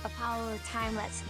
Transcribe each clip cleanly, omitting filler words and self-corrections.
Apollo time, let's go.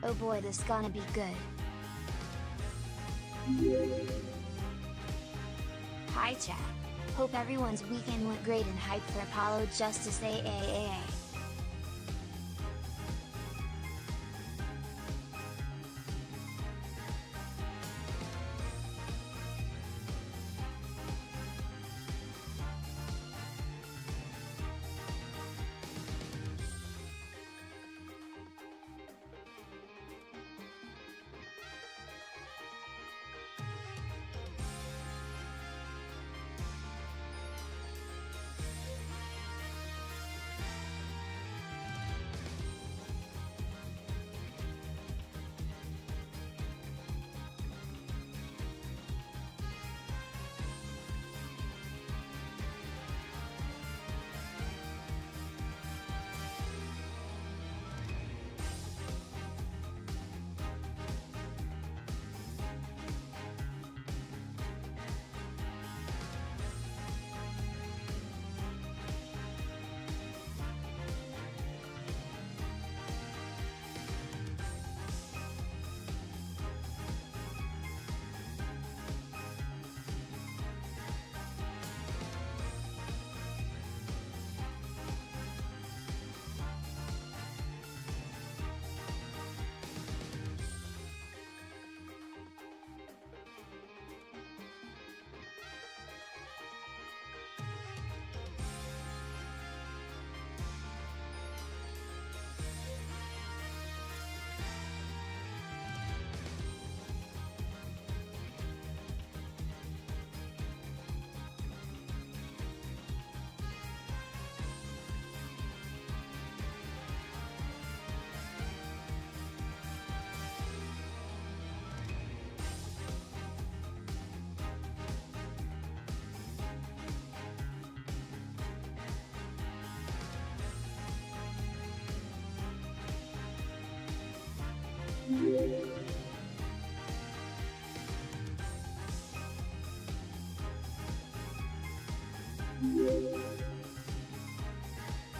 Oh boy, this gonna be good. Hi chat. Hope everyone's weekend went great and hyped for Apollo Justice AAAA.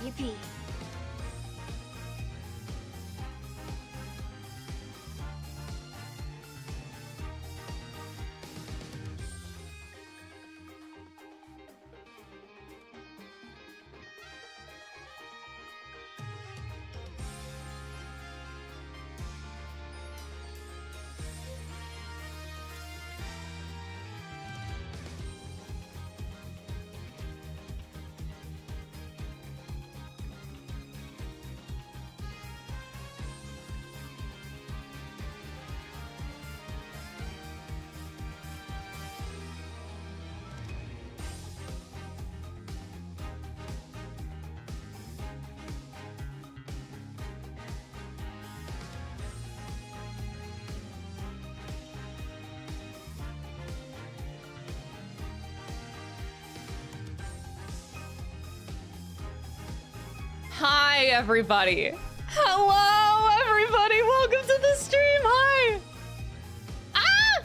Yippee! Hi, everybody. Hello, everybody. Welcome to the stream. Hi. Ah!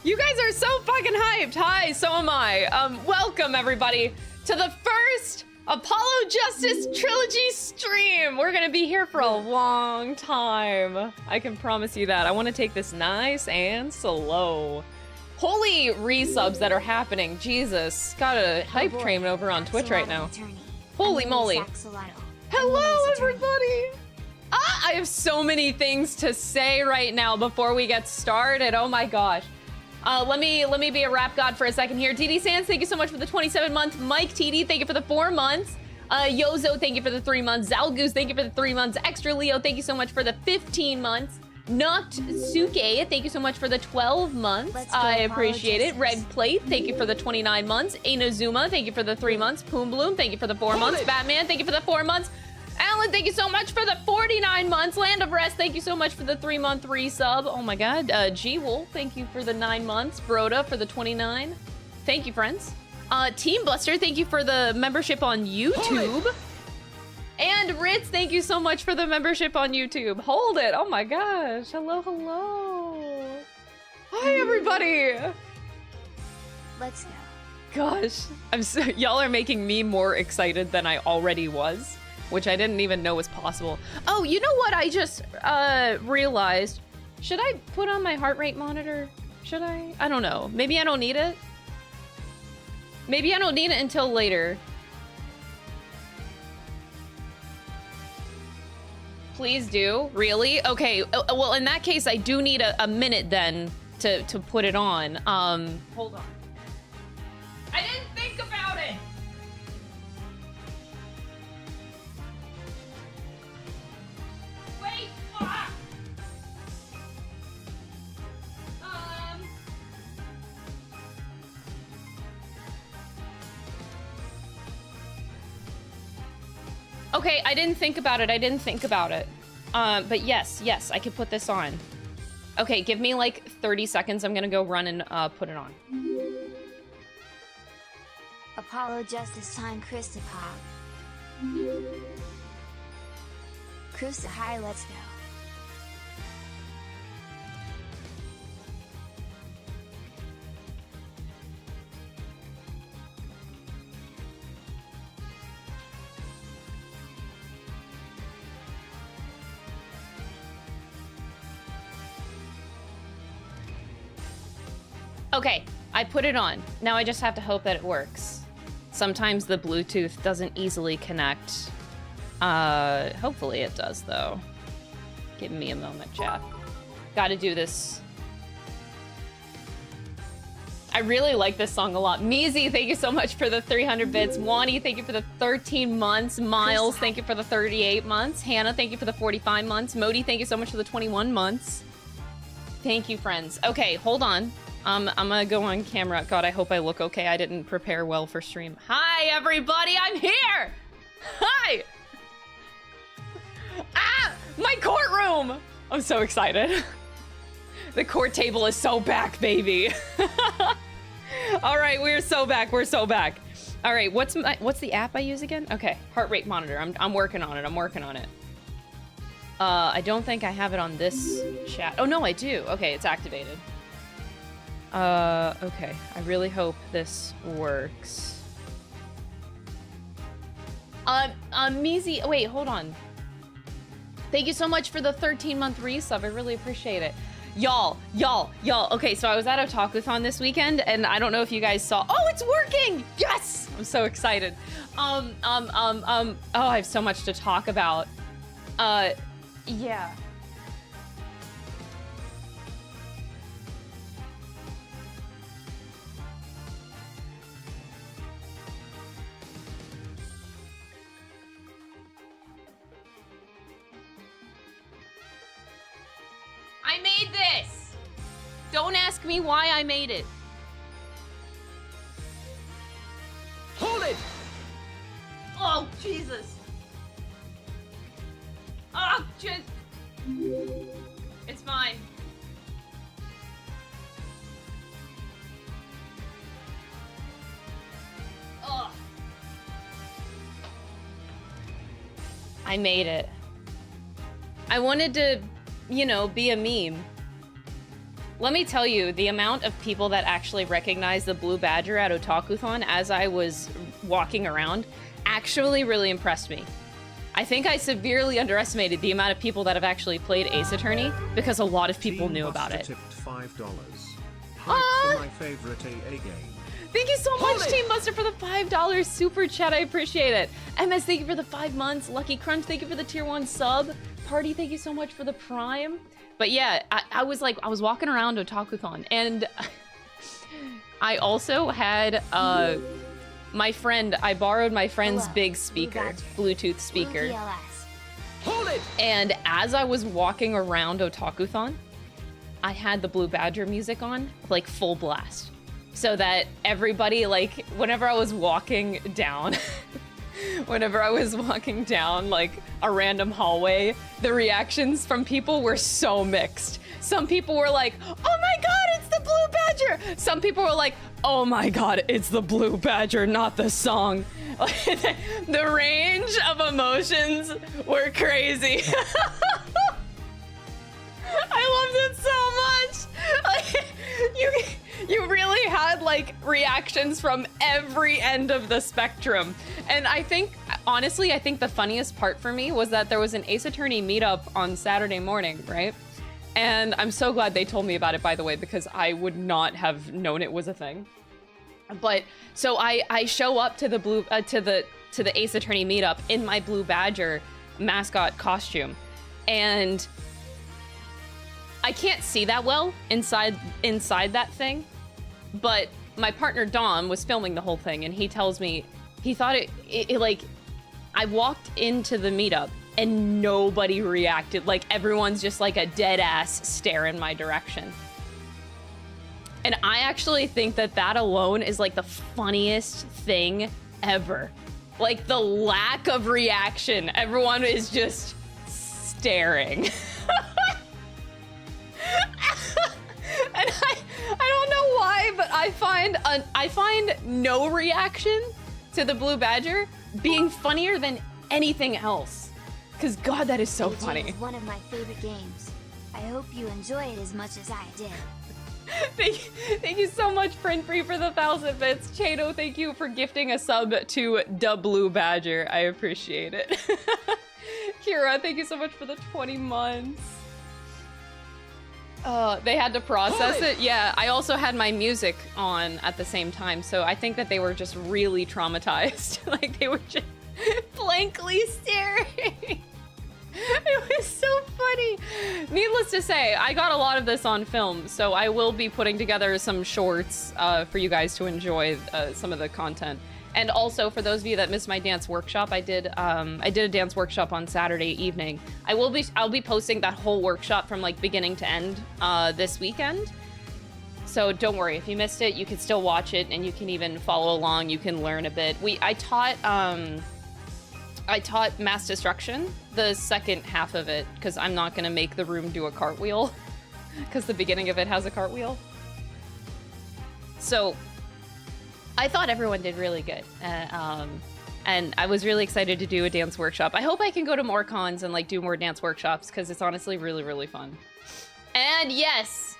You guys are so fucking hyped. Hi, so am I. Welcome, everybody, to the first Apollo Justice Trilogy stream. We're gonna be here for a long time. I can promise you that. I want to take this nice and slow. Holy resubs that are happening. Jesus. Got a hype train over on Twitch right now. Holy moly. Hello, everybody. I have so many things to say right now before we get started. Oh my gosh. Let me be a rap god for a second here. TD Sands, thank you so much for the 27 months. Mike TD, thank you for the 4 months. Yozo, thank you for the 3 months. Zalgoose, thank you for the 3 months. Extra Leo, thank you so much for the 15 months. Noctsuke, thank you so much for the 12 months. I appreciate it. Red Plate, thank you for the 29 months. Inazuma, thank you for the 3 months. Poom Bloom, thank you for the 4 months. Batman, thank you for the 4 months. Alan, thank you so much for the 49 months. Land of Rest, thank you so much for the 3-month resub. Oh my god. G-Wool, thank you for the 9 months. Broda for the 29. Thank you, friends. Team Buster, thank you for the membership on YouTube. And Ritz, thank you so much for the membership on YouTube. Hold it. Oh my gosh. Hello, hello. Hi, everybody. Let's go. Gosh, y'all are making me more excited than I already was, which I didn't even know was possible. Oh, you know what I just realized? Should I put on my heart rate monitor? Should I? I don't know. Maybe I don't need it. Maybe I don't need it until later. Please do. Really? Okay. Well, in that case, I do need a minute then to put it on. Hold on. I didn't think about it. Wait. Fuck. Okay, I didn't think about it. But yes, I could put this on. Okay, give me like 30 seconds. I'm gonna go run and put it on. Apollo Justice Time, Krista Pop. Krista, hi, let's go. Okay, I put it on. Now I just have to hope that it works. Sometimes the Bluetooth doesn't easily connect. Hopefully it does though. Give me a moment, chat. Gotta do this. I really like this song a lot. Meezy, thank you so much for the 300 bits. Wani, thank you for the 13 months. Miles, thank you for the 38 months. Hannah, thank you for the 45 months. Modi, thank you so much for the 21 months. Thank you, friends. Okay, hold on. I'm gonna go on camera. God, I hope I look okay. I didn't prepare well for stream. Hi, everybody, I'm here! Hi! Ah! My courtroom! I'm so excited. The court table is so back, baby. All right, we're so back, All right, what's the app I use again? Okay, heart rate monitor. I'm working on it. I don't think I have it on this chat. Oh, no, I do. Okay, it's activated. Okay. I really hope this works. Meezy, wait, hold on. Thank you so much for the 13-month resub. I really appreciate it. Y'all. Okay, so I was at Otakuthon this weekend, and I don't know if you guys saw. Oh, it's working! Yes! I'm so excited. Oh, I have so much to talk about. Yeah. I made this! Don't ask me why I made it. Hold it! Oh, Jesus. Oh, just... It's fine. Ugh. I made it. I wanted to, you know, be a meme. Let me tell you, the amount of people that actually recognized the Blue Badger at Otakuthon as I was walking around actually really impressed me. I think I severely underestimated the amount of people that have actually played Ace Attorney because a lot of people knew about it. Tipped $5. Hype for my favorite AA game. Thank you so much, Team Buster, for the $5 super chat. I appreciate it. MS, thank you for the 5 months. Lucky Crunch, thank you for the tier 1 sub. Party, thank you so much for the prime. But yeah, I was walking around Otakuthon, and I also had my friend. I borrowed my friend's big speaker, Bluetooth speaker. Hold it! And as I was walking around Otakuthon, I had the Blue Badger music on, like full blast, so that everybody, like, whenever I was walking down, like a random hallway, the reactions from people were so mixed. Some people were like, "Oh my God, it's the Blue Badger!" Some people were like, "Oh my God, it's the Blue Badger, not the song." The range of emotions were crazy. I loved it so much. Like, you really had like reactions from every end of the spectrum. And I think, honestly, I think the funniest part for me was that there was an Ace Attorney meetup on Saturday morning, right? And I'm so glad they told me about it, by the way, because I would not have known it was a thing. But so I show up to the to the Ace Attorney meetup in my Blue Badger mascot costume, and I can't see that well inside that thing, but my partner Dom was filming the whole thing, and he tells me he thought it like, I walked into the meetup and nobody reacted. Like, everyone's just like a dead ass stare in my direction. And I actually think that alone is like the funniest thing ever. Like, the lack of reaction. Everyone is just staring. And I don't know why, but I find no reaction to the Blue Badger being funnier than anything else. Because God, that is so funny. It's one of my favorite games. I hope you enjoy it as much as I did. Thank you so much, Print Free, for the 1,000 bits. Chado, thank you for gifting a sub to the Blue Badger. I appreciate it. Kira, thank you so much for the 20 months. They had to process it. Yeah, I also had my music on at the same time, so I think that they were just really traumatized. Like, they were just blankly staring. It was so funny. Needless to say, I got a lot of this on film, so I will be putting together some shorts for you guys to enjoy some of the content. And also, for those of you that missed my dance workshop, I did a dance workshop on Saturday evening. I'll be posting that whole workshop from like beginning to end this weekend. So don't worry, if you missed it, you can still watch it, and you can even follow along. You can learn a bit. I taught Mass Destruction, the second half of it, because I'm not gonna make the room do a cartwheel, because the beginning of it has a cartwheel. So I thought everyone did really good, and I was really excited to do a dance workshop. I hope I can go to more cons and like do more dance workshops, because it's honestly really, really fun. And yes,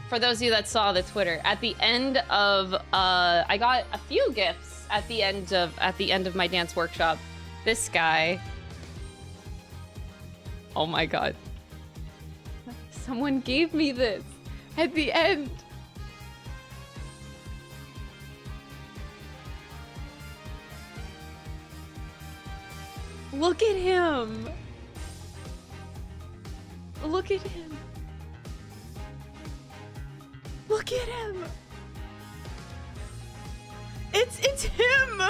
for those of you that saw the Twitter, at the end of I got a few gifts at the end of my dance workshop. This guy. Oh my God. Someone gave me this at the end. Look at him. Look at him. Look at him. It's him.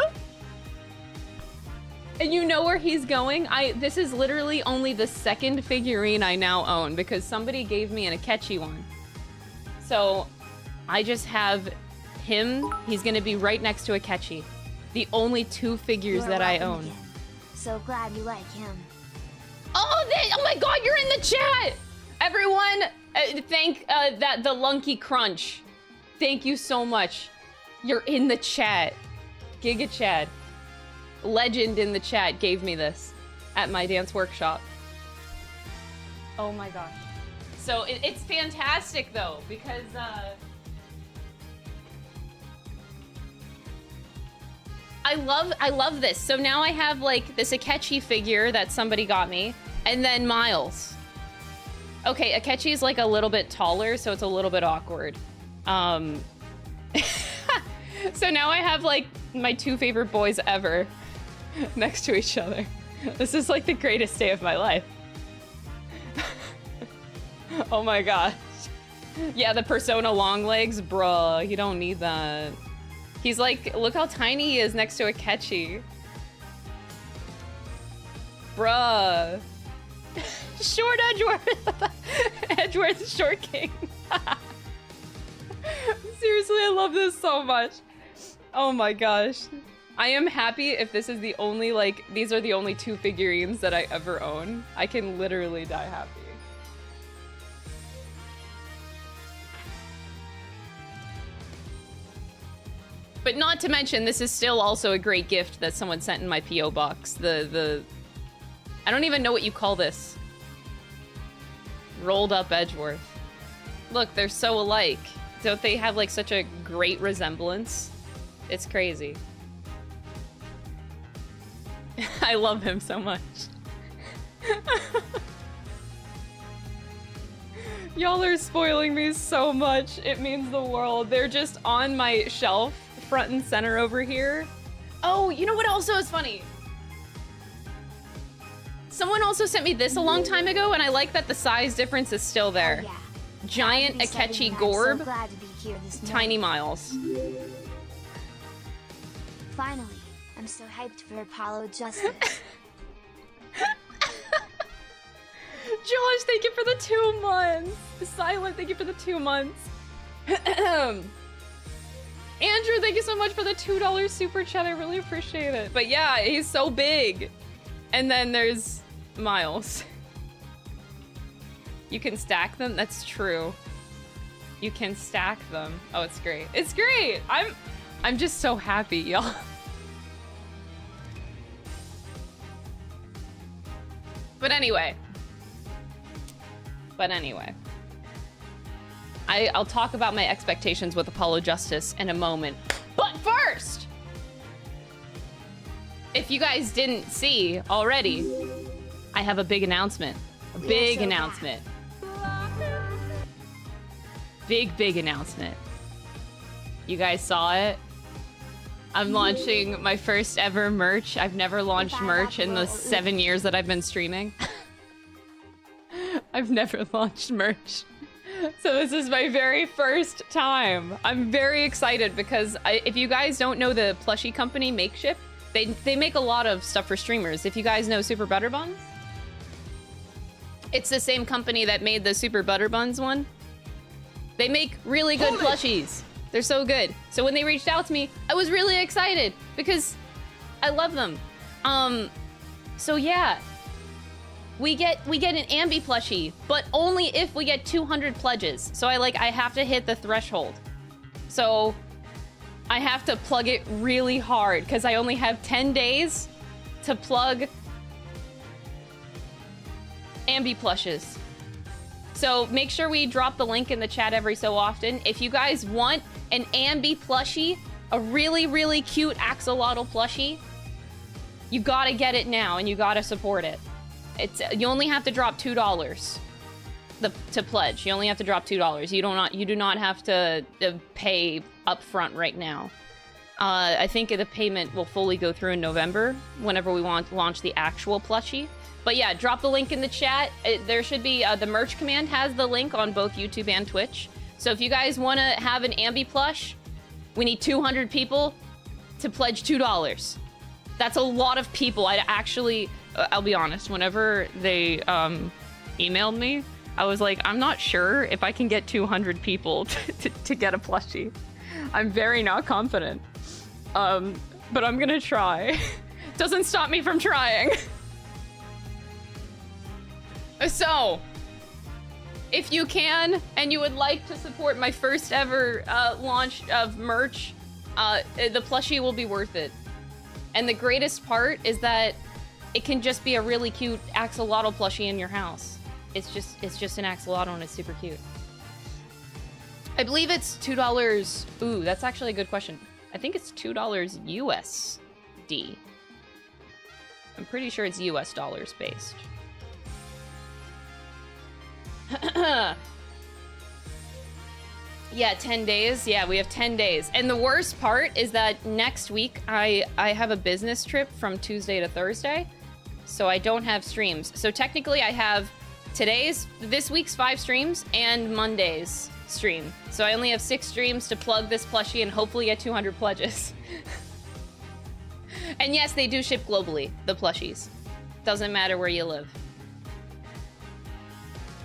And you know where he's going? This is literally only the second figurine I now own, because somebody gave me an Akechi one. So I just have him. He's gonna be right next to Akechi. The only two figures that I own. Again. So glad you like him. Oh my God, you're in the chat! Everyone, thank the Lunky Crunch. Thank you so much. You're in the chat. Giga Chad. Legend in the chat gave me this. at my dance workshop. Oh my gosh. So it's fantastic though, because I love this. So now I have like this Akechi figure that somebody got me, and then Miles. Okay, Akechi is like a little bit taller, so it's a little bit awkward. So now I have like my two favorite boys ever next to each other. This is like the greatest day of my life. Oh my gosh. Yeah, the Persona long legs, bruh, you don't need that. He's like, look how tiny he is next to Akechi. Bruh. Short Edgeworth. Edgeworth Short King. Seriously, I love this so much. Oh my gosh. I am happy if this is the only, like, these are the only two figurines that I ever own. I can literally die happy. But not to mention, this is still also a great gift that someone sent in my P.O. box. I don't even know what you call this. Rolled up Edgeworth. Look, they're so alike. Don't they have like such a great resemblance? It's crazy. I love him so much. Y'all are spoiling me so much. It means the world. They're just on my shelf, front and center over here. Oh, you know what also is funny? Someone also sent me this a long time ago, and I like that the size difference is still there. Oh, yeah. Giant Akechi Gorb, So glad to be here this Tiny morning. Miles. Finally, I'm so hyped for Apollo Justice. Josh, thank you for the 2 months. Silent, thank you for the 2 months. Andrew, thank you so much for the $2 super chat. I really appreciate it. But yeah, he's so big. And then there's Miles. You can stack them? That's true. You can stack them. Oh, it's great. It's great. I'm just so happy, y'all. But anyway. I'll talk about my expectations with Apollo Justice in a moment. But first, if you guys didn't see already, I have a big announcement. A big announcement. Big announcement. You guys saw it? I'm launching my first ever merch. I've never launched merch in the 7 years that I've been streaming. I've never launched merch. So this is my very first time. I'm very excited because if you guys don't know the plushie company Makeshift, they make a lot of stuff for streamers. If you guys know Super Butter Buns, it's the same company that made the Super Butter Buns one. They make really good plushies. They're so good. So when they reached out to me, I was really excited because I love them. So yeah, we get an Ambi plushie, but only if we get 200 pledges. So I have to hit the threshold. So I have to plug it really hard because I only have 10 days to plug Ambi plushes. So make sure we drop the link in the chat every so often. If you guys want an Ambi plushie, a really cute axolotl plushie, you gotta get it now and you gotta support it. You only have to drop $2 to pledge. You only have to drop $2. You do not have to pay upfront right now. I think the payment will fully go through in November whenever we want to launch the actual plushie. But yeah, drop the link in the chat. There should be, the merch command has the link on both YouTube and Twitch. So if you guys want to have an Ambi plush, we need 200 people to pledge $2. That's a lot of people. I'll be honest, whenever they emailed me, I was like, I'm not sure if I can get 200 people to get a plushie. I'm very not confident. But I'm gonna try. Doesn't stop me from trying. So, if you can, and you would like to support my first ever launch of merch, the plushie will be worth it. And the greatest part is that it can just be a really cute axolotl plushie in your house. It's just an axolotl and it's super cute. I believe it's $2. Ooh, that's actually a good question. I think it's $2 USD. I'm pretty sure it's US dollars based. Yeah, 10 days. Yeah, we have 10 days. And the worst part is that next week I have a business trip from Tuesday to Thursday. So I don't have streams. So technically I have this week's 5 streams and Monday's stream. So I only have 6 streams to plug this plushie and hopefully get 200 pledges. And yes, they do ship globally, the plushies. Doesn't matter where you live.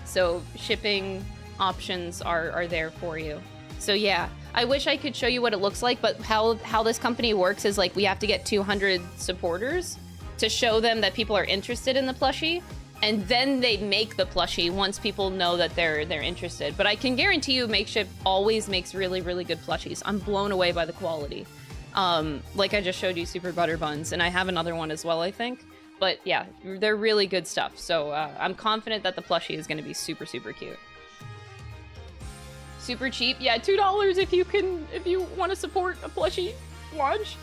So shipping options are there for you. So yeah, I wish I could show you what it looks like, but how this company works is like we have to get 200 supporters to show them that people are interested in the plushie, and then they make the plushie once people know that they're interested. But I can guarantee you Makeshift always makes really, really good plushies. I'm blown away by the quality. Like I just showed you Super Butter Buns, and I have another one as well, I think. But yeah, they're really good stuff. So I'm confident that the plushie is going to be super, super cute. Super cheap. Yeah, $2 if you want to support a plushie launch.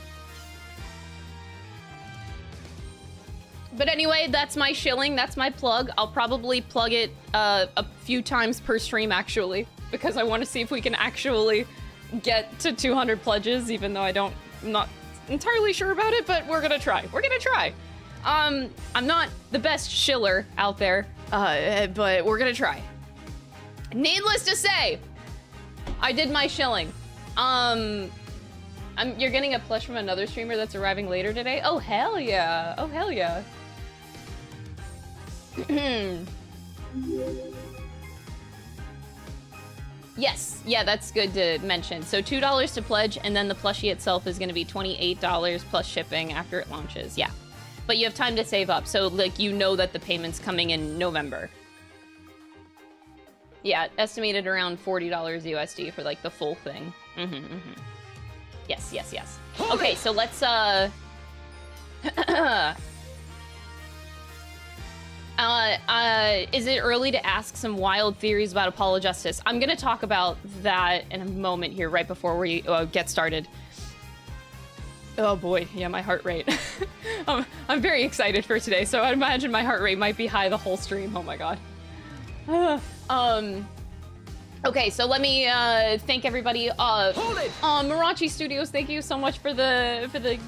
But anyway, that's my shilling. That's my plug. I'll probably plug it a few times per stream, actually, because I want to see if we can actually get to 200 pledges, even though I'm not entirely sure about it, but we're gonna try. We're gonna try. I'm not the best shiller out there, but we're gonna try. Needless to say, I did my shilling. You're getting a plush from another streamer that's arriving later today? Oh, hell yeah. Oh, hell yeah. Yes, yeah, that's good to mention. So $2 to pledge, and then the plushie itself is going to be $28 plus shipping after it launches. Yeah, but you have time to save up, so like you know that the payment's coming in November. Yeah, estimated around $40 USD for like the full thing. Yes, yes, yes. Okay, so let's is it early to ask some wild theories about Apollo Justice? I'm gonna talk about that in a moment here, right before we get started. Oh boy, yeah, my heart rate. I'm very excited for today, so I imagine my heart rate might be high the whole stream. Oh my god. Okay, so let me thank everybody. Marachi Studios, thank you so much for the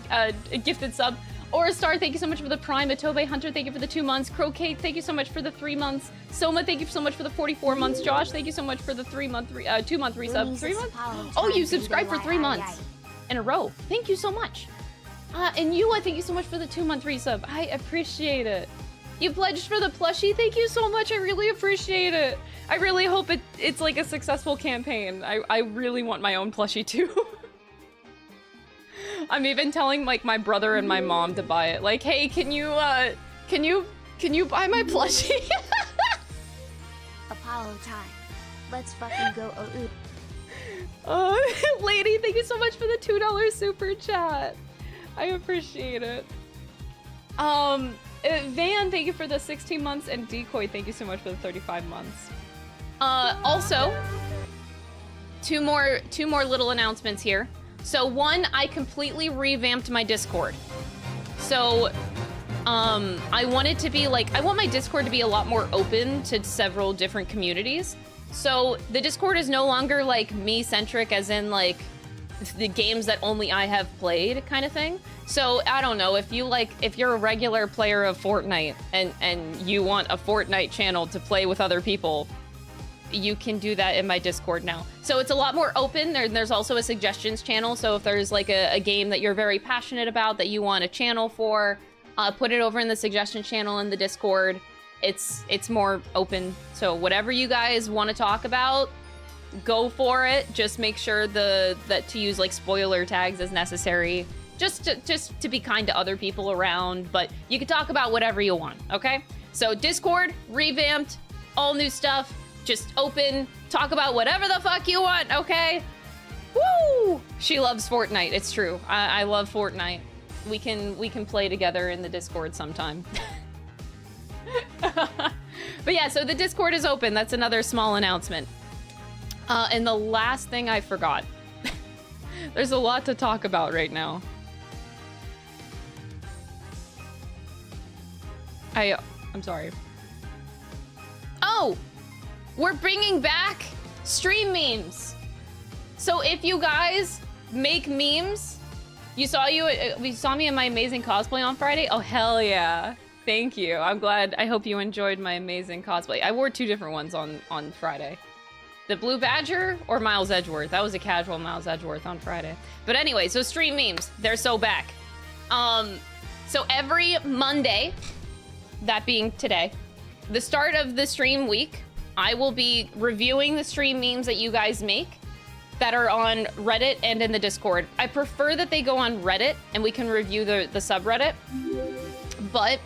gifted sub. Orastar, thank you so much for the Prime. Atobe Hunter, thank you for the 2 months. Crocate, thank you so much for the 3 months. Soma, thank you so much for the 44 months. Josh, thank you so much for the 2 month resub. 3 months? Oh, you subscribed for 3 months in a row. Thank you so much. And Yua, thank you so much for the 2 month resub. I appreciate it. You pledged for the plushie. Thank you so much. I really appreciate it. I really hope it's like a successful campaign. I really want my own plushie too. I'm even telling like my brother and my mom to buy it. Like, hey, can you buy my plushie? Apollo time. Let's fucking go. Lady, thank you so much for the $2 super chat. I appreciate it. Van, thank you for the 16 months, and Decoy, thank you so much for the 35 months. Also, two more little announcements here. So one, I completely revamped my Discord. So, I want it to be like, I want my Discord to be a lot more open to several different communities. So the Discord is no longer like me-centric, as in like the games that only I have played kind of thing. So I don't know, if you're a regular player of Fortnite and you want a Fortnite channel to play with other people, you can do that in my Discord now. So it's a lot more open. There's also a suggestions channel. So if there's like a game that you're very passionate about that you want a channel for, put it over in the suggestion channel in the Discord. It's more open. So whatever you guys want to talk about, go for it. Just make sure that to use like spoiler tags as necessary. Just to be kind to other people around, but you can talk about whatever you want, okay? So Discord, revamped, all new stuff. Just open, talk about whatever the fuck you want, okay? Woo! She loves Fortnite, it's true. I love Fortnite. we can play together in the Discord sometime. But yeah, so the Discord is open. That's another small announcement. And the last thing I forgot. There's a lot to talk about right now. I'm sorry. Oh! We're bringing back stream memes. So if you guys make memes, we saw me in my amazing cosplay on Friday. Oh, hell yeah. Thank you. I'm glad. I hope you enjoyed my amazing cosplay. I wore 2 different ones on Friday. The Blue Badger or Miles Edgeworth. That was a casual Miles Edgeworth on Friday. But anyway, so stream memes. They're so back. So every Monday, that being today, the start of the stream week, I will be reviewing the stream memes that you guys make that are on Reddit and in the Discord. I prefer that they go on Reddit and we can review the subreddit. But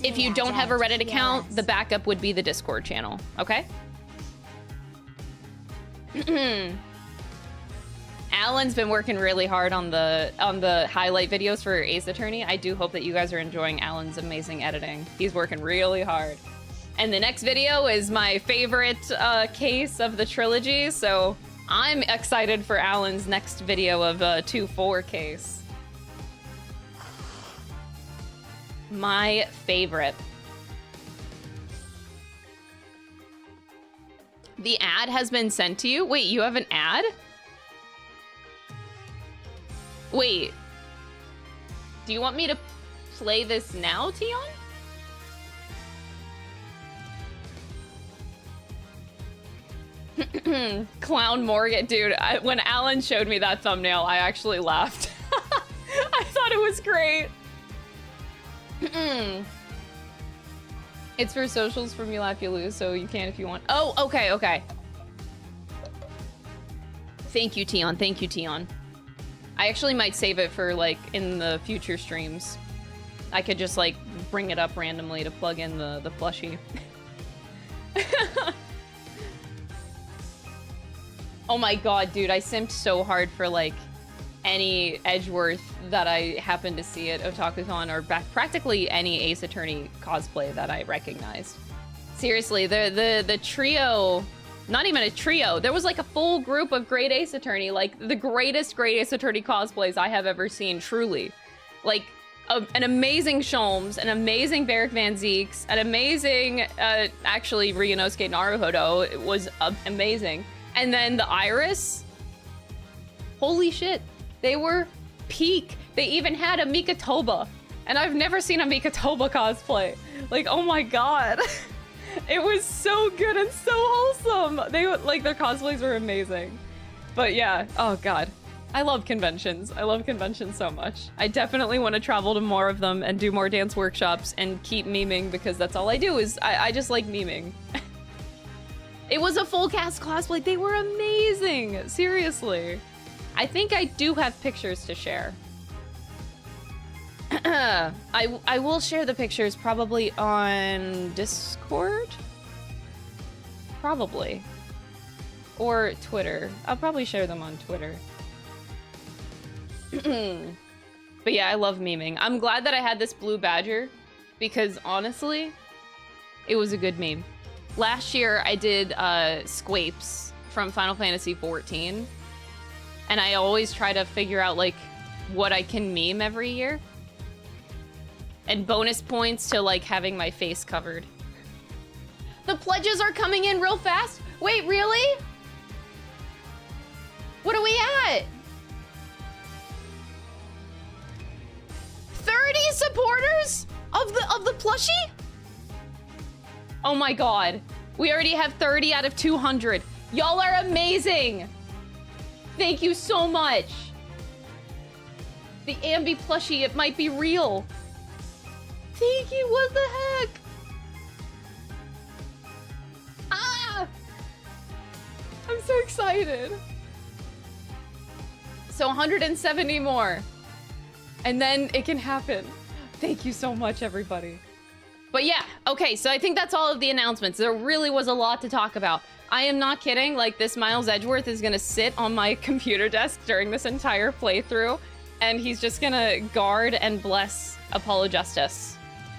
if you don't have a Reddit account, the backup would be the Discord channel, okay? Alan's been working really hard on the highlight videos for Ace Attorney. I do hope that you guys are enjoying Alan's amazing editing. He's working really hard. And the next video is my favorite case of the trilogy, so I'm excited for Alan's next video of 2-4 case. My favorite. The ad has been sent to you? Wait, you have an ad? Wait. Do you want me to play this now, Tion? Clown Morgan, dude, when Alan showed me that thumbnail, I actually laughed. I thought it was great. It's for socials from You Laugh You Lose, so you can if you want. Oh, okay, okay. Thank you, Tion. Thank you, Tion. I actually might save it for, like, in the future streams. I could just, like, bring it up randomly to plug in the plushie. Oh my god, dude, I simped so hard for, like, any Edgeworth that I happened to see at OtakuCon, or practically any Ace Attorney cosplay that I recognized. Seriously, the trio, not even a trio, there was like a full group of great Ace Attorney, like the greatest great Ace Attorney cosplays I have ever seen, truly. Like, an amazing Sholmes, an amazing Beric Van Zeeks, an amazing, actually, Ryunosuke Naruhodo was amazing. And then the Iris, holy shit, they were peak. They even had a Mikatoba, and I've never seen a Mikatoba cosplay. Like, oh my god. It was so good and so wholesome. They, like, their cosplays were amazing. But yeah, oh god. I love conventions. I love conventions so much. I definitely want to travel to more of them and do more dance workshops and keep memeing, because that's all I do is I just like memeing. It was a full cast cosplay. They were amazing. Seriously. I think I do have pictures to share. I will share the pictures probably on Discord? Probably. Or Twitter. I'll probably share them on Twitter. But yeah, I love memeing. I'm glad that I had this Blue Badger, because honestly, it was a good meme. Last year, I did Squapes from Final Fantasy XIV, and I always try to figure out, like, what I can meme every year. And bonus points to, like, having my face covered. The pledges are coming in real fast? Wait, really? What are we at? 30 supporters of the plushie? Oh my god. We already have 30 out of 200. Y'all are amazing. Thank you so much. The Ambi plushie, it might be real. Thank you, what the heck? Ah! I'm so excited. So 170 more. And then it can happen. Thank you so much, everybody. But yeah, okay, so I think that's all of the announcements. There really was a lot to talk about. I am not kidding, like, this Miles Edgeworth is gonna sit on my computer desk during this entire playthrough and he's just gonna guard and bless Apollo Justice,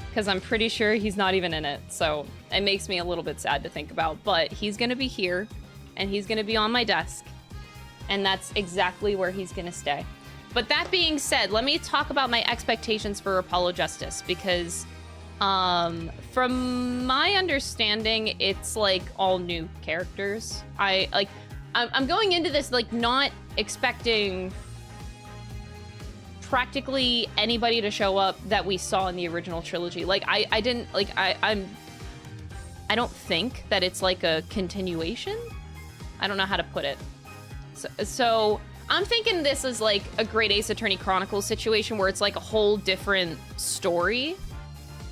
because I'm pretty sure he's not even in it, so it makes me a little bit sad to think about, but he's gonna be here, and he's gonna be on my desk, and that's exactly where he's gonna stay. But that being said, let me talk about my expectations for Apollo Justice, because from my understanding, it's like all new characters. I'm going into this like not expecting practically anybody to show up that we saw in the original trilogy. Like I don't think that it's like a continuation. I don't know how to put it. So I'm thinking this is like a Great Ace Attorney Chronicles situation where it's like a whole different story.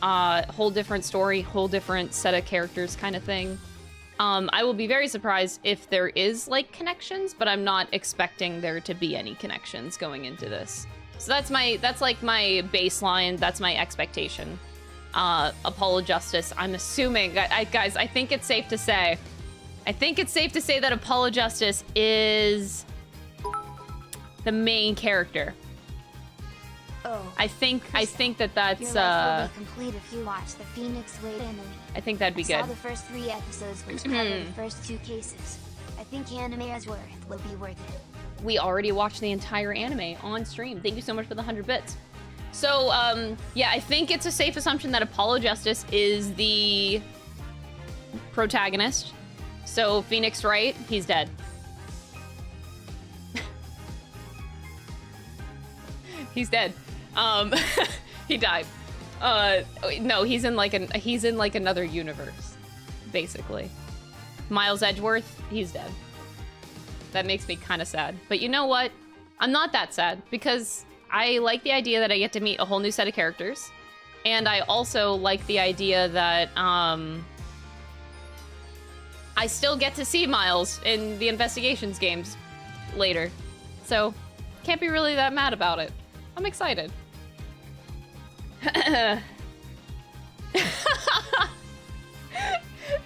Whole different set of characters kind of thing. I will be very surprised if there is like connections, but I'm not expecting there to be any connections going into this. So that's like my baseline, that's my expectation. Apollo Justice, I'm assuming, guys, I think it's safe to say that Apollo Justice is the main character. Oh, I think that's your life will be complete if you watch the Phoenix Wade anime. I think that'd be I good. saw the first 3 episodes, which covered the first 2 cases. I think anime as worth will be worth it. We already watched the entire anime on stream. Thank you so much for the 100 bits. So, yeah, I think it's a safe assumption that Apollo Justice is the protagonist. So, Phoenix Wright, he's dead. He's dead. He died. No, he's in like another universe, basically. Miles Edgeworth, he's dead. That makes me kind of sad. But you know what? I'm not that sad, because I like the idea that I get to meet a whole new set of characters. And I also like the idea that, I still get to see Miles in the Investigations games later. So, can't be really that mad about it. I'm excited.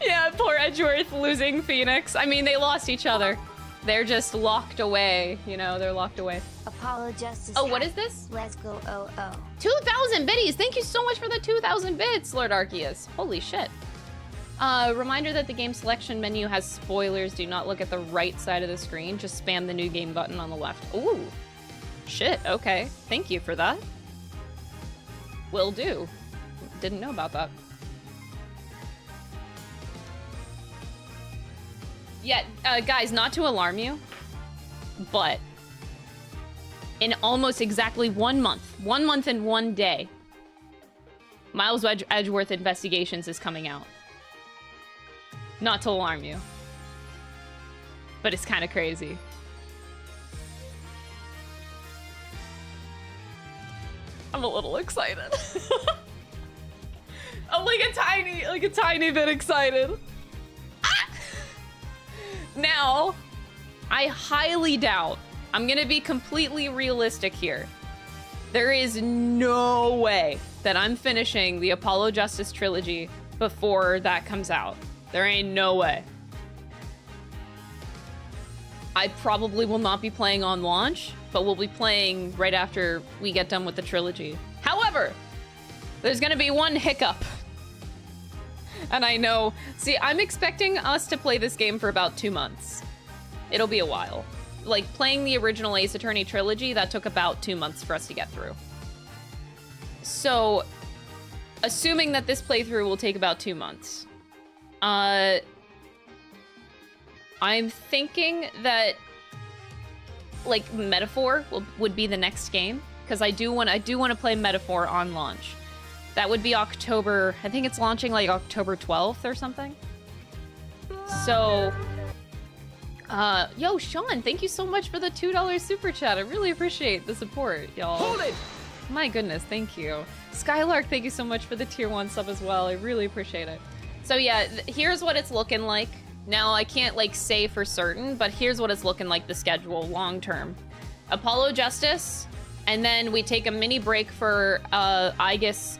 Yeah, poor Edgeworth losing Phoenix. I mean, they lost each other. They're just locked away, you know, they're locked away. Apollo Justice. Oh, what is this? Let's go, 2,000 biddies! Thank you so much for the 2,000 bits, Lord Arceus. Holy shit. Reminder that the game selection menu has spoilers. Do not look at the right side of the screen. Just spam the new game button on the left. Ooh. Shit, okay. Thank you for that. Will do. Didn't know about that. Yeah, guys, not to alarm you, but in almost exactly 1 month and 1 day, Miles Edgeworth Investigations is coming out. Not to alarm you, but it's kind of crazy. I'm a little excited. I'm like a tiny bit excited. Ah! Now, I highly doubt, I'm gonna be completely realistic here. There is no way that I'm finishing the Apollo Justice trilogy before that comes out. There ain't no way. I probably will not be playing on launch, but we'll be playing right after we get done with the trilogy. However, there's gonna be one hiccup. And I know, see, I'm expecting us to play this game for about 2 months. It'll be a while. Like, playing the original Ace Attorney trilogy, that took about 2 months for us to get through. So, assuming that this playthrough will take about 2 months, I'm thinking that, like, Metaphor would be the next game, because I do want to play Metaphor on launch. That would be October. I think it's launching like October 12th or something. So, yo, Sean, thank you so much for the $2 super chat. I really appreciate the support, y'all. Hold it! My goodness, thank you. Skylark, thank you so much for the tier 1 sub as well. I really appreciate it. So yeah, here's what it's looking like. Now, I can't like say for certain, but here's what it's looking like, the schedule long term. Apollo Justice, and then we take a mini break for I guess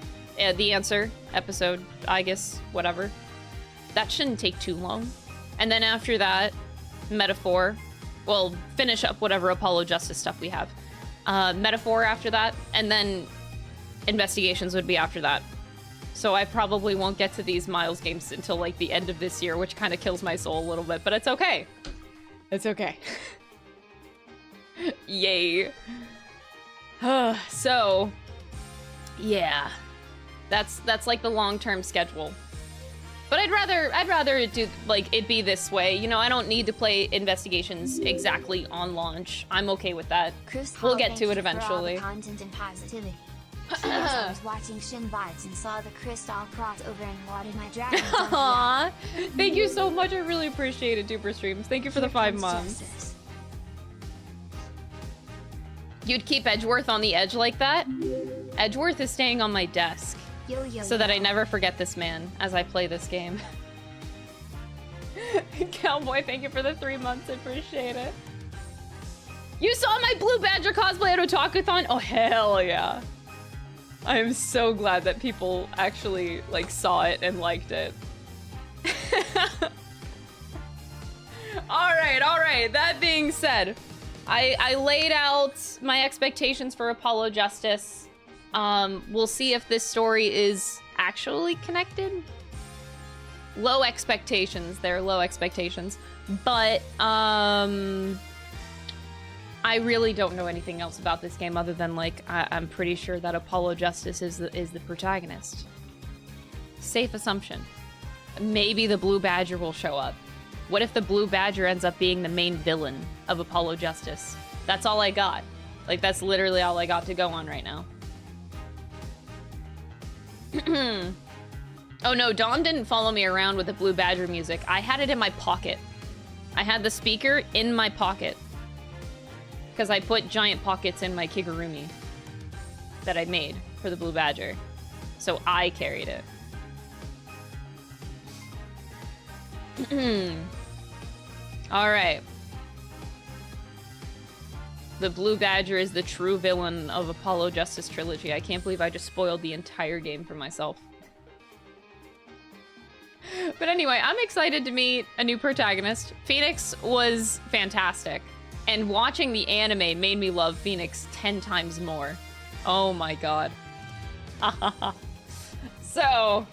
the answer episode, I guess, whatever. That shouldn't take too long. And then after that, Metaphor. We'll finish up whatever Apollo Justice stuff we have. Metaphor after that, and then Investigations would be after that. So I probably won't get to these Miles games until like the end of this year, which kind of kills my soul a little bit, but it's okay. It's okay. Yay. So, yeah. That's like the long-term schedule. But I'd rather it do like it be this way. You know, I don't need to play Investigations exactly on launch. I'm okay with that. We'll get to it eventually. Content and positivity. I was watching Shin VODs and saw the Crystal crossover and watered my dragon. Aww. Thank you so much. I really appreciate it, Duper Streams. Thank you for the 5 months. Justice. You'd keep Edgeworth on the edge like that? Edgeworth is staying on my desk. Yo, yo, So that yo. I never forget this man as I play this game. Cowboy, thank you for the 3 months. I appreciate it. You saw my Blue Badger cosplay at Otakuthon? Oh, hell yeah. I am so glad that people actually, like, saw it and liked it. All right. That being said, I laid out my expectations for Apollo Justice. We'll see if this story is actually connected. Low expectations. They're low expectations. But, I really don't know anything else about this game other than, like, I'm pretty sure that Apollo Justice is the protagonist. Safe assumption. Maybe the Blue Badger will show up. What if the Blue Badger ends up being the main villain of Apollo Justice? That's all I got. Like, that's literally all I got to go on right now. Oh no, Dom didn't follow me around with the Blue Badger music. I had it in my pocket. I had the speaker in my pocket. Because I put giant pockets in my kigurumi that I made for the Blue Badger. So I carried it. Alright. The Blue Badger is the true villain of Apollo Justice Trilogy. I can't believe I just spoiled the entire game for myself. But anyway, I'm excited to meet a new protagonist. Phoenix was fantastic. And watching the anime made me love Phoenix 10 times more. Oh my god. So...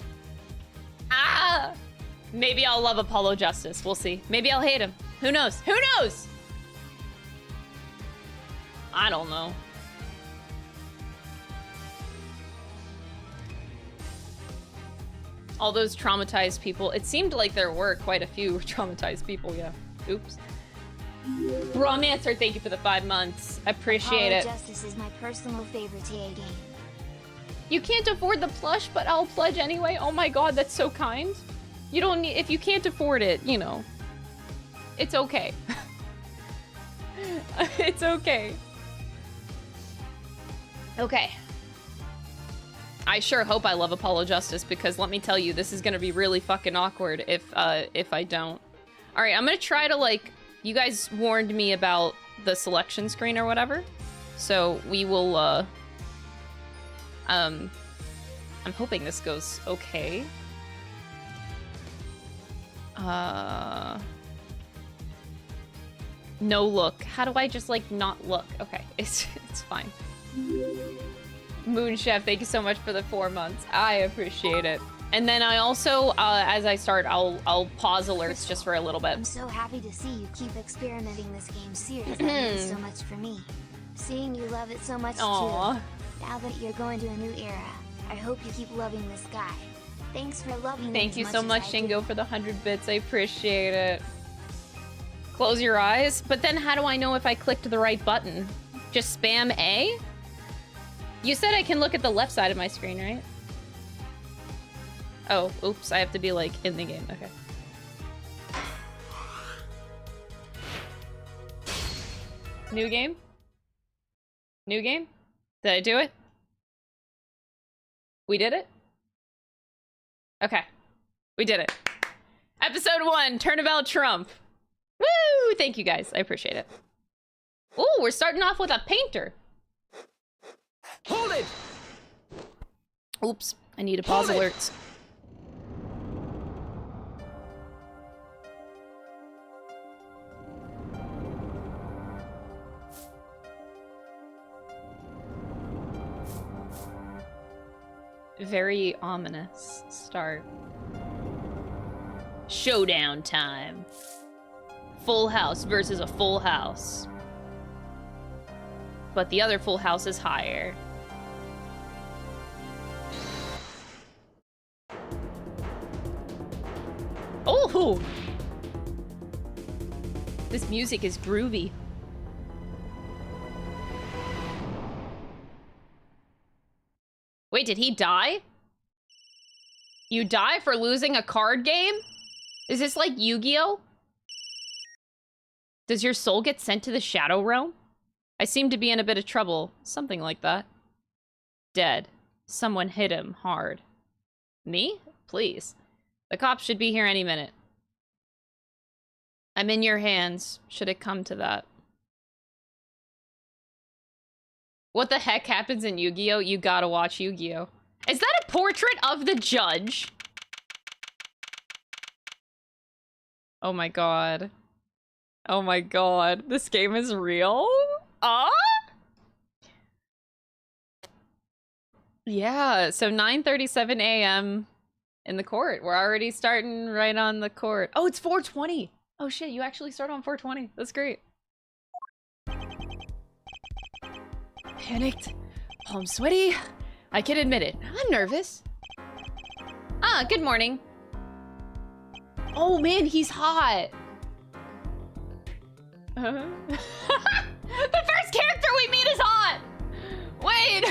maybe I'll love Apollo Justice. We'll see. Maybe I'll hate him. Who knows? Who knows? I don't know. All those traumatized people. It seemed like there were quite a few traumatized people, yeah. Oops. Bromancer, thank you for the 5 months. I appreciate it. Apollo Justice is my personal favorite TA game. You can't afford the plush, but I'll pledge anyway. Oh my god, that's so kind. You don't need, if you can't afford it, you know, it's okay. It's okay. Okay. I sure hope I love Apollo Justice, because let me tell you, this is gonna be really fucking awkward if I don't. Alright, I'm gonna try to, like, you guys warned me about the selection screen or whatever, so we will, I'm hoping this goes okay. No look. How do I just, like, not look? Okay, it's fine. Moon Chef, thank you so much for the 4 months. I appreciate it. And then I also, as I start, I'll pause alerts just for a little bit. I'm so happy to see you keep experimenting this game serious. That means so much for me. Seeing you love it so much Aww. too. Now that you're going to a new era, I hope you keep loving this guy. Thanks for loving me. Thank you as so much, as I do. Shingo, for the 100 bits. I appreciate it. Close your eyes. But then how do I know if I clicked the right button? Just spam A? You said I can look at the left side of my screen, right? Oh, oops. I have to be, like, in the game. Okay. New game? New game? Did I do it? We did it? Okay. We did it. Episode 1, Turnabout Trump. Woo! Thank you guys. I appreciate it. Ooh, we're starting off with a painter. Hold it! Oops. I need to pause Hold it. alerts. very ominous start. Showdown time. Full house versus a full house. But the other full house is higher. Oh! This music is groovy. Wait, did he die? You die for losing a card game? Is this like Yu-Gi-Oh? Does your soul get sent to the Shadow Realm? I seem to be in a bit of trouble. Something like that. Dead. Someone hit him hard. Me? Please. The cops should be here any minute. I'm in your hands, should it come to that. What the heck happens in Yu-Gi-Oh? You gotta watch Yu-Gi-Oh. Is that a portrait of the judge? Oh my god. Oh my god. This game is real? Yeah, so 9:37 a.m. in the court. We're already starting right on the court. Oh, it's 4:20. Oh shit, you actually start on 4:20. That's great. Panicked. Palms sweaty. I can admit it. I'm nervous. Ah, good morning. Oh man, he's hot. The first character we meet is hot! Wait!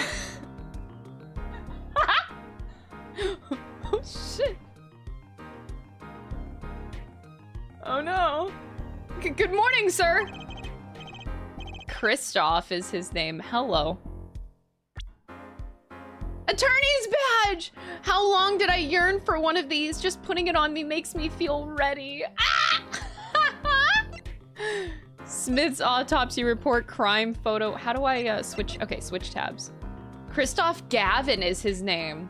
Oh shit. Oh no. Good morning, sir. Christoph is his name. Hello. Attorney's badge! How long did I yearn for one of these? Just putting it on me makes me feel ready. Ah! Smith's autopsy report, crime photo. How do I switch? Okay, switch tabs. Christoph Gavin is his name.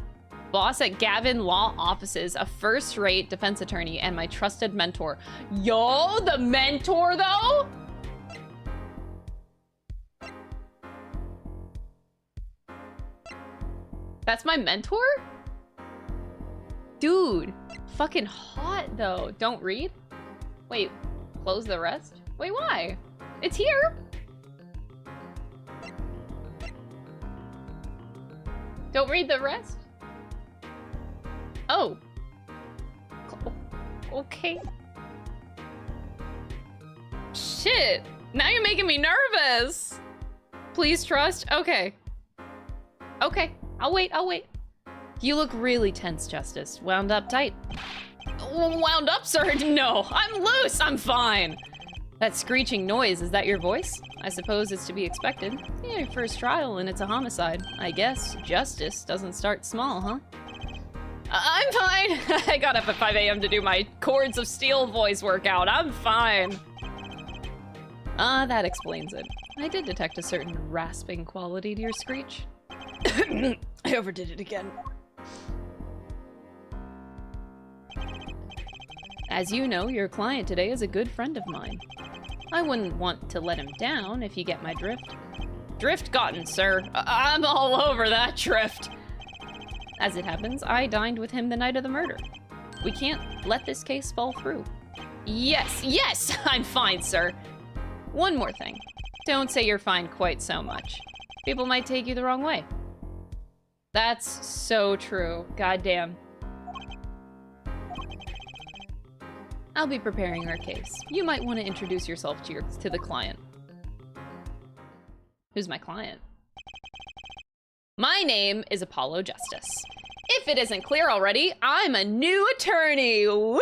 Boss at Gavin Law Offices, a first-rate defense attorney, and my trusted mentor. Yo, the mentor, though? That's my mentor? Dude, fucking hot, though. Don't read? Wait, close the rest? Wait, why? It's here. Don't read the rest? Oh. Okay. Shit. Now you're making me nervous. Please trust. Okay. Okay. I'll wait. I'll wait. You look really tense, Justice. Wound up tight. Wound up, sir? No. I'm loose. I'm fine. That screeching noise, is that your voice? I suppose it's to be expected. Yeah, your first trial and it's a homicide. I guess justice doesn't start small, huh? I'm fine. I got up at 5 a.m. to do my Chords of Steel voice workout. I'm fine. That explains it. I did detect a certain rasping quality to your screech. I overdid it again. As you know, your client today is a good friend of mine. I wouldn't want to let him down, if you get my drift. Drift gotten, sir. I'm all over that drift. As it happens, I dined with him the night of the murder. We can't let this case fall through. Yes, yes, I'm fine, sir. One more thing. Don't say you're fine quite so much. People might take you the wrong way. That's so true. Goddamn. I'll be preparing our case. You might want to introduce yourself to the client. Who's my client? My name is Apollo Justice. If it isn't clear already, I'm a new attorney. Woo!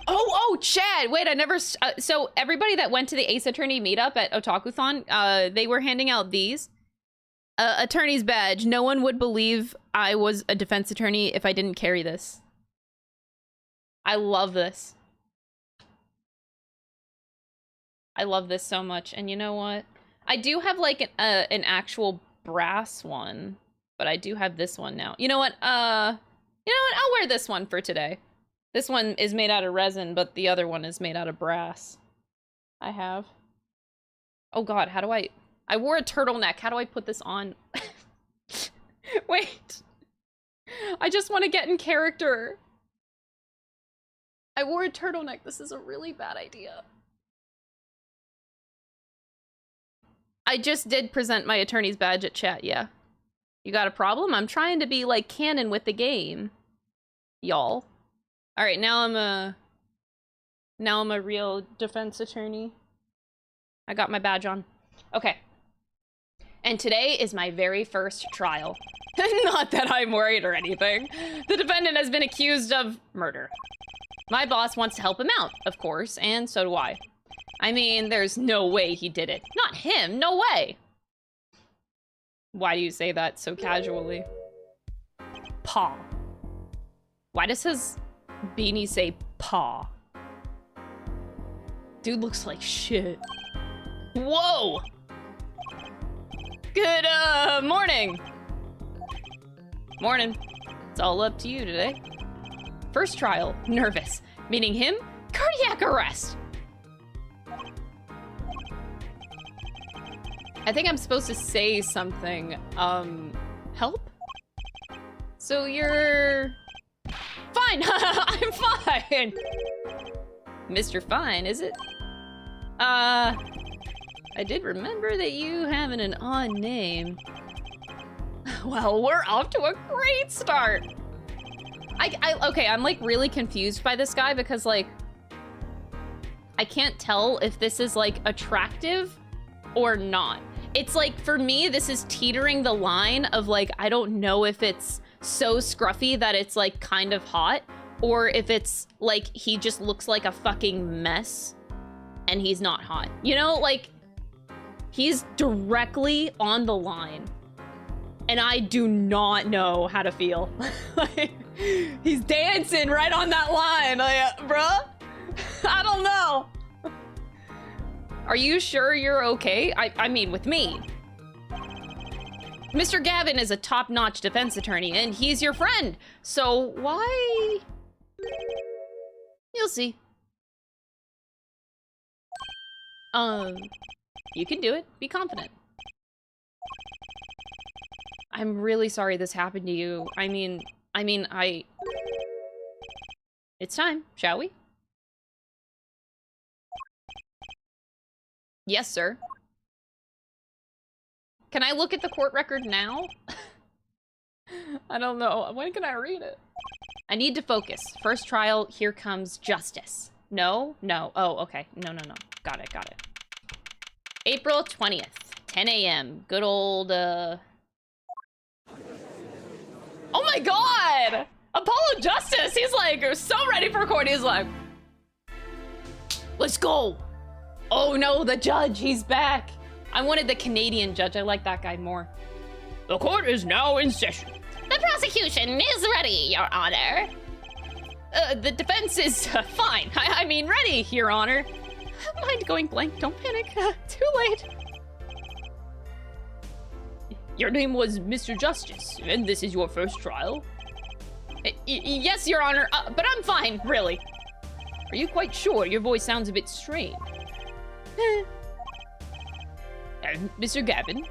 Oh, Chad. Wait, I never. So everybody that went to the Ace Attorney meetup at Otakuthon, they were handing out these. Attorney's badge. No one would believe I was a defense attorney if I didn't carry this. I love this. I love this so much. And you know what? I do have like an actual brass one, but I do have this one now. You know what? I'll wear this one for today. This one is made out of resin, but the other one is made out of brass. I have. Oh God, how do I wore a turtleneck. How do I put this on? Wait. I just want to get in character. I wore a turtleneck. This is a really bad idea. I just did present my attorney's badge at chat, yeah. You got a problem? I'm trying to be, like, canon with the game. Y'all. Alright, now I'm a real defense attorney. I got my badge on. Okay. And today is my very first trial. Not that I'm worried or anything. The defendant has been accused of murder. My boss wants to help him out, of course, and so do I. I mean, there's no way he did it. Not him, no way! Why do you say that so casually? Paw. Why does his beanie say paw? Dude looks like shit. Whoa! Good, morning! Morning. It's all up to you today. First trial, nervous. Meaning him, cardiac arrest! I think I'm supposed to say something. Help? So you're... Fine! I'm fine! Mr. Fine, is it? I did remember that you having an odd name. Well, we're off to a great start! Okay, I'm like really confused by this guy because like... I can't tell if this is like attractive or not. It's like, for me, this is teetering the line of like, I don't know if it's so scruffy that it's like kind of hot, or if it's like he just looks like a fucking mess and he's not hot. You know, like, he's directly on the line and I do not know how to feel. Like, he's dancing right on that line. Like, bruh, I don't know. Are you sure you're okay? I mean, with me. Mr. Gavin is a top-notch defense attorney, and he's your friend. So why? You'll see. You can do it. Be confident. I'm really sorry this happened to you. I mean, It's time, shall we? Yes, sir. Can I look at the court record now? I don't know. When can I read it? I need to focus. First trial, here comes justice. No? No. Oh, okay. No. Got it. April 20th, 10 a.m. Good old, Oh my god! Apollo Justice! He's like, so ready for court. He's like, let's go! Oh no, the judge, he's back. I wanted the Canadian judge. I like that guy more. The court is now in session. The prosecution is ready, Your Honor. The defense is fine. I mean, ready, Your Honor. Mind going blank, don't panic. Too late. Your name was Mr. Justice, and this is your first trial? Yes, Your Honor, but I'm fine, really. Are you quite sure? Your voice sounds a bit strange. Mr. Gavin?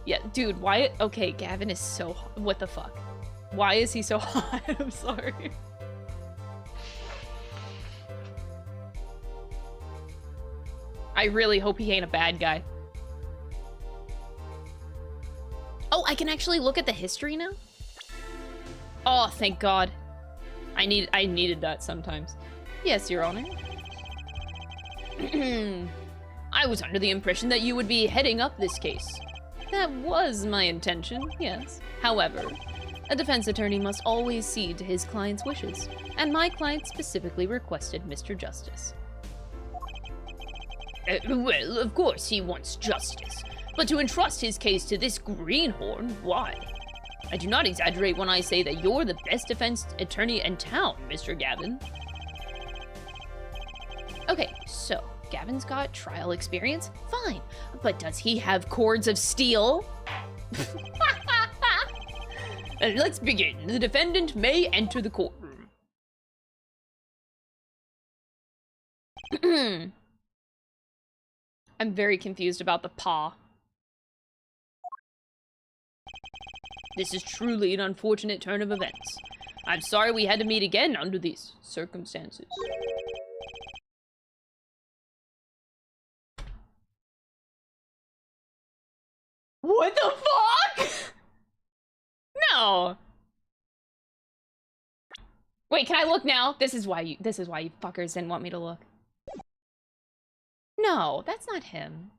Yeah, dude, why? Okay, Gavin is so hot. What the fuck? Why is he so hot? I'm sorry. I really hope he ain't a bad guy. Oh, I can actually look at the history now? Oh, thank God. I needed that sometimes. Yes, Your Honor. I was under the impression that you would be heading up this case. That was my intention, yes. However, a defense attorney must always cede to his client's wishes, and my client specifically requested Mr. Justice. Well, of course he wants justice, but to entrust his case to this greenhorn, why? I do not exaggerate when I say that you're the best defense attorney in town, Mr. Gavin. Okay, so Gavin's got trial experience, fine, but does he have cords of steel? Let's begin. The defendant may enter the courtroom. I'm very confused about the paw. This is truly an unfortunate turn of events. I'm sorry we had to meet again under these circumstances. What the fuck? No. Wait, can I look now? This is why you fuckers didn't want me to look. No, that's not him.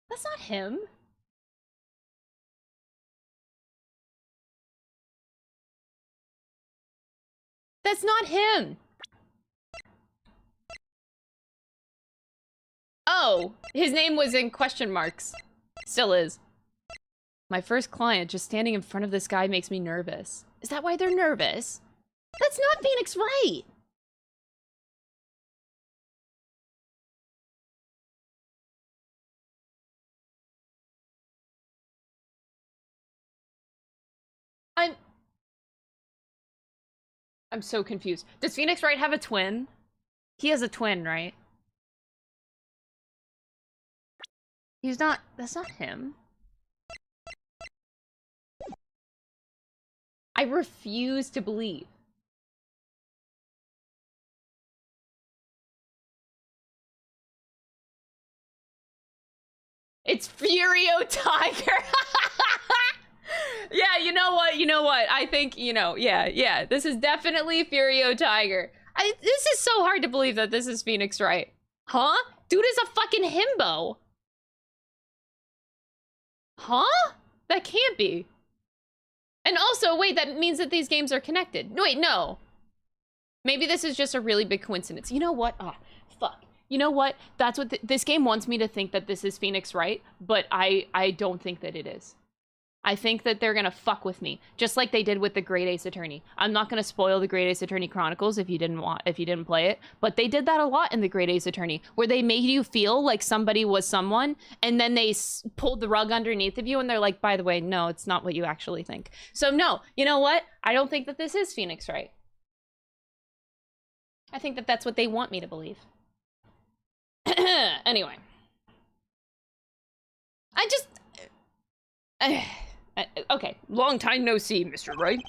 That's not him. That's not him. Oh, his name was in question marks. Still is. My first client just standing in front of this guy makes me nervous. Is that why they're nervous? That's not Phoenix Wright. I'm so confused. Does Phoenix Wright have a twin? He has a twin, right? He's not, that's not him. I refuse to believe. It's Furio Tiger. Yeah, you know what? I think, yeah. This is definitely Furio Tiger. This is so hard to believe that this is Phoenix Wright. Huh? Dude is a fucking himbo. Huh? That can't be. And also, wait, that means that these games are connected. No, wait, no. Maybe this is just a really big coincidence. You know what? Ah, fuck. You know what? That's what this game wants me to think, that this is Phoenix Wright, but I don't think that it is. I think that they're gonna fuck with me, just like they did with the Great Ace Attorney. I'm not gonna spoil the Great Ace Attorney Chronicles if you didn't play it, but they did that a lot in the Great Ace Attorney, where they made you feel like somebody was someone, and then they pulled the rug underneath of you, and they're like, by the way, no, it's not what you actually think. So no, you know what? I don't think that this is Phoenix Wright. I think that that's what they want me to believe. Anyway. Okay, long time no see, Mr. Wright.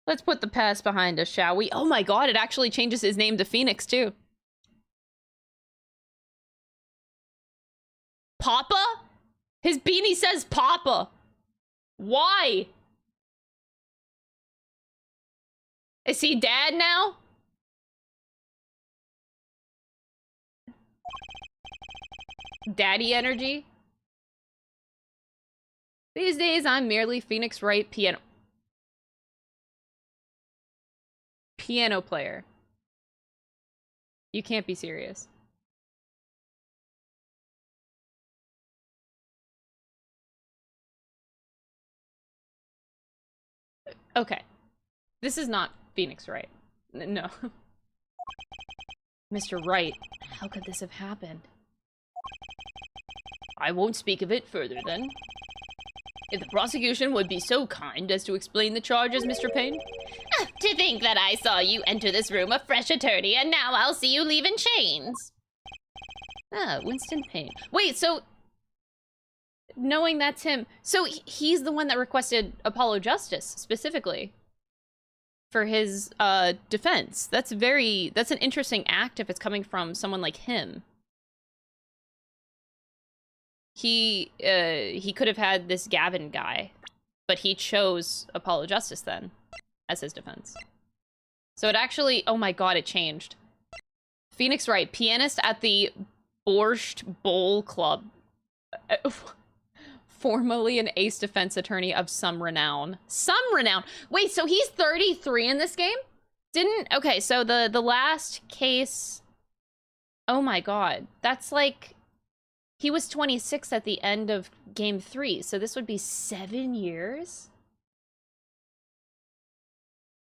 Let's put the past behind us, shall we? Oh my god, it actually changes his name to Phoenix, too. Papa? His beanie says Papa. Why? Is he dad now? Daddy energy? These days, I'm merely Phoenix Wright piano player. You can't be serious. Okay. This is not Phoenix Wright. No. Mr. Wright, how could this have happened? I won't speak of it further, then. If the prosecution would be so kind as to explain the charges, Mr. Payne? To think that I saw you enter this room a fresh attorney, and now I'll see you leave in chains. Ah, Winston Payne. Wait, so... Knowing that's him... So he's the one that requested Apollo Justice, specifically. For his, defense. That's an interesting act if it's coming from someone like him. He could have had this Gavin guy, but he chose Apollo Justice then as his defense. So it actually, oh my god, it changed. Phoenix Wright, pianist at the Borscht Bowl Club. Formerly an ace defense attorney of some renown. Some renown! Wait, so he's 33 in this game? Okay, so the last case... Oh my god, that's like... He was 26 at the end of game 3, so this would be 7 years?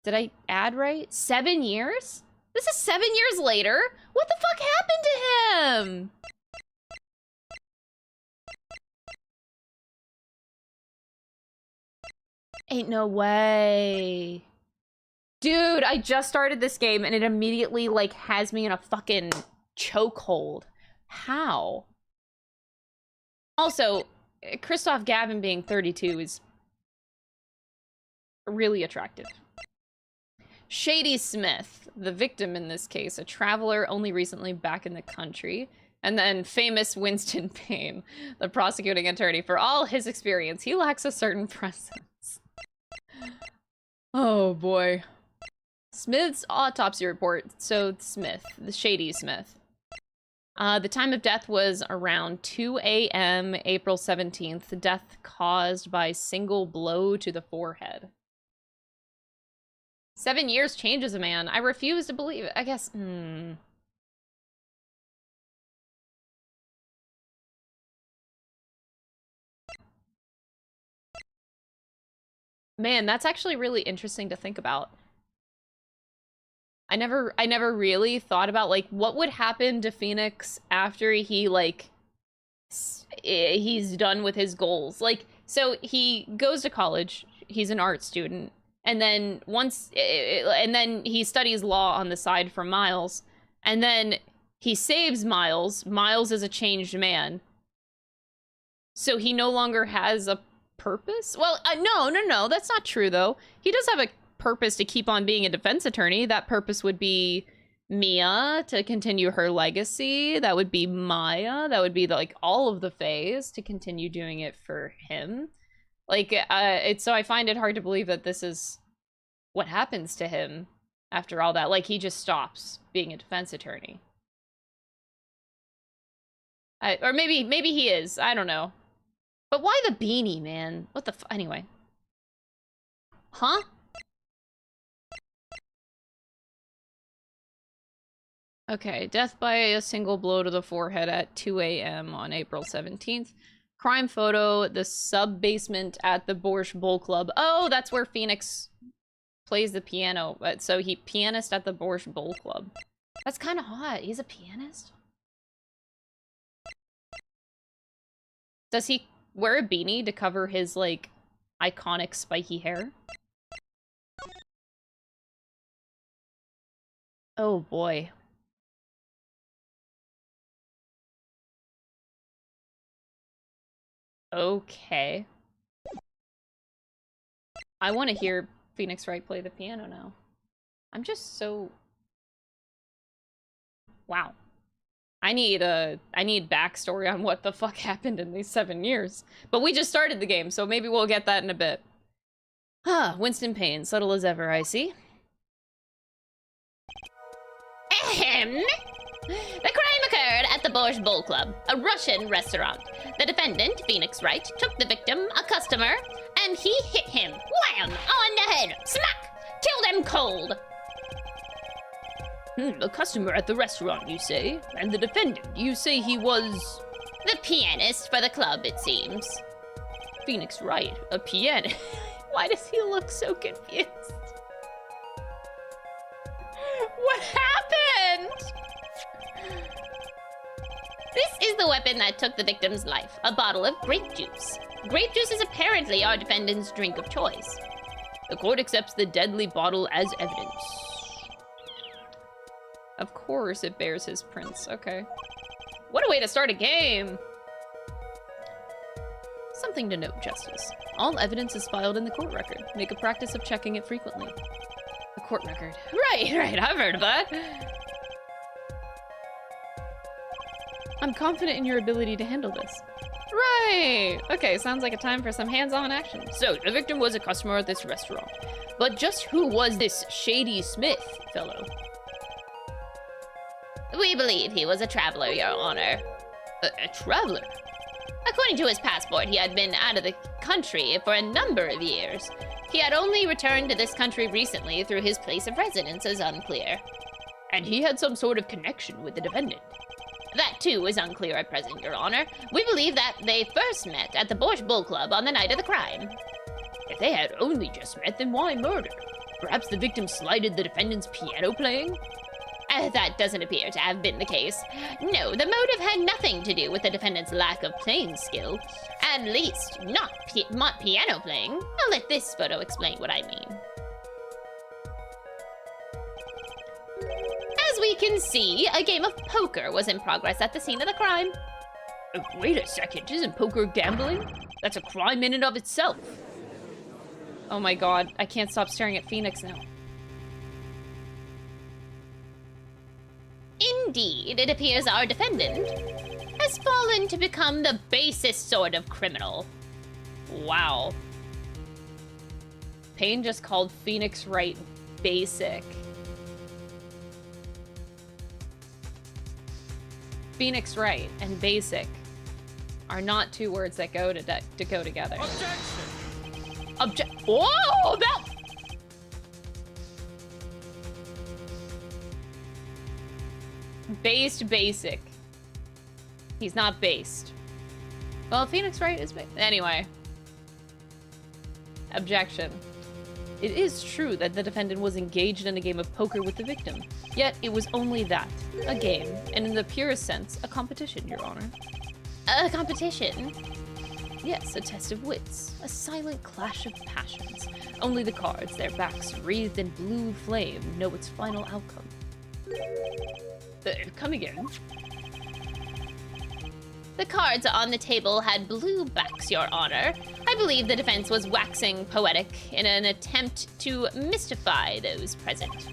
Did I add right? 7 years? This is 7 years later? What the fuck happened to him? Ain't no way. Dude, I just started this game and it immediately, like, has me in a fucking chokehold. How? Also, Christoph Gavin being 32 is really attractive. Shady Smith, the victim in this case, a traveler only recently back in the country. And then famous Winston Payne, the prosecuting attorney. For all his experience, he lacks a certain presence. Oh boy. Smith's autopsy report. So Smith, the Shady Smith. The time of death was around 2 a.m. April 17th. Death caused by single blow to the forehead. 7 years changes a man. I refuse to believe it. I guess, Man, that's actually really interesting to think about. I never really thought about, like, what would happen to Phoenix after he, like, he's done with his goals. Like, so he goes to college, he's an art student, and then and then he studies law on the side for Miles, and then he saves Miles. Miles is a changed man. So he no longer has a purpose? Well, no, that's not true, though. He does have a purpose to keep on being a defense attorney. That purpose would be Mia, to continue her legacy. That would be Maya. That would be, like, all of the Fays to continue doing it for him. Like, so I find it hard to believe that this is what happens to him after all that. Like, he just stops being a defense attorney. Or maybe he is. I don't know. But why the beanie, man? What the anyway. Huh? Okay, death by a single blow to the forehead at 2 a.m. on April 17th. Crime photo, the sub-basement at the Borscht Bowl Club. Oh, that's where Phoenix plays the piano. So he pianist at the Borscht Bowl Club. That's kind of hot. He's a pianist? Does he wear a beanie to cover his, like, iconic spiky hair? Oh boy. Okay. I want to hear Phoenix Wright play the piano now. I'm just so... Wow. I need backstory on what the fuck happened in these 7 years. But we just started the game, so maybe we'll get that in a bit. Ah, Winston Payne, subtle as ever, I see. Ahem. The crime occurred at the Borscht Bowl Club, a Russian restaurant. The defendant, Phoenix Wright, took the victim, a customer, and he hit him. Wham! On the head. Smack! Killed him cold. A customer at the restaurant, you say? And the defendant, you say he was... The pianist for the club, it seems. Phoenix Wright, a pianist? Why does he look so confused? What happened? This is the weapon that took the victim's life, a bottle of grape juice. Grape juice is apparently our defendant's drink of choice. The court accepts the deadly bottle as evidence. Of course it bears his prints. Okay. What a way to start a game! Something to note, Justice. All evidence is filed in the court record. Make a practice of checking it frequently. The court record. Right, I've heard of that. I'm confident in your ability to handle this. Right! Okay, sounds like a time for some hands-on action. So, the victim was a customer at this restaurant. But just who was this Shady Smith fellow? We believe he was a traveler, Your Honor. A traveler? According to his passport, he had been out of the country for a number of years. He had only returned to this country recently through his place of residence is unclear. And he had some sort of connection with the defendant. That, too, is unclear at present, Your Honor. We believe that they first met at the Borscht Bowl Club on the night of the crime. If they had only just met, then why murder? Perhaps the victim slighted the defendant's piano playing? That doesn't appear to have been the case. No, the motive had nothing to do with the defendant's lack of playing skill. At least, not piano playing. I'll let this photo explain what I mean. As we can see, a game of poker was in progress at the scene of the crime. Wait a second, isn't poker gambling? That's a crime in and of itself. Oh my god, I can't stop staring at Phoenix now. Indeed, it appears our defendant has fallen to become the basest sort of criminal. Wow. Payne just called Phoenix Wright basic. Phoenix Wright and basic are not two words that go together. Whoa! That. Based basic. He's not based. Well, Phoenix Wright is based. Anyway. Objection. It is true that the defendant was engaged in a game of poker with the victim. Yet, it was only that. A game. And in the purest sense, a competition, Your Honor. A competition? Yes, a test of wits. A silent clash of passions. Only the cards, their backs wreathed in blue flame, know its final outcome. Come again. The cards on the table had blue backs, Your Honor. I believe the defense was waxing poetic in an attempt to mystify those present.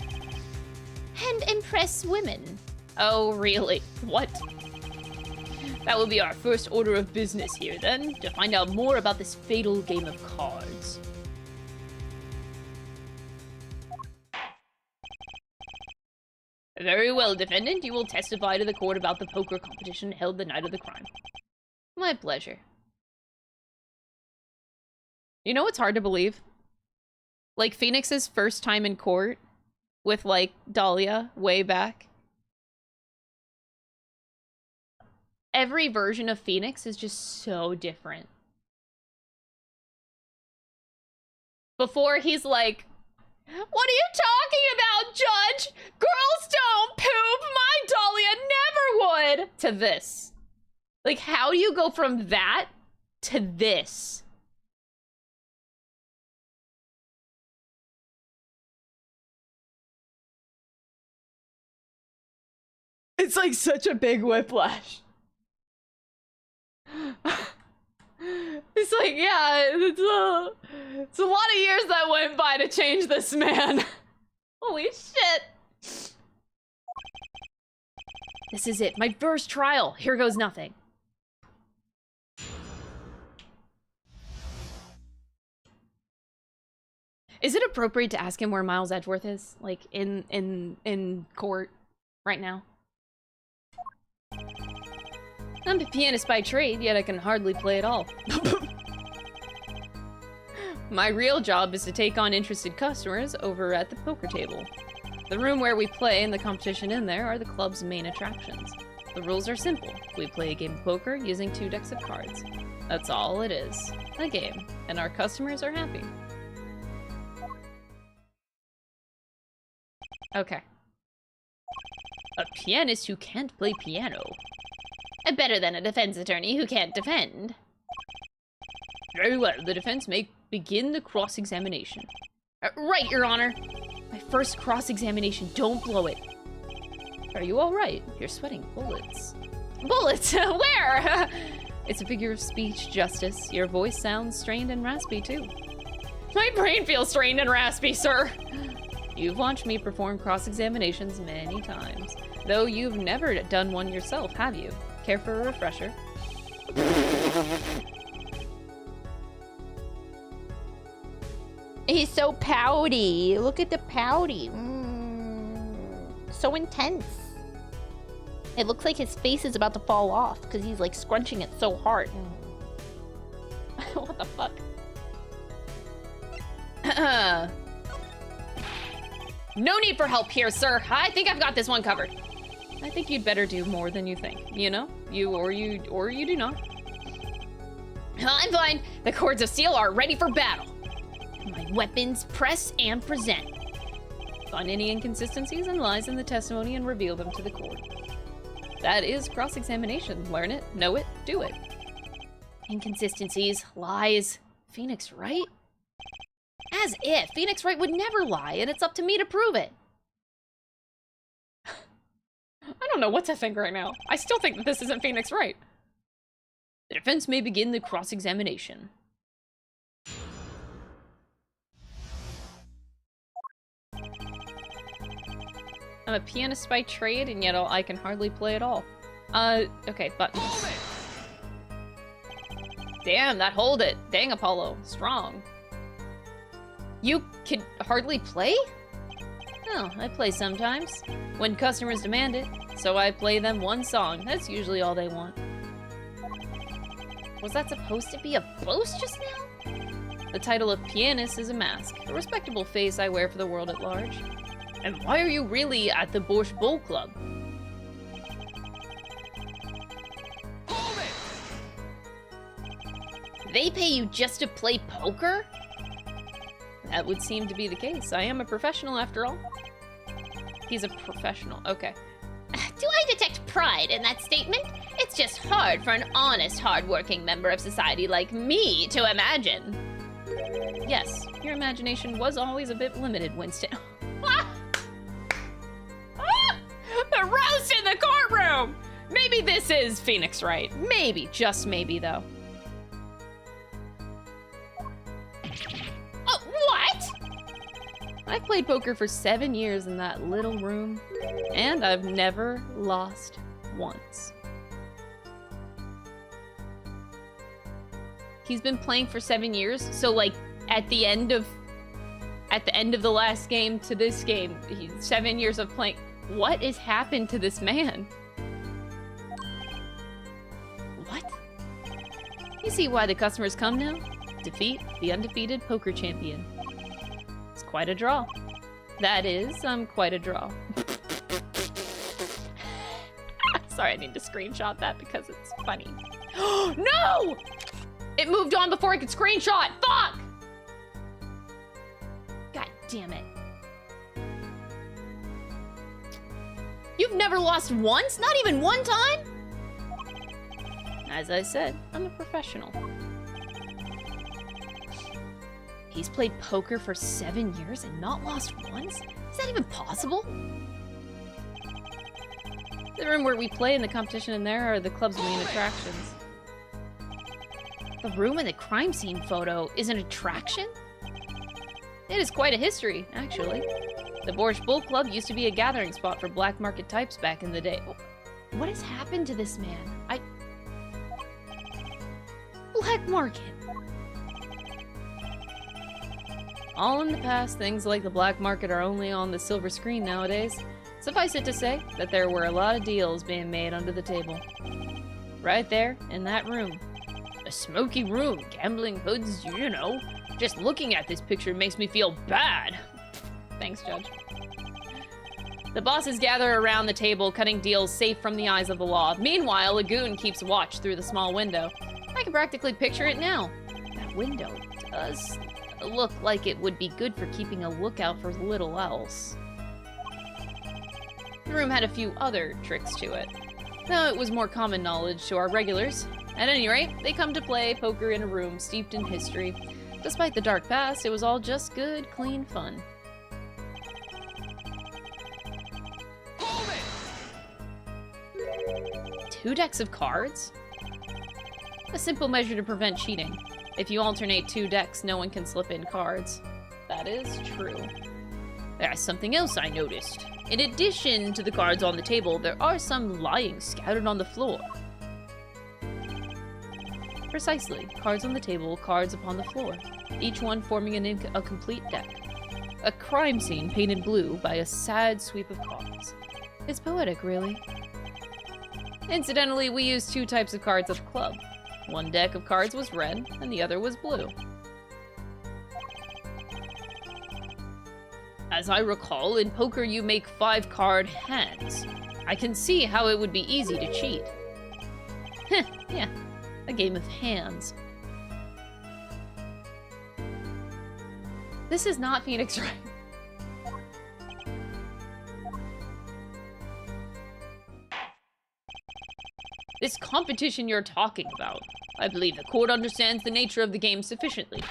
And impress women. Oh, really? What? That will be our first order of business here, then, to find out more about this fatal game of cards. Very well, defendant. You will testify to the court about the poker competition held the night of the crime. My pleasure. You know what's hard to believe? Like, Phoenix's first time in court with, like, Dahlia way back. Every version of Phoenix is just so different. Before, he's like, what are you talking about, Judge? Girls don't poop! My Dahlia never would! To this. Like, how do you go from that to this? It's like such a big whiplash. It's like, yeah, it's a lot of years that went by to change this man. Holy shit. This is it, my first trial. Here goes nothing. Is it appropriate to ask him where Miles Edgeworth is? Like, in court right now? I'm a pianist by trade, yet I can hardly play at all. My real job is to take on interested customers over at the poker table. The room where we play and the competition in there are the club's main attractions. The rules are simple. We play a game of poker using 2 decks of cards. That's all it is. A game. And our customers are happy. Okay. A pianist who can't play piano. Better than a defense attorney who can't defend. Very well, the defense may begin the cross-examination. Right, Your Honor. My first cross-examination, don't blow it. Are you all right? You're sweating bullets. Bullets? Where? It's a figure of speech, Justice. Your voice sounds strained and raspy, too. My brain feels strained and raspy, sir. You've watched me perform cross-examinations many times, though you've never done one yourself, have you? Care for a refresher? He's so pouty. Look at the pouty. So intense. It looks like his face is about to fall off because he's like scrunching it so hard. What the fuck? No need for help here, sir. I think I've got this one covered. I think you'd better do more than you think. You know? You do not. I'm fine. The cords of steel are ready for battle. My weapons press and present. Find any inconsistencies and lies in the testimony and reveal them to the court. That is cross-examination. Learn it, know it, do it. Inconsistencies, lies. Phoenix Wright? As if. Phoenix Wright would never lie, and it's up to me to prove it. I don't know what to think right now. I still think that this isn't Phoenix Wright. The defense may begin the cross-examination. I'm a pianist by trade, and yet I can hardly play at all. Okay, buttons. Damn, that hold it. Dang, Apollo. Strong. You can hardly play? Oh, I play sometimes. When customers demand it. So I play them one song. That's usually all they want. Was that supposed to be a boast just now? The title of pianist is a mask. A respectable face I wear for the world at large. And why are you really at the Borscht Bowl Club? They pay you just to play poker? That would seem to be the case. I am a professional after all. He's a professional. Okay. Do I detect pride in that statement? It's just hard for an honest, hard-working member of society like me to imagine. Yes, your imagination was always a bit limited, Winston. The roast in the courtroom! Maybe this is Phoenix Wright. Maybe, just maybe, though. Oh, what? I've played poker for 7 years in that little room, and I've never lost once. He's been playing for 7 years, so like at the end of the last game to this game, 7 years of playing. What has happened to this man? What? You see why the customers come now? Defeat the undefeated poker champion. It's quite a draw. That is, quite a draw. Sorry, I need to screenshot that because it's funny. No! It moved on before I could screenshot! Fuck! God damn it. You've never lost once? Not even one time? As I said, I'm a professional. He's played poker for 7 years and not lost once? Is that even possible? The room where we play and the competition in there are the club's main attractions. The room in the crime scene photo is an attraction? It is quite a history, actually. The Borscht Bowl Club used to be a gathering spot for black market types back in the day. What has happened to this man? Black market. All in the past, things like the black market are only on the silver screen nowadays. Suffice it to say that there were a lot of deals being made under the table. Right there, in that room. A smoky room, gambling hoods, you know. Just looking at this picture makes me feel bad. Thanks, Judge. The bosses gather around the table, cutting deals safe from the eyes of the law. Meanwhile, a goon keeps watch through the small window. I can practically picture it now. That window does look like it would be good for keeping a lookout for little else. The room had a few other tricks to it, though it was more common knowledge to our regulars. At any rate, they come to play poker in a room steeped in history. Despite the dark past, it was all just good, clean fun. Two decks of cards? A simple measure to prevent cheating. If you alternate two decks, no one can slip in cards. That is true. There's something else I noticed. In addition to the cards on the table, there are some lying scattered on the floor. Precisely. Cards on the table, cards upon the floor. Each one forming a complete deck. A crime scene painted blue by a sad sweep of cards. It's poetic, really. Incidentally, we used two types of cards at the club. One deck of cards was red, and the other was blue. As I recall, in poker you make 5-card hands. I can see how it would be easy to cheat. Heh, yeah, a game of hands. This is not Phoenix Wright. This competition you're talking about. I believe the court understands the nature of the game sufficiently.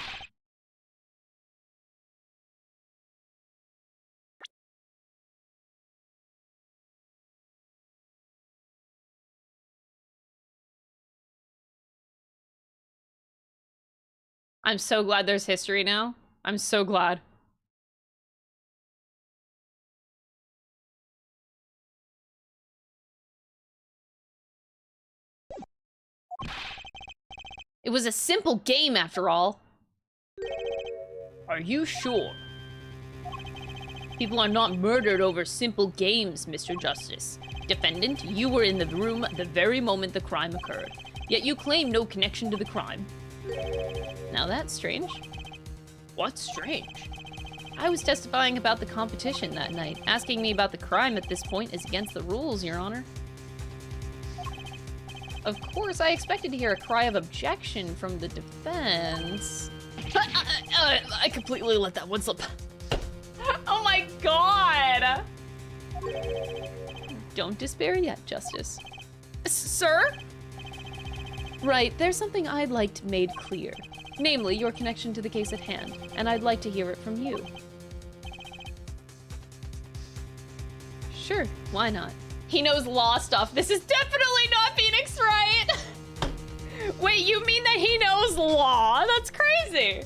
I'm so glad there's history now. I'm so glad. It was a simple game after all. Are you sure? People are not murdered over simple games, Mr. Justice. Defendant, you were in the room at the very moment the crime occurred. Yet you claim no connection to the crime. Now that's strange. What's strange? I was testifying about the competition that night. Asking me about the crime at this point is against the rules, Your Honor. Of course, I expected to hear a cry of objection from the defense. I completely let that one slip. Oh my god! Don't despair yet, Justice. Sir? Right, there's something I'd like made clear. Namely, your connection to the case at hand, and I'd like to hear it from you. Sure, why not? He knows law stuff. This is definitely not Phoenix, right? Wait, you mean that he knows law? That's crazy.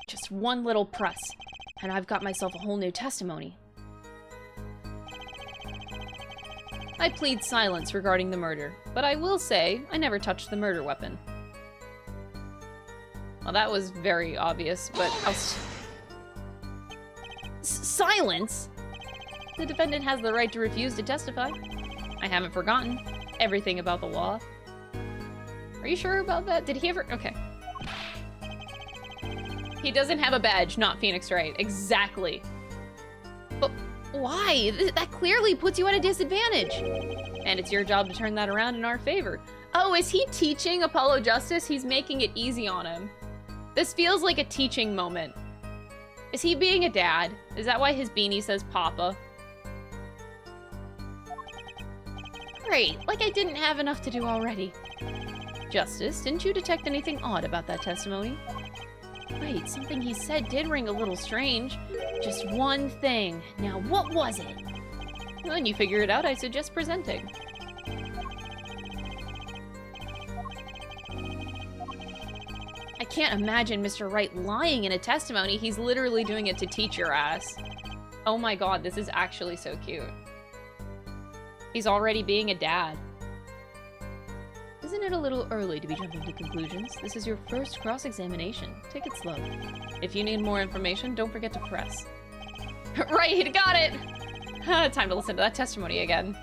Just one little press, and I've got myself a whole new testimony. I plead silence regarding the murder, but I will say I never touched the murder weapon. Well, that was very obvious, but I'll... Silence? The defendant has the right to refuse to testify. I haven't forgotten everything about the law. Are you sure about that? Did he ever... Okay. He doesn't have a badge, not Phoenix Wright. Exactly. But why? That clearly puts you at a disadvantage. And it's your job to turn that around in our favor. Oh, is he teaching Apollo Justice? He's making it easy on him. This feels like a teaching moment. Is he being a dad? Is that why his beanie says Papa? Great, like I didn't have enough to do already. Justice, didn't you detect anything odd about that testimony? Wait, something he said did ring a little strange. Just one thing. Now, what was it? When you figure it out, I suggest presenting. I can't imagine Mr. Wright lying in a testimony. He's literally doing it to teach your ass. Oh my god, this is actually so cute. He's already being a dad. Isn't it a little early to be jumping to conclusions? This is your first cross-examination. Take it slow. If you need more information, don't forget to press. Right, got it! Time to listen to that testimony again.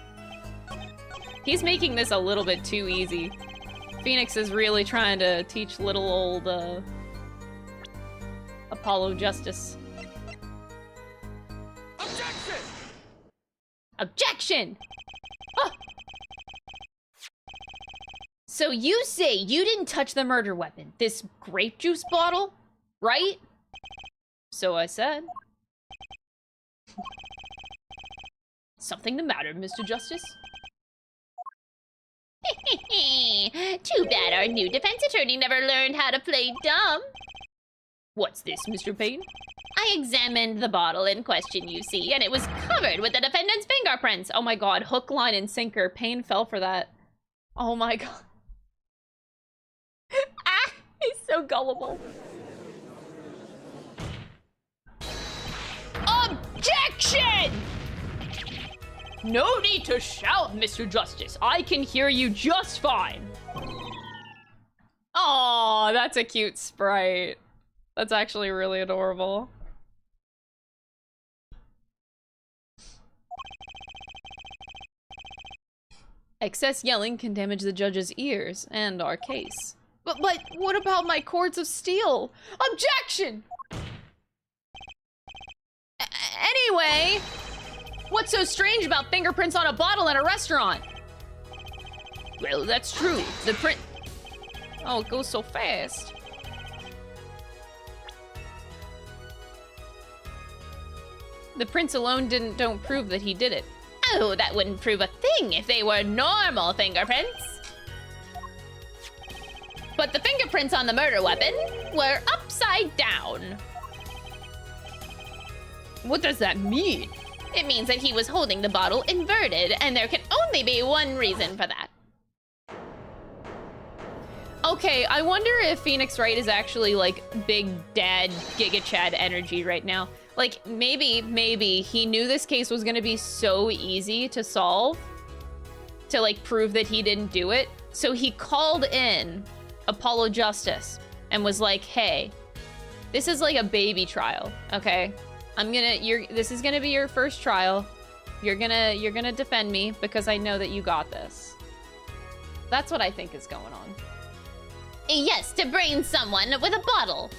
He's making this a little bit too easy. Phoenix is really trying to teach little old, Apollo Justice. Objection! Objection! Oh. So you say you didn't touch the murder weapon, this grape juice bottle, right? So I said. Something the matter, Mr. Justice? Too bad our new defense attorney never learned how to play dumb. What's this, Mr. Payne? I examined the bottle in question, you see, and it was covered with the defendant's fingerprints. Oh my god, hook, line, and sinker. Payne fell for that. Oh my god. Ah, he's so gullible. Objection! No need to shout, Mr. Justice. I can hear you just fine. Aw, that's a cute sprite. That's actually really adorable. Excess yelling can damage the judge's ears and our case. But what about my cords of steel? Objection! Anyway, what's so strange about fingerprints on a bottle in a restaurant? Well, that's true. The print... Oh, it goes so fast. The prints alone don't prove that he did it. Oh, that wouldn't prove a thing if they were normal fingerprints. But the fingerprints on the murder weapon were upside down. What does that mean? It means that he was holding the bottle inverted, and there can only be one reason for that. Okay, I wonder if Phoenix Wright is actually like Big Dad Giga Chad energy right now. Like maybe he knew this case was gonna be so easy to solve to like prove that he didn't do it. So he called in Apollo Justice and was like, hey, this is like a baby trial, okay? This is gonna be your first trial. You're gonna defend me because I know that you got this. That's what I think is going on. Yes, to brain someone with a bottle.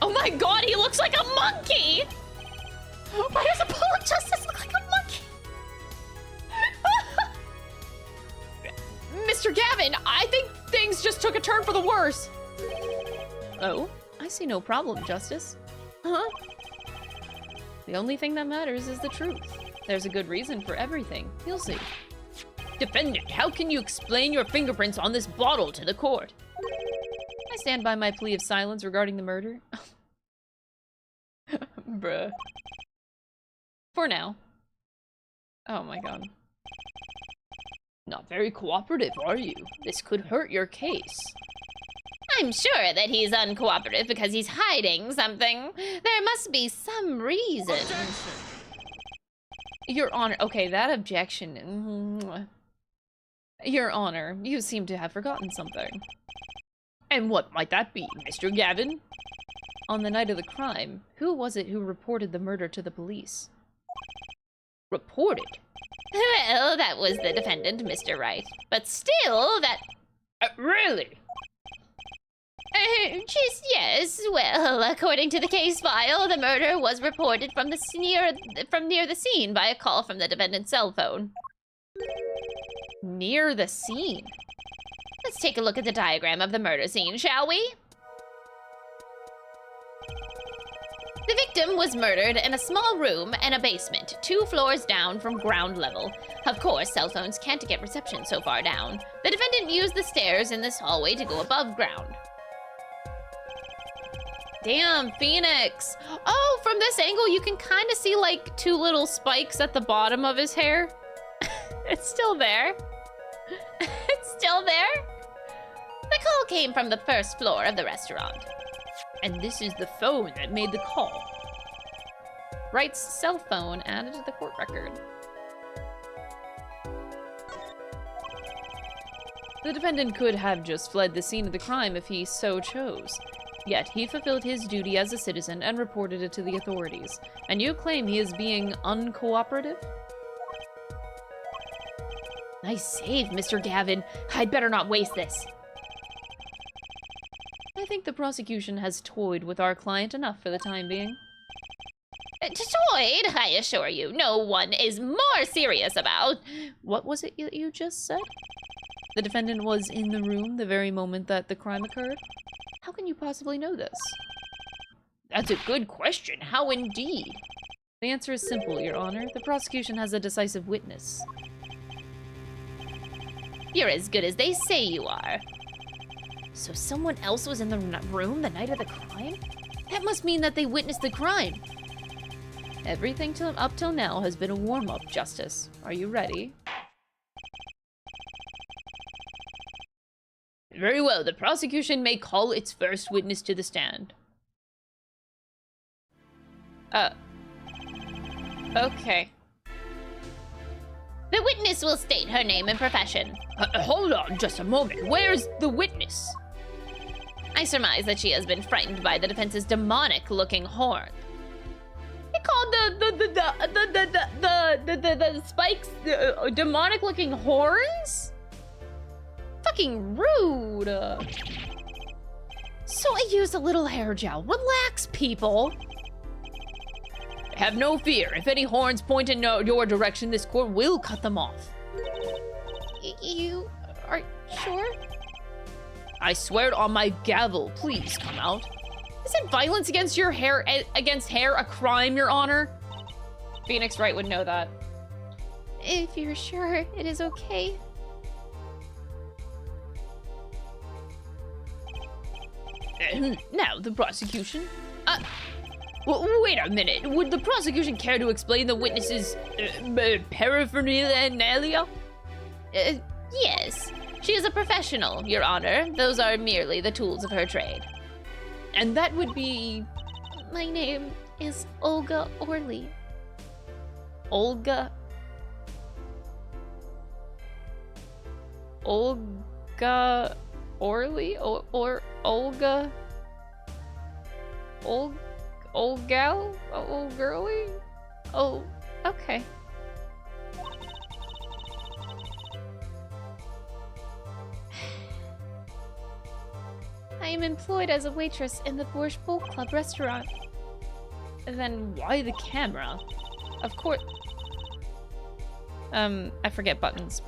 Oh my god, he looks like a monkey! Why does Apollo Justice look like a monkey? Mr. Gavin, I think things just took a turn for the worse. Oh, I see no problem, Justice. Huh? The only thing that matters is the truth. There's a good reason for everything. You'll see. Defendant, how can you explain your fingerprints on this bottle to the court? I stand by my plea of silence regarding the murder. Bruh. For now. Oh my god. Not very cooperative, are you? This could hurt your case. I'm sure that he's uncooperative because he's hiding something. There must be some reason. Your Honor, okay, that objection. Your Honor, you seem to have forgotten something. And what might that be, Mr. Gavin? On the night of the crime, who was it who reported the murder to the police? Reported? Well, that was the defendant, Mr. Wright. But still, that... Really? Just yes. Well, according to the case file, the murder was reported from near the scene by a call from the defendant's cell phone. Near the scene? Let's take a look at the diagram of the murder scene, shall we? The victim was murdered in a small room and a basement, 2 floors down from ground level. Of course, cell phones can't get reception so far down. The defendant used the stairs in this hallway to go above ground. Damn, Phoenix. Oh, from this angle, you can kind of see like 2 little spikes at the bottom of his hair. It's still there. It's still there? The call came from the first floor of the restaurant. And this is the phone that made the call. Wright's cell phone added to the court record. The defendant could have just fled the scene of the crime if he so chose. Yet he fulfilled his duty as a citizen and reported it to the authorities. And you claim he is being uncooperative? Nice save, Mr. Gavin. I'd better not waste this. I think the prosecution has toyed with our client enough for the time being. Toyed, I assure you. No one is more serious about... What was it you just said? The defendant was in the room the very moment that the crime occurred? How can you possibly know this? That's a good question. How indeed? The answer is simple, Your Honor. The prosecution has a decisive witness. You're as good as they say you are. So someone else was in the room the night of the crime? That must mean that they witnessed the crime. Everything up till now has been a warm-up, Justice. Are you ready? Very well, the prosecution may call its first witness to the stand. Okay. The witness will state her name and profession. Hold on just a moment. Where's the witness? I surmise that she has been frightened by the defense's demonic-looking horn. They called the spikes demonic-looking horns? Fucking rude. So I used a little hair gel. Relax, people. Have no fear. If any horns point in your direction, this court will cut them off. You are sure? I swear it on my gavel. Please come out. Isn't violence against your hair a crime, Your Honor? Phoenix Wright would know that. If you're sure it is okay. Now, the prosecution. Wait a minute. Would the prosecution care to explain the witness's paraphernalia? Yes. She is a professional, Your Honor. Those are merely the tools of her trade. And that would be... My name is Olga Orley. Olga Orley? Or Olga? Olgal? Old girly? Oh, okay. I am employed as a waitress in the Borscht Bowl Club restaurant. Then why the camera? Of course. I forget buttons.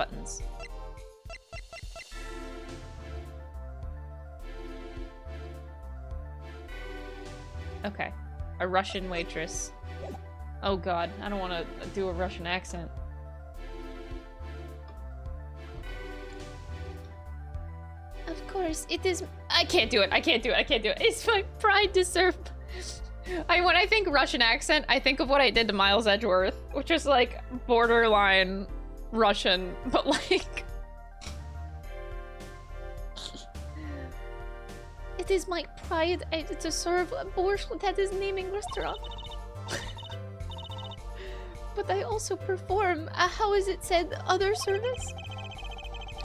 Okay. A Russian waitress. Oh god, I don't want to do a Russian accent. Of course, it is. I can't do it. It's my pride to serve. When I think Russian accent, I think of what I did to Miles Edgeworth, which is like borderline Russian, but like... It is my pride to serve a borscht that is naming restaurant. But I also perform, how is it said, other service?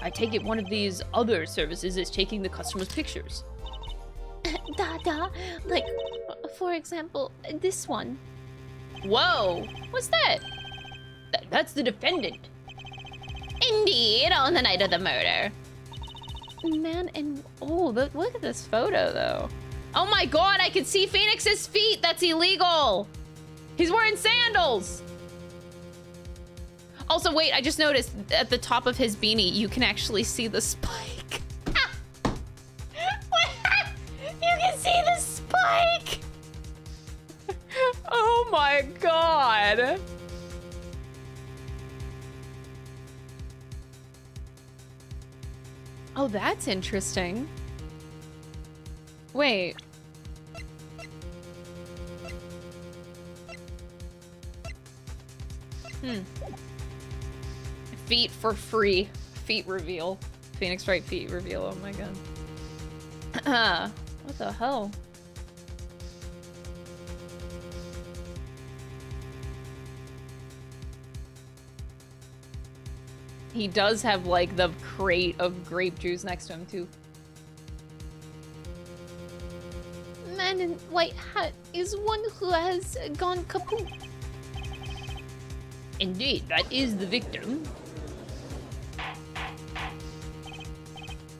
I take it one of these other services is taking the customer's pictures. Like, for example, this one. Whoa! What's that? That's the defendant. Indeed, on the night of the murder. Man, and look at this photo though. Oh my god, I can see Phoenix's feet. That's illegal. He's wearing sandals. Also, wait, I just noticed at the top of his beanie, you can actually see the spike. You can see the spike. Oh my god. Oh, that's interesting. Wait. Feet for free. Feet reveal. Phoenix Wright feet reveal. Oh my god. What the hell? He does have, like, the crate of grape juice next to him, too. Man in white hat is one who has gone kaput. Indeed, that is the victim.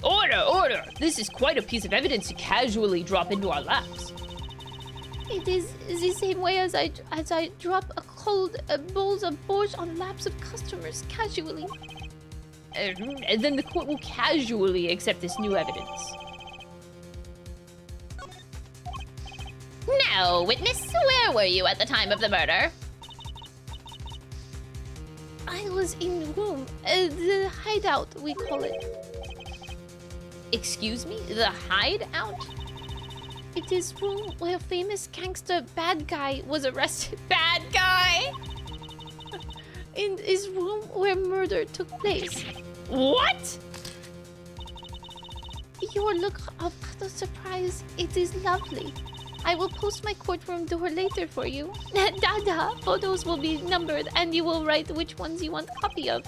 Order, order! This is quite a piece of evidence to casually drop into our laps. It is the same way as I drop a cold bowls of borscht on laps of customers casually. And then the court will casually accept this new evidence. Now, witness, where were you at the time of the murder? I was in room, the hideout, we call it. Excuse me? The hideout? It is room where a famous gangster bad guy was arrested. Bad guy? In his room where murder took place. What? Your look of utter surprise, it is lovely. I will post my courtroom door later for you. Dada, photos will be numbered and you will write which ones you want a copy of.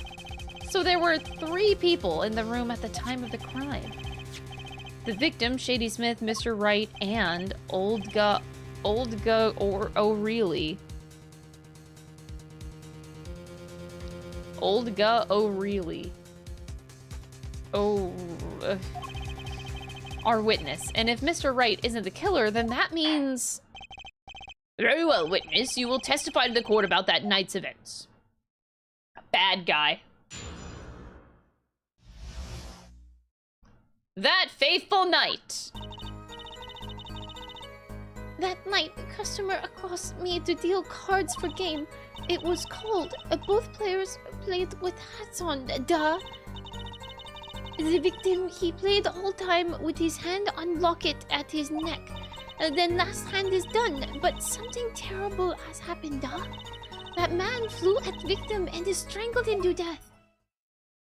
So there were 3 people in the room at the time of the crime. The victim, Shady Smith, Mr. Wright, and Olga O'Reilly. Olga O'Reilly. Our witness. And if Mr. Wright isn't the killer, then that means... Very well, witness. You will testify to the court about that night's events. Bad guy. That faithful night. That night, the customer across me to deal cards for game. It was cold. Both players played with hats on. Duh. The victim, he played the whole time with his hand on locket at his neck. then last hand is done. But something terrible has happened, da. That man flew at victim and strangled him to death.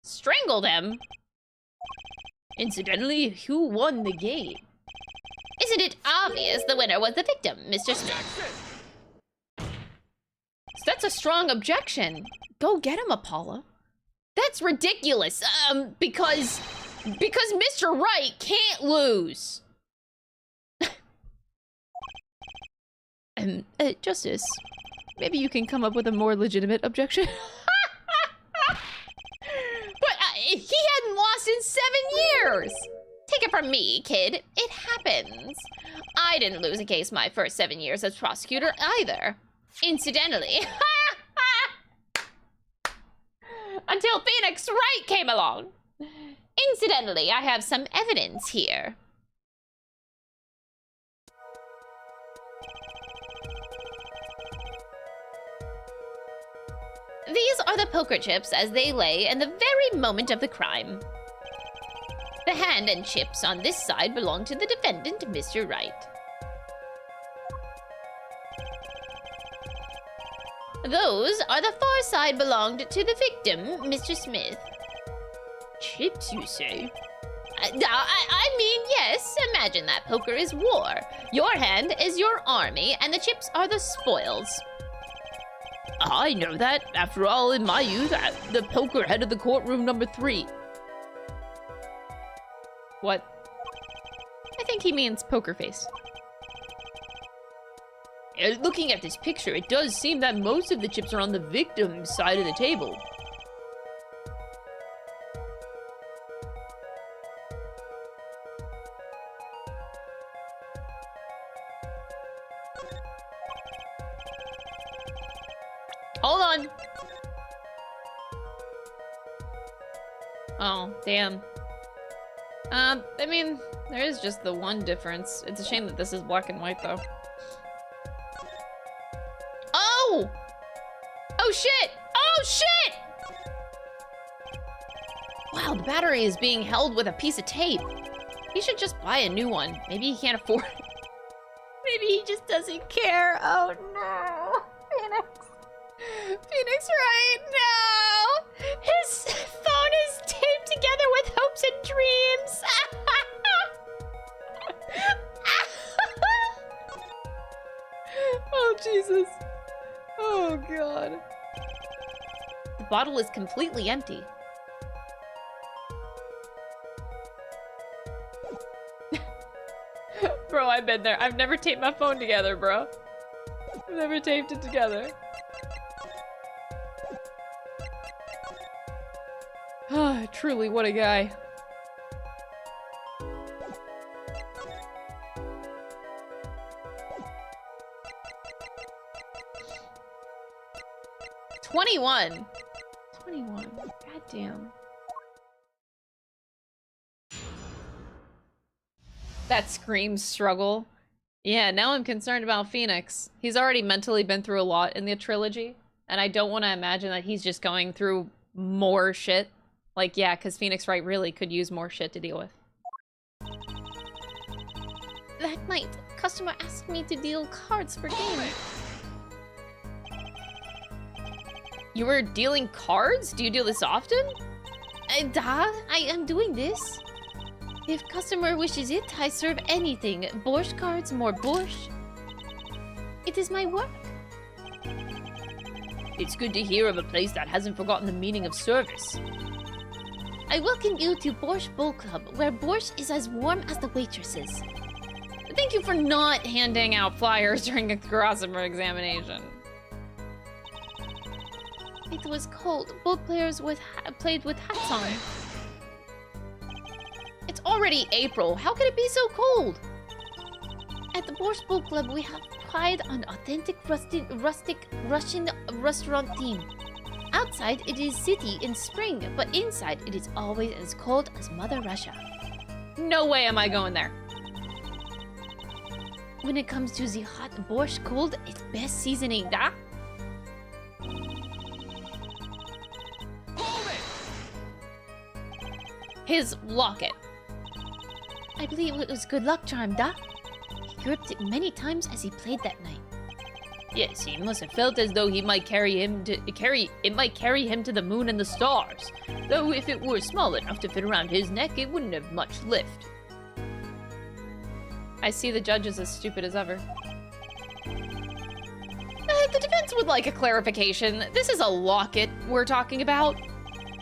Strangled him? Incidentally, who won the game? Isn't it obvious the winner was the victim, Mr. Smith? That's a strong objection. Go get him, Apollo. That's ridiculous. Because Mr. Right can't lose. Justice, maybe you can come up with a more legitimate objection. But he hadn't lost in 7 years. Take it from me, kid. It happens. I didn't lose a case my first 7 years as prosecutor either. Incidentally. Until Phoenix Wright came along. Incidentally, I have some evidence here. These are the poker chips as they lay in the very moment of the crime. The hand and chips on this side belong to the defendant, Mr. Wright. Those are the far side belonged to the victim, Mr. Smith. Chips, you say? I mean, yes, imagine that poker is war. Your hand is your army, and the chips are the spoils. I know that. After all, in my youth, the poker headed the courtroom number 3. What? I think he means poker face. Looking at this picture, it does seem that most of the chips are on the victim's side of the table. Hold on. Oh, damn. I mean, there is just the one difference. It's a shame that this is black and white, though. Oh! Oh, shit! Oh, shit! Wow, the battery is being held with a piece of tape. He should just buy a new one. Maybe he can't afford it. Maybe he just doesn't care. Oh, no. Phoenix Wright, no! His phone is taped together with hopes and dreams. Oh, Jesus. Oh, God. The bottle is completely empty. Bro, I've been there. I've never taped my phone together, bro. I've never taped it together. Ah, truly, what a guy. $21. Goddamn. That screams struggle. Yeah, now I'm concerned about Phoenix. He's already mentally been through a lot in the trilogy, and I don't want to imagine that he's just going through more shit. Like, yeah, because Phoenix Wright really could use more shit to deal with. That night, customer asked me to deal cards for game. You were dealing cards? Do you do this often? I am doing this. If customer wishes it, I serve anything. Borscht cards, more borscht. It is my work. It's good to hear of a place that hasn't forgotten the meaning of service. I welcome you to Borscht Bowl Club, where borscht is as warm as the waitresses. Thank you for not handing out flyers during a crossover examination. It was cold. Both players played with hats on. It's already April. How could it be so cold? At the Borscht Bowl Club, we have pride on authentic rustic Russian restaurant theme. Outside, it is city in spring, but inside, it is always as cold as Mother Russia. No way am I going there. When it comes to the hot borscht cold, it's best seasoning, da? His locket. I believe it was good luck charm, da? cryptic many times as he played that night. Yes, he must have felt as though it might carry him to the moon and the stars. Though if it were small enough to fit around his neck, it wouldn't have much lift. I see the judge is as stupid as ever. The defense would like a clarification. This is a locket we're talking about.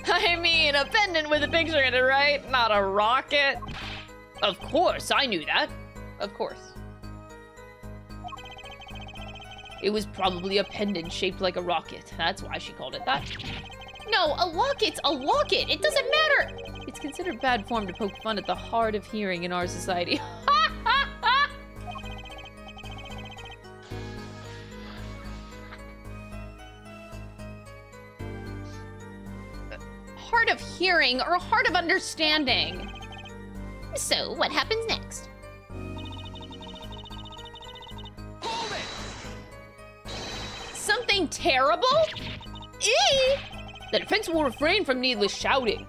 I mean, a pendant with a picture in it, right? Not a rocket. Of course, I knew that. Of course. It was probably a pendant shaped like a rocket. That's why she called it that. No, a locket's a locket. It doesn't matter. It's considered bad form to poke fun at the hard of hearing in our society. Hard of hearing or hard of understanding? So, what happens next? Something terrible? Eee! The defense will refrain from needless shouting.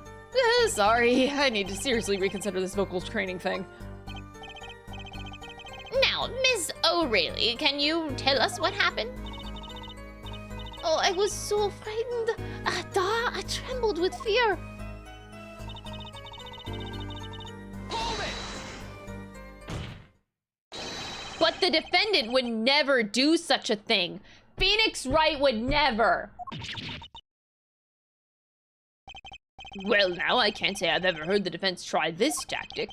Sorry, I need to seriously reconsider this vocal training thing. Now, Miss O'Reilly, can you tell us what happened? Oh, I was so frightened. I trembled with fear. But the defendant would never do such a thing. Phoenix Wright would never. Well, now, I can't say I've ever heard the defense try this tactic.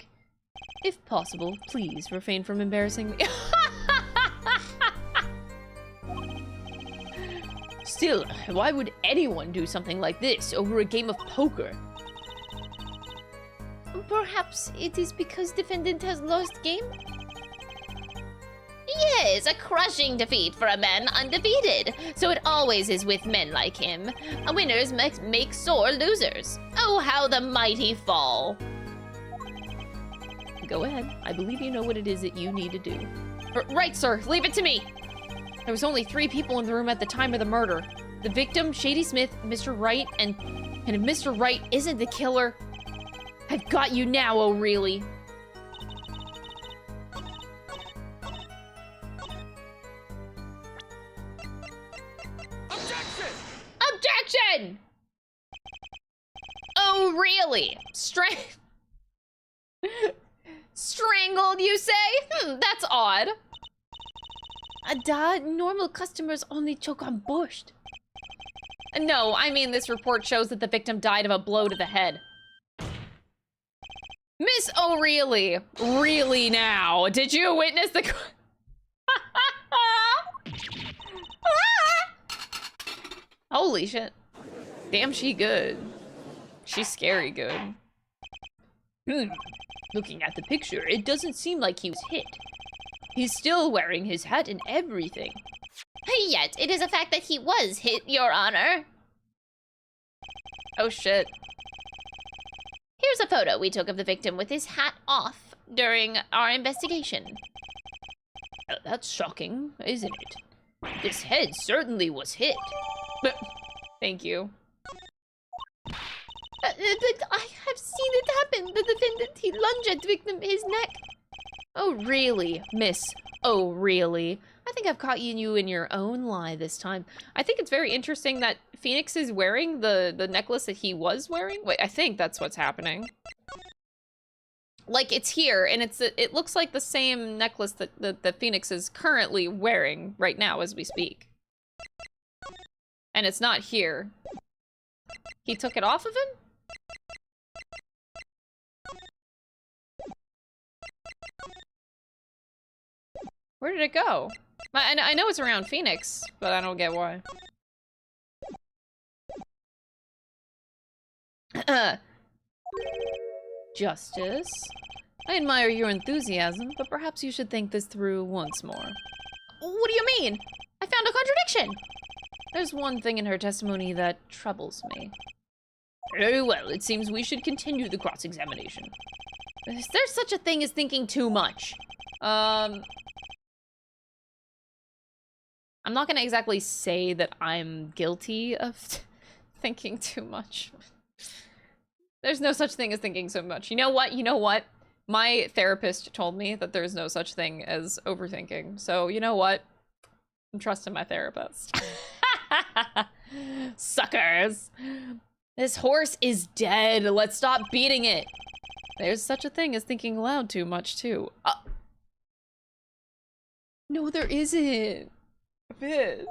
If possible, please refrain from embarrassing me. Still, why would anyone do something like this over a game of poker? Perhaps it is because defendant has lost game? Yes, a crushing defeat for a man undefeated. So it always is with men like him. Winners make sore losers. Oh, how the mighty fall. Go ahead. I believe you know what it is that you need to do. Right, sir. Leave it to me. There was only 3 people in the room at the time of the murder. The victim, Shady Smith, Mr. Wright, and if Mr. Wright isn't the killer, I've got you now, O'Reilly. Objection! Oh, really? Strangled, you say? That's odd. Normal customers only choke on borscht. No, I mean this report shows that the victim died of a blow to the head. Miss O'Reilly, really now? Did you witness the... Holy shit. Damn, she good. She's scary good. Looking at the picture, it doesn't seem like he was hit. He's still wearing his hat and everything. Yet, it is a fact that he was hit, Your Honor. Oh shit. Here's a photo we took of the victim with his hat off during our investigation. That's shocking, isn't it? This head certainly was hit. But thank you. But I have seen it happen. The defendant, he lunged at victim his neck. Oh, really, Miss O'Reilly? I think I've caught you in your own lie this time. I think it's very interesting that Phoenix is wearing the necklace that he was wearing. Wait, I think that's what's happening. Like, it's here, and it looks like the same necklace that Phoenix is currently wearing right now as we speak. And it's not here. He took it off of him? Where did it go? I know it's around Phoenix, but I don't get why. Justice. I admire your enthusiasm, but perhaps you should think this through once more. What do you mean? I found a contradiction! There's one thing in her testimony that troubles me. Very well, it seems we should continue the cross-examination. Is there such a thing as thinking too much? I'm not gonna exactly say that I'm guilty of thinking too much. There's no such thing as thinking so much. You know what? You know what? My therapist told me that there's no such thing as overthinking. So, you know what? I'm trusting my therapist. Suckers. This horse is dead. Let's stop beating it. There's such a thing as thinking aloud too much, too. No, there isn't. Bitch.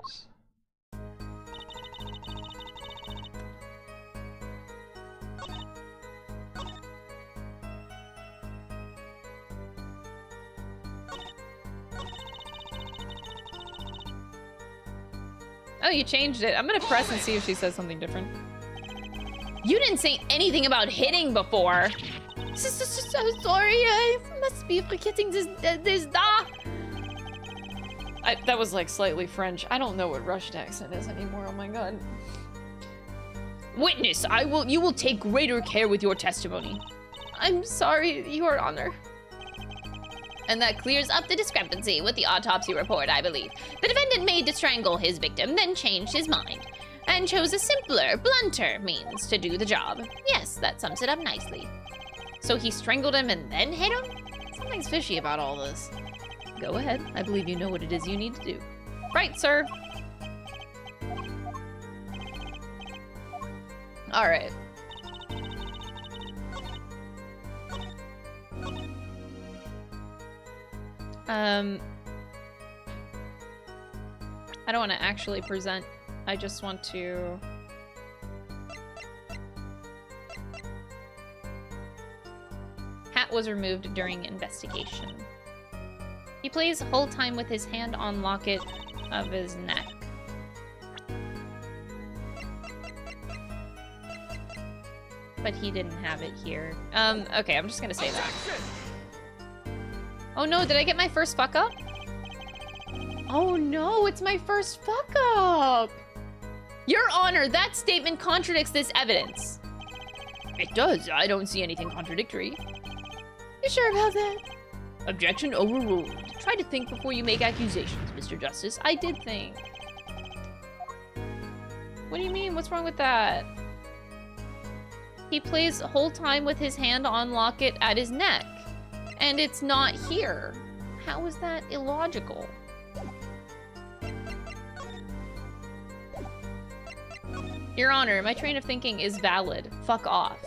Oh, you changed it. I'm gonna press and see if she says something different. You didn't say anything about hitting before. So sorry, I must be forgetting this da. That was like slightly French. I don't know what Russian accent is anymore. Oh my god. Witness, you will take greater care with your testimony. I'm sorry, Your Honor. And that clears up the discrepancy with the autopsy report, I believe. The defendant made to strangle his victim, then changed his mind, and chose a simpler, blunter means to do the job. Yes, that sums it up nicely. So he strangled him and then hit him? Something's fishy about all this. Go ahead, I believe you know what it is you need to do. Right, sir. All right. I don't want to actually present. I just want to... Hat was removed during investigation. He plays whole time with his hand on locket of his neck. But he didn't have it here. Okay, I'm just gonna say that. Oh no, did I get my first fuck up? Oh no, it's my first fuck up! Your Honor, that statement contradicts this evidence. It does. I don't see anything contradictory. You sure about that? Objection overruled. Try to think before you make accusations, Mr. Justice. I did think. What do you mean? What's wrong with that? He plays whole time with his hand on locket at his neck. And it's not here. How is that illogical? Your Honor, my train of thinking is valid. Fuck off.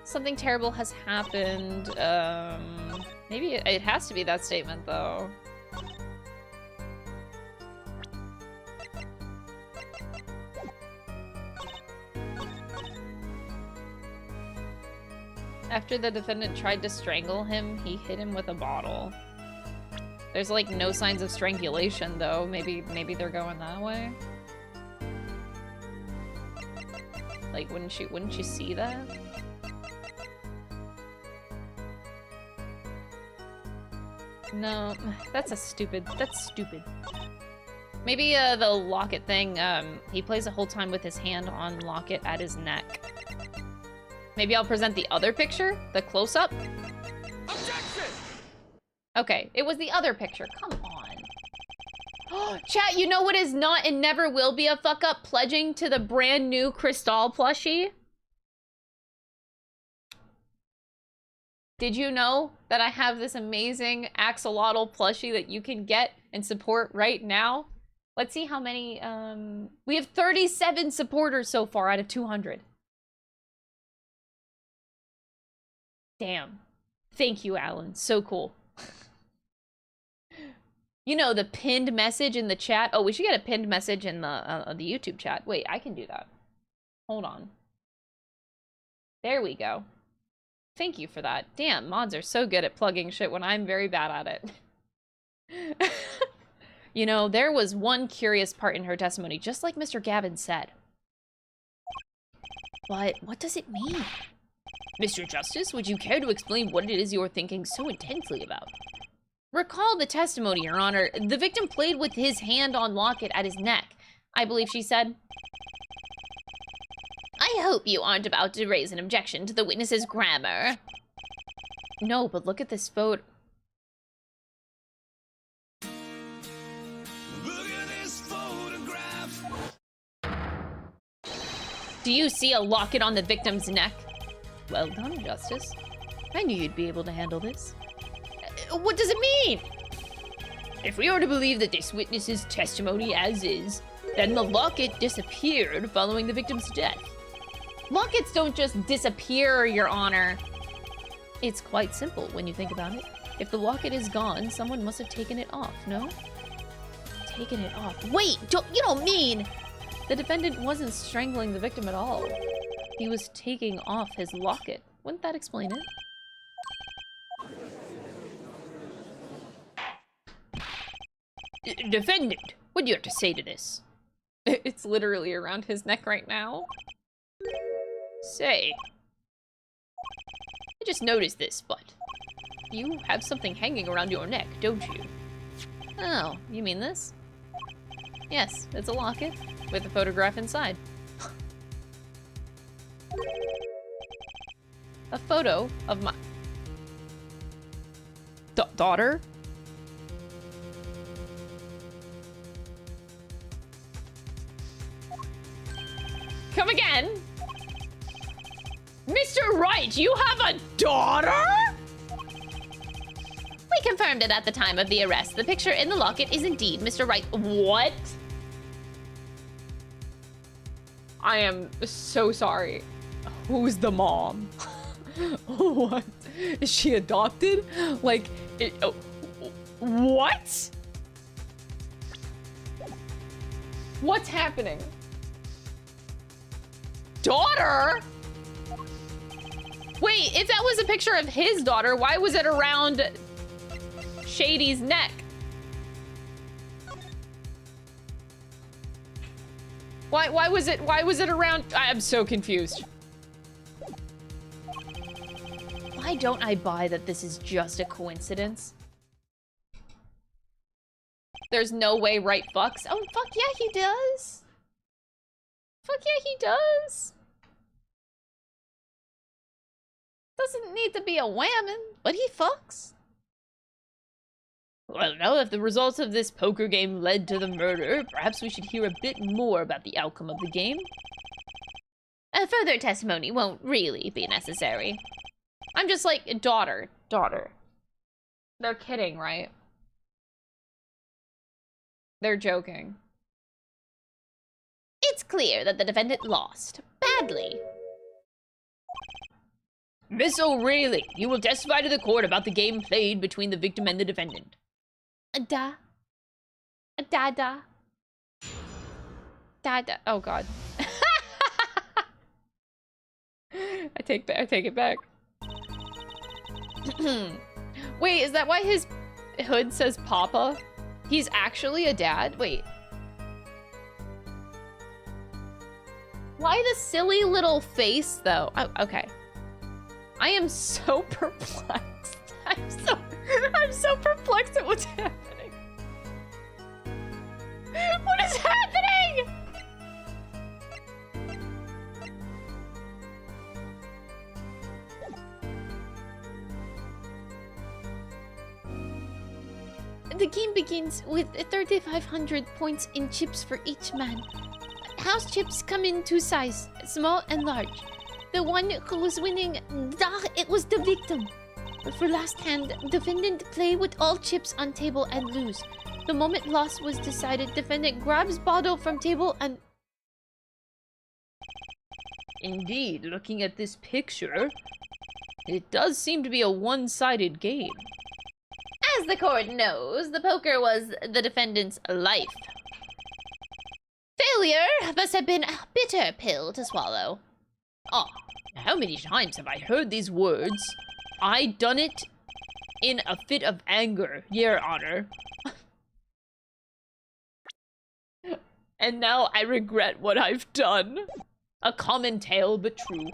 Something terrible has happened. Maybe it has to be that statement, though. After the defendant tried to strangle him, he hit him with a bottle. There's like no signs of strangulation, though. Maybe they're going that way. Like, wouldn't you see that? No, that's stupid. Maybe the locket thing, he plays the whole time with his hand on locket at his neck. Maybe I'll present the other picture, the close-up. Objection! Okay, it was the other picture. Come on. Chat, you know what is not and never will be a fuck-up? Pledging to the brand new Crystal plushie. Did you know that I have this amazing axolotl plushie that you can get and support right now? Let's see how many, we have 37 supporters so far out of 200. Damn. Thank you, Alan. So cool. You know, the pinned message in the chat. Oh, we should get a pinned message in the YouTube chat. Wait, I can do that. Hold on. There we go. Thank you for that. Damn, mods are so good at plugging shit when I'm very bad at it. You know, there was one curious part in her testimony, just like Mr. Gavin said. But what does it mean? Mr. Justice, would you care to explain what it is you're thinking so intensely about? Recall the testimony, Your Honor. The victim played with his hand on locket at his neck, I believe she said. I hope you aren't about to raise an objection to the witness's grammar. No, but look at this photo. Look at this photograph. Do you see a locket on the victim's neck? Well done, Justice. I knew you'd be able to handle this. What does it mean? If we are to believe that this witness's testimony as is, then the locket disappeared following the victim's death. Lockets don't just disappear, Your Honor. It's quite simple when you think about it. If the locket is gone, someone must have taken it off, no? Taken it off. Wait, you don't mean... The defendant wasn't strangling the victim at all. He was taking off his locket. Wouldn't that explain it? Defendant, what do you have to say to this? It's literally around his neck right now. Say. I just noticed this, but... You have something hanging around your neck, don't you? Oh, you mean this? Yes, it's a locket with a photograph inside. A photo of my... daughter? Come again? Mr. Wright, you have a daughter? We confirmed it at the time of the arrest. The picture in the locket is indeed Mr. Wright. What? I am so sorry. Who's the mom? What? Is she adopted? Like, what? What's happening? Daughter? Wait, if that was a picture of his daughter, why was it around Shady's neck? Why was it around? I'm so confused. Why don't I buy that this is just a coincidence? There's no way Wright fucks. Oh, fuck yeah, he does. Fuck yeah, he does. Doesn't need to be a whammon, but he fucks. Well, now if the results of this poker game led to the murder, perhaps we should hear a bit more about the outcome of the game. A further testimony won't really be necessary. I'm just like, daughter. They're kidding, right? They're joking. It's clear that the defendant lost. Badly. Miss O'Reilly, you will testify to the court about the game played between the victim and the defendant. Da. Oh god. I take it back. Wait, is that why his hood says Papa? He's actually a dad? Wait. Why the silly little face, though? Oh, okay. I am so perplexed. I'm so perplexed at what's happening. What is happening? The game begins with 3,500 points in chips for each man. House chips come in two sizes, small and large. The one who was winning, it was the victim. For last hand, defendant play with all chips on table and lose. The moment loss was decided, defendant grabs bottle from table and... Indeed, looking at this picture, it does seem to be a one-sided game. As the court knows, the poker was the defendant's life. Failure must have been a bitter pill to swallow. Ah, how many times have I heard these words? I done it in a fit of anger, Your Honor. And now I regret what I've done. A common tale, but true.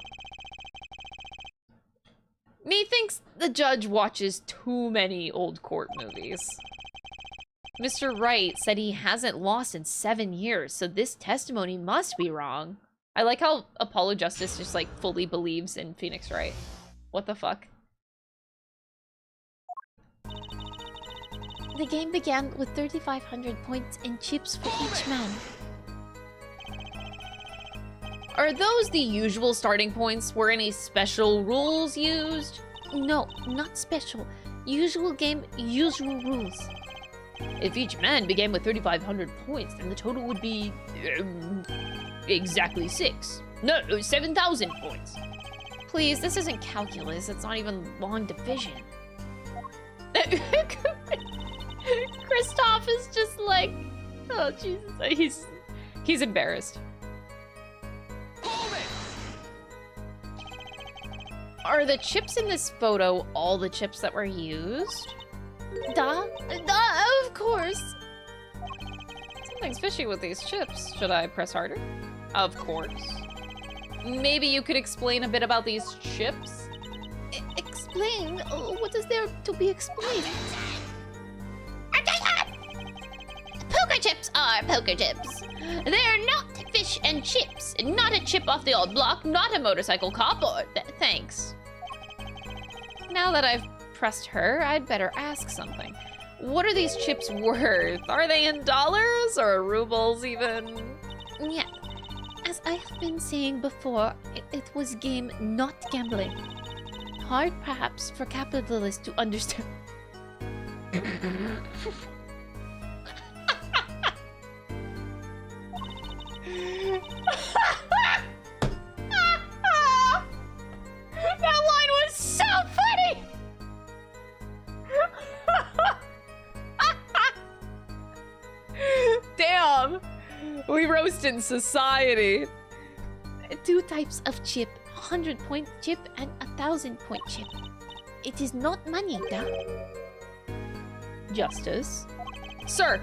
Methinks the judge watches too many old court movies. Mr. Wright said he hasn't lost in 7 years, so this testimony must be wrong. I like how Apollo Justice just, like, fully believes in Phoenix Wright. What the fuck? The game began with 3,500 points in chips for each man. Are those the usual starting points? Were any special rules used? No, not special. Usual game, usual rules. If each man began with 3,500 points, then the total would be exactly 6. No, 7,000 points. Please, this isn't calculus. It's not even long division. Kristoff is just like, oh Jesus, he's embarrassed. Are the chips in this photo all the chips that were used? Duh, of course. Something's fishy with these chips. Should I press harder? Of course. Maybe you could explain a bit about these chips? Explain? What is there to be explained? Poker chips are poker chips. They're not fish and chips. Not a chip off the old block, not a motorcycle cop or... thanks. Now that I've pressed her, I'd better ask something. What are these chips worth? Are they in dollars or rubles even? Yeah. As I have been saying before, it was game, not gambling. Hard perhaps for capitalists to understand. That line was so funny! Damn! We roast in society. 2 types of chip, 100-point chip and 1,000-point chip. It is not money, duh. Justice. Sir,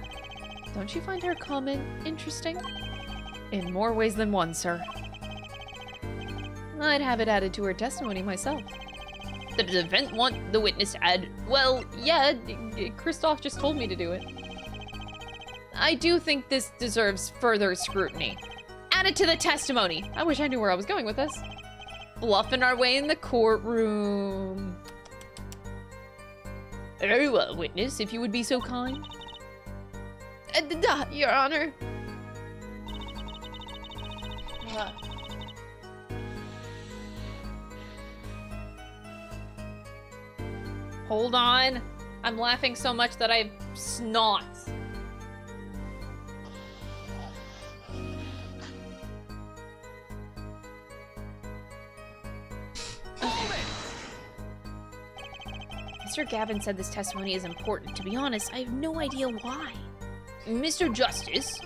don't you find her comment interesting? In more ways than one, sir. I'd have it added to her testimony myself. Does the event want the witness to add? Well, yeah, Kristoff just told me to do it. I do think this deserves further scrutiny. Add it to the testimony. I wish I knew where I was going with this. Bluffing our way in the courtroom. Very well, witness, if you would be so kind. Your Honor. Hold on. I'm laughing so much that I have snot. Mr. Gavin said this testimony is important. To be honest, I have no idea why. Mr. Justice,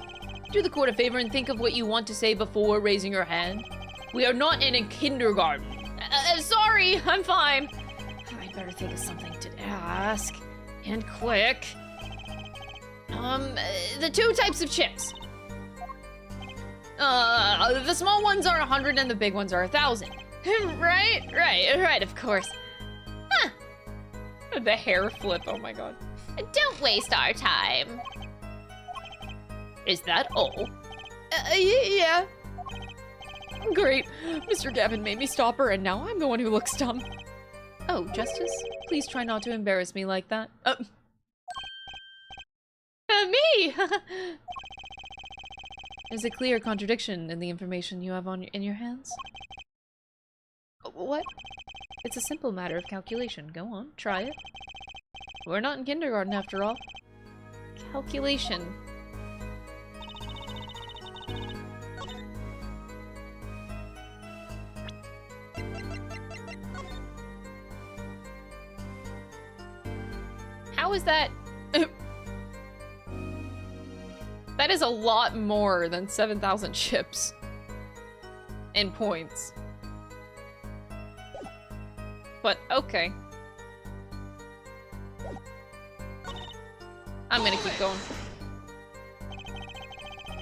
do the court a favor and think of what you want to say before raising your hand. We are not in a kindergarten. Sorry, I'm fine. I better think of something to ask. And quick. The 2 types of chips. The small ones are 100 and the big ones are 1,000. Right, of course. Huh. The hair flip, oh my god. Don't waste our time. Is that all? Yeah. Great. Mr. Gavin made me stop her, and now I'm the one who looks dumb. Oh, Justice, please try not to embarrass me like that. Me! There's a clear contradiction in the information you have in your hands. What? It's a simple matter of calculation. Go on, try it. We're not in kindergarten after all. Calculation. How is that? That is a lot more than 7,000 chips. In points. But, okay. I'm gonna keep going.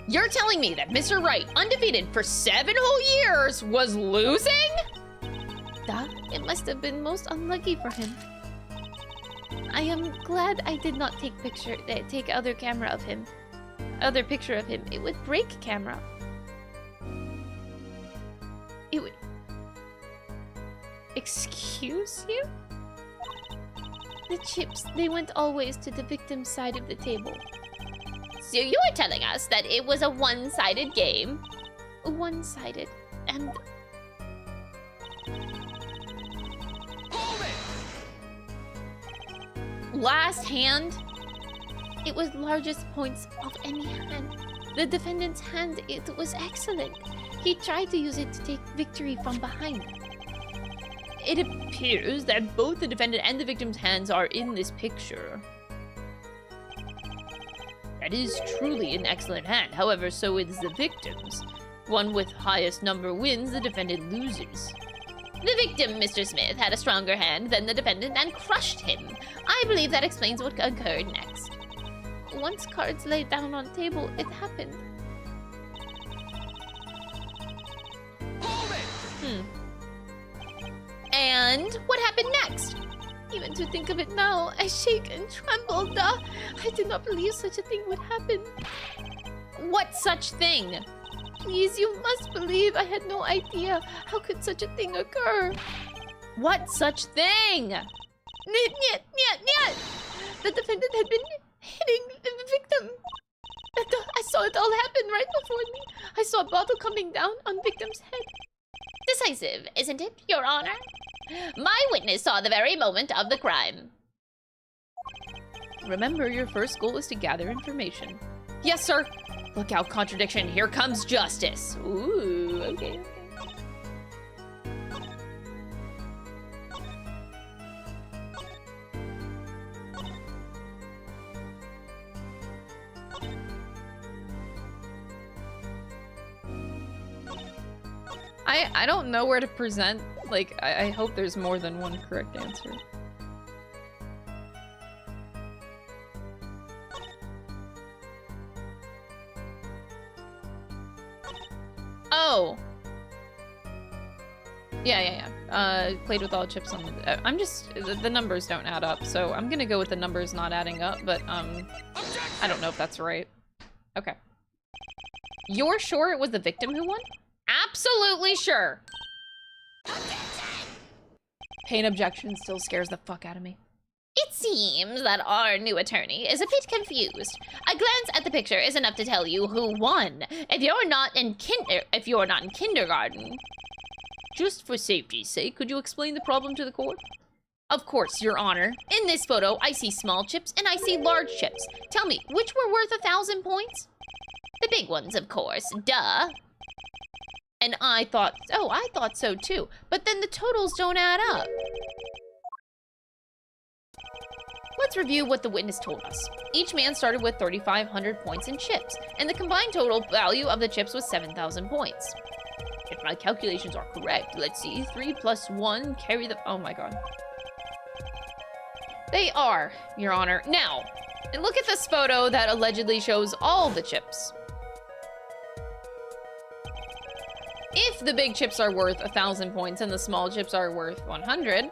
You're telling me that Mr. Wright, undefeated for 7 whole years, was losing? Duh, it must have been most unlucky for him. I am glad I did not take other picture of him. It would break camera. It would... Excuse you? The chips, they went always to the victim's side of the table. So you are telling us that it was a one-sided game? One-sided. and... Last hand? It was largest points of any hand. The defendant's hand, it was excellent. He tried to use it to take victory from behind. It appears that both the defendant and the victim's hands are in this picture. That is truly an excellent hand. However, so is the victim's. One with highest number wins, the defendant loses. The victim, Mr. Smith, had a stronger hand than the defendant and crushed him. I believe that explains what occurred next. Once cards laid down on table, it happened. And what happened next? Even to think of it now, I shake and tremble. I did not believe such a thing would happen. What such thing? Please, you must believe I had no idea. How could such a thing occur? What such thing? The defendant had been hitting the victim. I saw it all happen right before me. I saw a bottle coming down on victim's head. Decisive, isn't it, Your Honor? My witness saw the very moment of the crime. Remember, your first goal is to gather information. Yes, sir. Look out, contradiction. Here comes justice. Ooh, okay. I don't know where to present. Like, I hope there's more than one correct answer. Oh. Yeah. Played with all the chips on the... I'm just... The numbers don't add up, so I'm gonna go with the numbers not adding up, but, I don't know if that's right. Okay. You're sure it was the victim who won? Absolutely sure. Pain objection still scares the fuck out of me. It seems that our new attorney is a bit confused. A glance at the picture is enough to tell you who won. If you're not in kindergarten. Just for safety's sake, could you explain the problem to the court? Of course, Your Honor. In this photo, I see small chips and I see large chips. Tell me, which were worth 1,000 points? The big ones, of course. Duh. And I thought so too. But then the totals don't add up. Let's review what the witness told us. Each man started with 3,500 points in chips, and the combined total value of the chips was 7,000 points. If my calculations are correct, let's see, 3 plus 1 carry the... Oh my god. They are, Your Honor. Now, and look at this photo that allegedly shows all the chips. If the big chips are worth 1,000 points and the small chips are worth 100,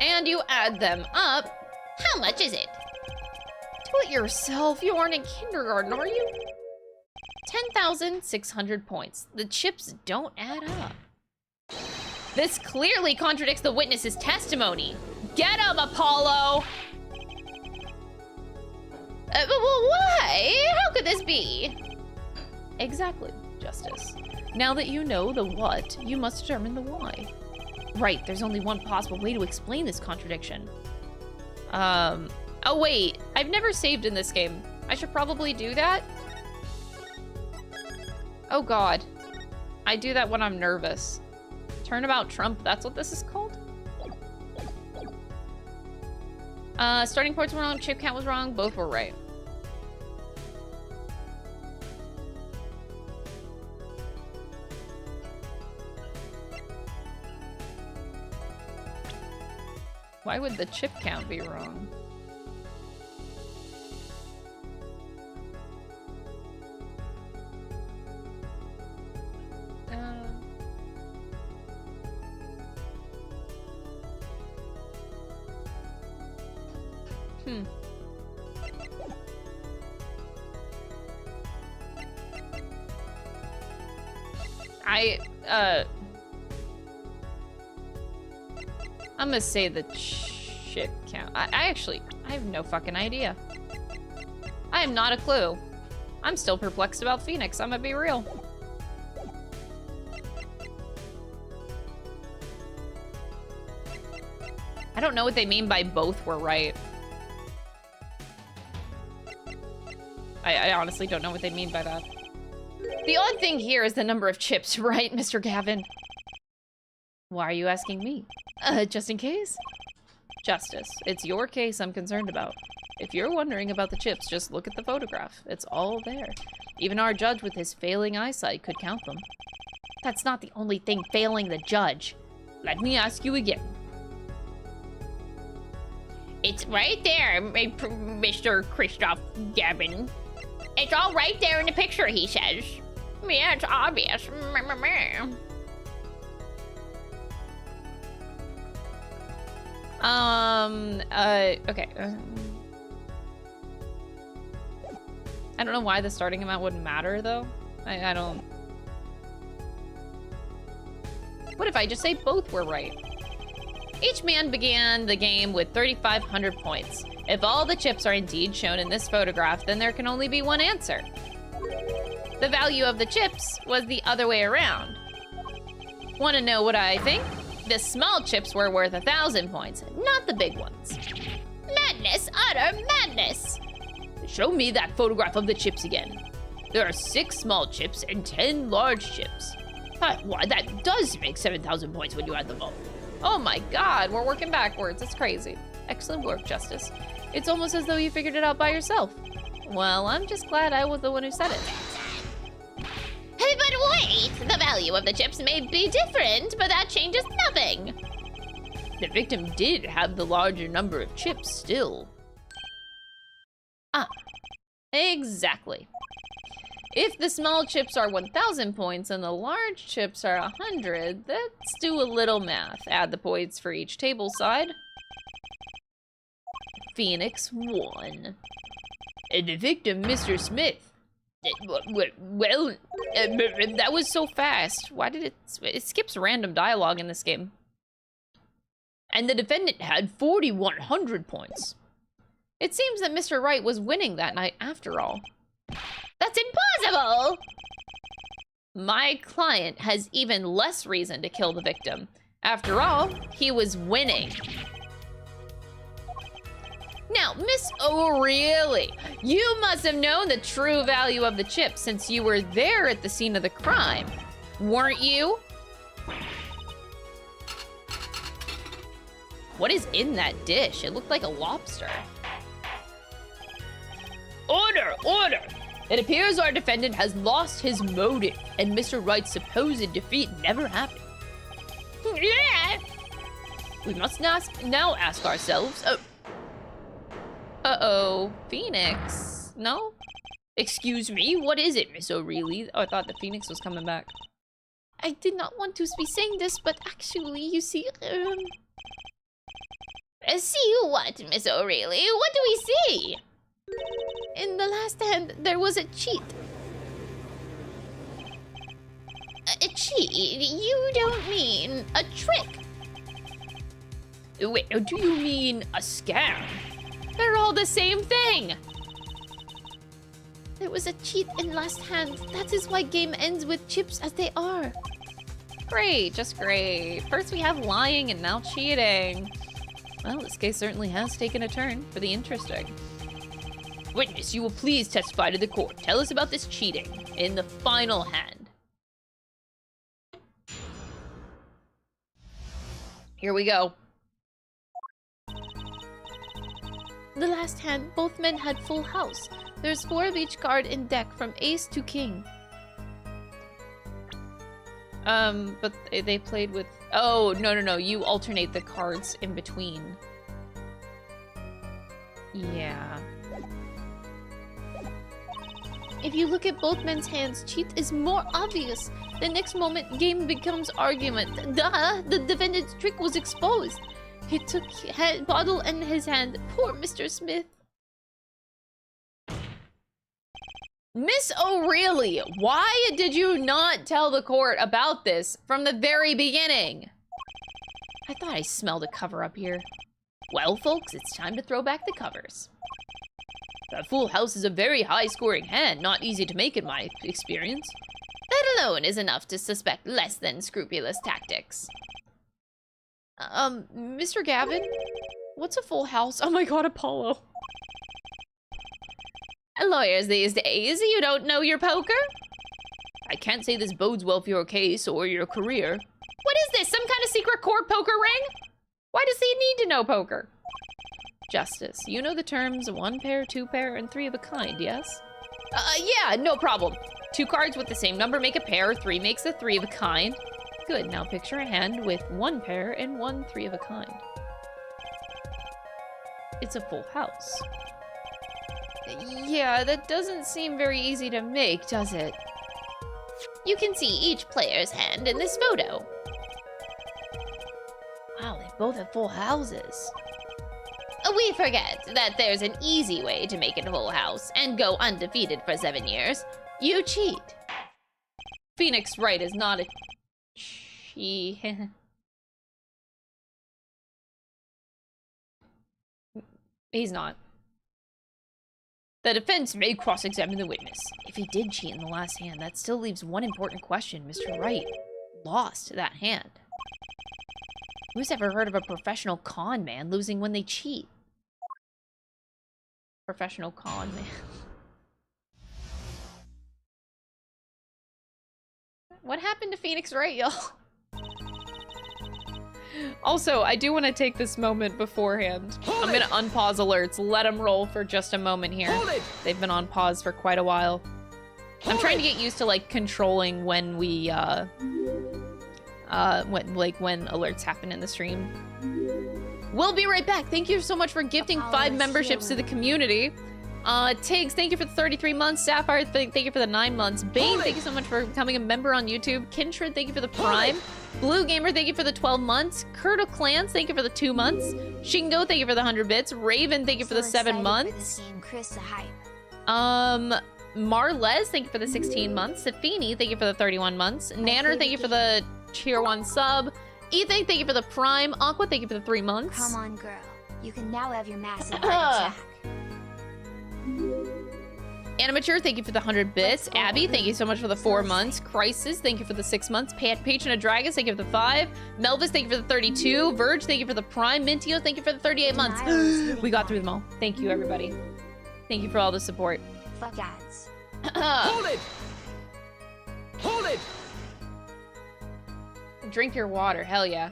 and you add them up, how much is it? Do it yourself. You aren't in kindergarten, are you? 10,600 points. The chips don't add up. This clearly contradicts the witness's testimony. Get him, Apollo! Why? How could this be? Exactly, Justice. Now that you know the what, you must determine the why. Right, there's only one possible way to explain this contradiction. Oh wait, I've never saved in this game. I should probably do that. Oh god. I do that when I'm nervous. Turnabout Trump, that's what this is called? Starting points were wrong, chip count was wrong, both were right. Why would the chip count be wrong? I'm gonna say the chip count. I have no fucking idea. I have not a clue. I'm still perplexed about Phoenix, I'm gonna be real. I don't know what they mean by both were right. I honestly don't know what they mean by that. The odd thing here is the number of chips, right, Mr. Gavin? Why are you asking me? Just in case? Justice, it's your case I'm concerned about. If you're wondering about the chips, just look at the photograph. It's all there. Even our judge with his failing eyesight could count them. That's not the only thing failing the judge. Let me ask you again. It's right there, Mr. Christoph Gavin. It's all right there in the picture, he says. Yeah, it's obvious. Okay. I don't know why the starting amount wouldn't matter, though. I don't... What if I just say both were right? Each man began the game with 3,500 points. If all the chips are indeed shown in this photograph, then there can only be one answer. The value of the chips was the other way around. Want to know what I think? The small chips were worth 1,000 points, not the big ones. Madness, utter madness. Show me that photograph of the chips again. There are 6 small chips and 10 large chips. Why, that does make 7,000 points when you add them all. Oh my god, we're working backwards. It's crazy. Excellent work, Justice. It's almost as though you figured it out by yourself. Well, I'm just glad I was the one who said it. Hey, but wait! The value of the chips may be different, but that changes nothing. The victim did have the larger number of chips still. Ah, exactly. If the small chips are 1,000 points and the large chips are 100, let's do a little math. Add the points for each table side. Phoenix won. And the victim, Mr. Smith. Well, that was so fast. Why did it skips random dialogue in this game. And the defendant had 4,100 points. It seems that Mr. Wright was winning that night after all. That's impossible! My client has even less reason to kill the victim. After all, he was winning. Now, Miss O'Reilly, you must have known the true value of the chip since you were there at the scene of the crime, weren't you? What is in that dish? It looked like a lobster. Order! Order! It appears our defendant has lost his motive, and Mr. Wright's supposed defeat never happened. Yeah. We must now ask ourselves... Uh-oh. Phoenix? No? Excuse me, what is it, Miss O'Reilly? Oh, I thought the Phoenix was coming back. I did not want to be saying this, but actually, you see, See what, Miss O'Reilly? What do we see? In the last hand, there was a cheat. A cheat? You don't mean a trick? Wait, do you mean a scam? They're all the same thing! There was a cheat in last hand. That is why game ends with chips as they are. Great, just great. First we have lying and now cheating. Well, this case certainly has taken a turn for the interesting. Witness, you will please testify to the court. Tell us about this cheating in the final hand. Here we go. The last hand, both men had full house. There's 4 of each card in deck from ace to king. But they played with... Oh, no. You alternate the cards in between. Yeah. If you look at both men's hands, cheat is more obvious. The next moment, game becomes argument. Duh! The defendant's trick was exposed. He took bottle in his hand. Poor Mr. Smith. Miss O'Reilly, why did you not tell the court about this from the very beginning? I thought I smelled a cover up here. Well, folks, it's time to throw back the covers. That full house is a very high-scoring hand, not easy to make in my experience. That alone is enough to suspect less than scrupulous tactics. Mr. Gavin? What's a full house? Oh my god, Apollo. Lawyers these days, you don't know your poker? I can't say this bodes well for your case or your career. What is this? Some kind of secret court poker ring? Why does he need to know poker? Justice. You know the terms 1 pair, 2 pair, and 3 of a kind, yes? Yeah, no problem. 2 cards with the same number make a pair, 3 makes a 3 of a kind. Good, now picture a hand with 1 pair and 1 3 of a kind. It's a full house. Yeah, that doesn't seem very easy to make, does it? You can see each player's hand in this photo. Wow, they both have full houses. We forget that there's an easy way to make it a full house and go undefeated for 7 years. You cheat. Phoenix Wright is not a cheat. He's not. The defense may cross-examine the witness. If he did cheat in the last hand, that still leaves one important question. Mr. Wright lost that hand. Who's ever heard of a professional con man losing when they cheat? Professional con man. What happened to Phoenix Wright, y'all? Also, I do want to take this moment beforehand. I'm gonna unpause alerts, let them roll for just a moment here. They've been on pause for quite a while. I'm trying to get used to, like, controlling when we, when alerts happen in the stream. We'll be right back. Thank you so much for gifting 5 memberships to the community. Tiggs, thank you for the 33 months. Sapphire, thank you for the 9 months. Bane, thank you so much for becoming a member on YouTube. Kindred, thank you for the Prime. Blue Gamer, thank you for the 12 months. Kurto Clans, thank you for the 2 months. Shingo, thank you for the 100 bits. Raven, thank you for the 7 months. Marles, thank you for the 16 months. Safini, thank you for the 31 months. Nanner, thank you for the Tier 1 sub. Ethan, thank you for the Prime. Aqua, thank you for the 3 months. Come on, girl. You can now have your massive heart attack. Animature, thank you for the 100 bits. Abby, thank you so much for the 4 months. Crisis, thank you for the 6 months. Patron of Dragus, thank you for the 5. Melvis, thank you for the 32. Verge, thank you for the Prime. Mintio, thank you for the 38 months. We got through them all. Thank you, everybody. Thank you for all the support. Fuck ads. Hold it! Hold it! Drink your water, hell yeah.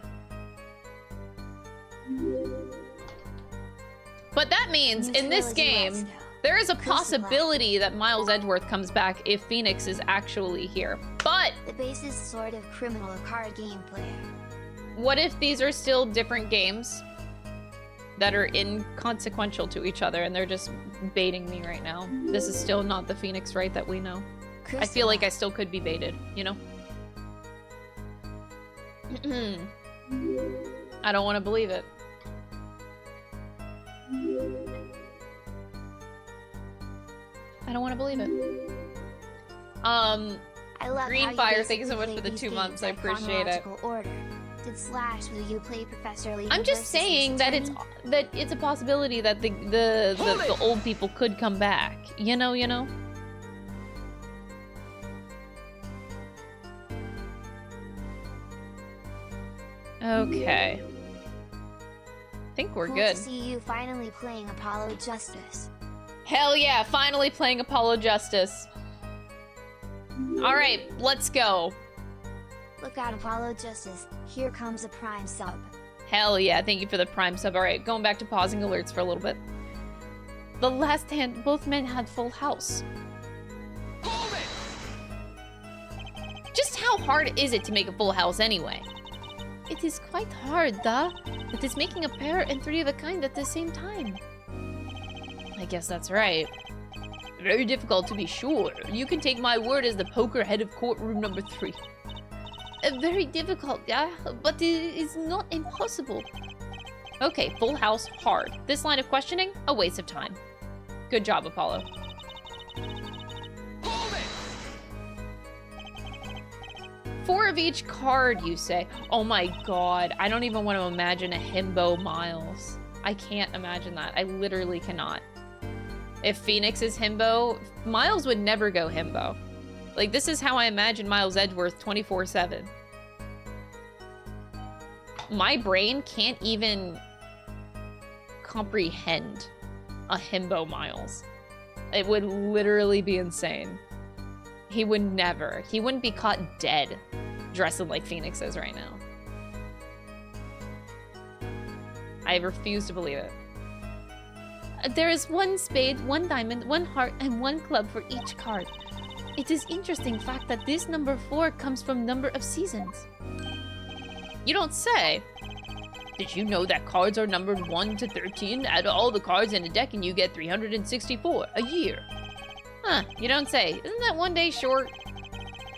But that means, in this game, there is a possibility that Miles Edgeworth comes back if Phoenix is actually here. But the base is sort of criminal card gameplay. What if these are still different games that are inconsequential to each other and they're just baiting me right now? This is still not the Phoenix Wright that we know. I feel like I still could be baited, you know? I don't want to believe it. I don't want to believe it. I love Greenfire, thank you so much for the 2 months. I appreciate it. Order. Did Slash, will you play Professor Lee? I'm just saying that it's a possibility that the old people could come back. You know. Okay. I think we're cool good. To see you finally playing Apollo Justice. Hell yeah, finally playing Apollo Justice. Alright, let's go. Look out, Apollo Justice. Here comes a Prime sub. Hell yeah, thank you for the Prime sub. Alright, going back to pausing alerts for a little bit. The last hand, both men had full house. Just how hard is it to make a full house anyway? It is quite hard, duh. It is making a pair and 3 of a kind at the same time. I guess that's right. Very difficult to be sure. You can take my word as the poker head of courtroom number 3. Very difficult, yeah, but it is not impossible. Okay, full house, hard. This line of questioning, a waste of time. Good job, Apollo. 4 of each card, you say. Oh my god, I don't even want to imagine a himbo Miles. I can't imagine that. I literally cannot. If Phoenix is himbo, Miles would never go himbo. Like, this is how I imagine Miles Edgeworth 24/7. My brain can't even comprehend a himbo Miles. It would literally be insane. He would never. He wouldn't be caught dead dressing like Phoenix is right now. I refuse to believe it. There is one spade, one diamond, one heart, and one club for each card. It is interesting fact that this number 4 comes from number of seasons. You don't say. Did you know that cards are numbered 1 to 13? Add all the cards in a deck and you get 364 a year. Huh, you don't say. Isn't that one day short?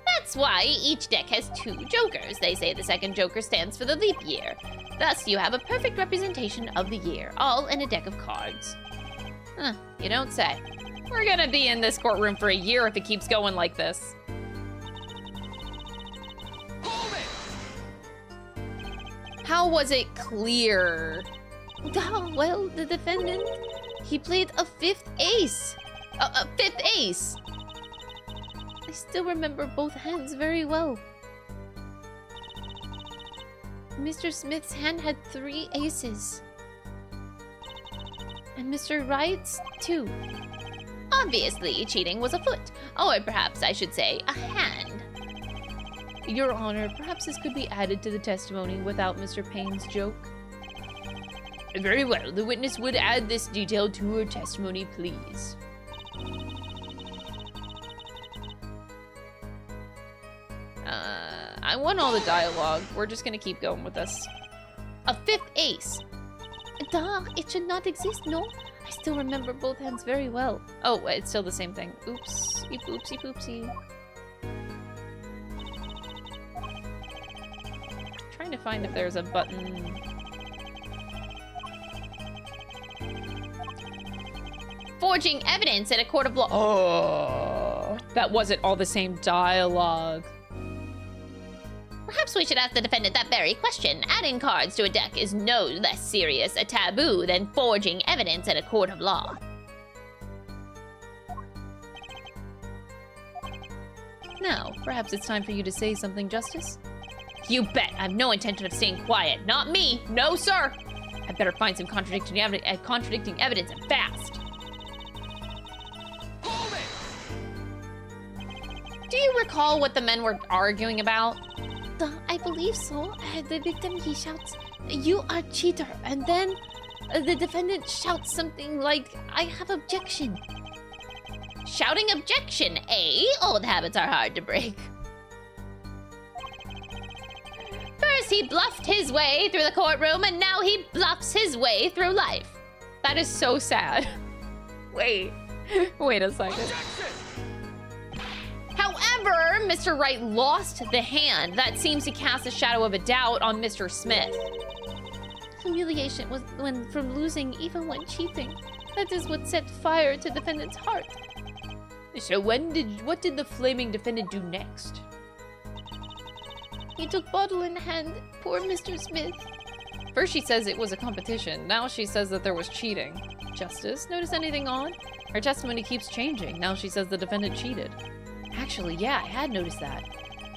That's why each deck has 2 jokers. They say the second joker stands for the leap year. Thus, you have a perfect representation of the year, all in a deck of cards. Huh, you don't say. We're gonna be in this courtroom for a year if it keeps going like this. How was it clear? Well, the defendant, he played a 5th ace. A 5th ace. I still remember both hands very well. Mr. Smith's hand had 3 aces. And Mr. Wright's 2. Obviously, cheating was afoot. Or perhaps I should say, a hand. Your Honor, perhaps this could be added to the testimony without Mr. Payne's joke. Very well, the witness would add this detail to her testimony, please. I want all the dialogue. We're just gonna keep going with this. A 5th ace. Duh, it should not exist, no? I still remember both hands very well. Oh, it's still the same thing. Oops. Oopsie poopsie. Trying to find if there's a button. Forging evidence in a court of law. Oh, that wasn't all the same dialogue. Perhaps we should ask the defendant that very question. Adding cards to a deck is no less serious a taboo than forging evidence in a court of law. Now, perhaps it's time for you to say something, Justice? You bet. I have no intention of staying quiet. Not me. No, sir. I better find some contradicting evidence and fast. Do you recall what the men were arguing about? I believe so. The victim, he shouts, "You are cheater," and then the defendant shouts something like, "I have objection." Shouting objection, eh? Old habits are hard to break. First he bluffed his way through the courtroom, and now he bluffs his way through life. That is so sad. Wait a second. However, Mr. Wright lost the hand. That seems to cast a shadow of a doubt on Mr. Smith. Humiliation was from losing even when cheating. That is what set fire to defendant's heart. So what did the flaming defendant do next? He took bottle in hand. Poor Mr. Smith. First she says it was a competition. Now she says that there was cheating. Justice, notice anything odd? Her testimony keeps changing. Now she says the defendant cheated. Actually, yeah, I had noticed that.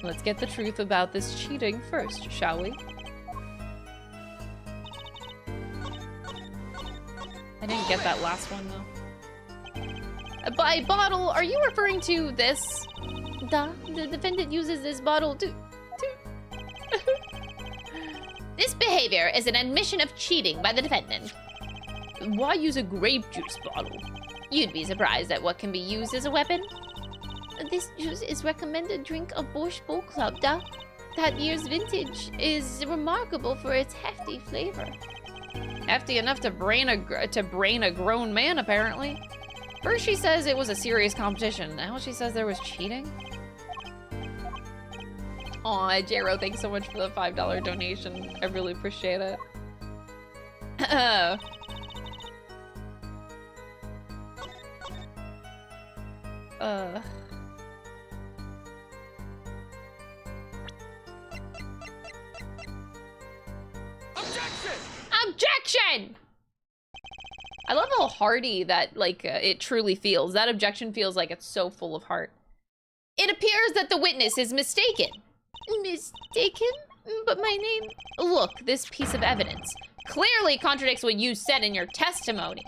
Let's get the truth about this cheating first, shall we? I didn't get that last one, though. By bottle, are you referring to this? The defendant uses this bottle to... This behavior is an admission of cheating by the defendant. Why use a grape juice bottle? You'd be surprised at what can be used as a weapon. This juice is recommended drink of Bosch Bowl Club. That year's vintage is remarkable for its hefty flavor. Hefty enough to brain a grown man, apparently. First she says it was a serious competition. Now she says there was cheating. Aw, Jero, thanks so much for the $5 donation. I really appreciate it. Objection! I love how hearty that, like, it truly feels. That objection feels like it's so full of heart. It appears that the witness is mistaken. Mistaken? But my name... Look, this piece of evidence clearly contradicts what you said in your testimony.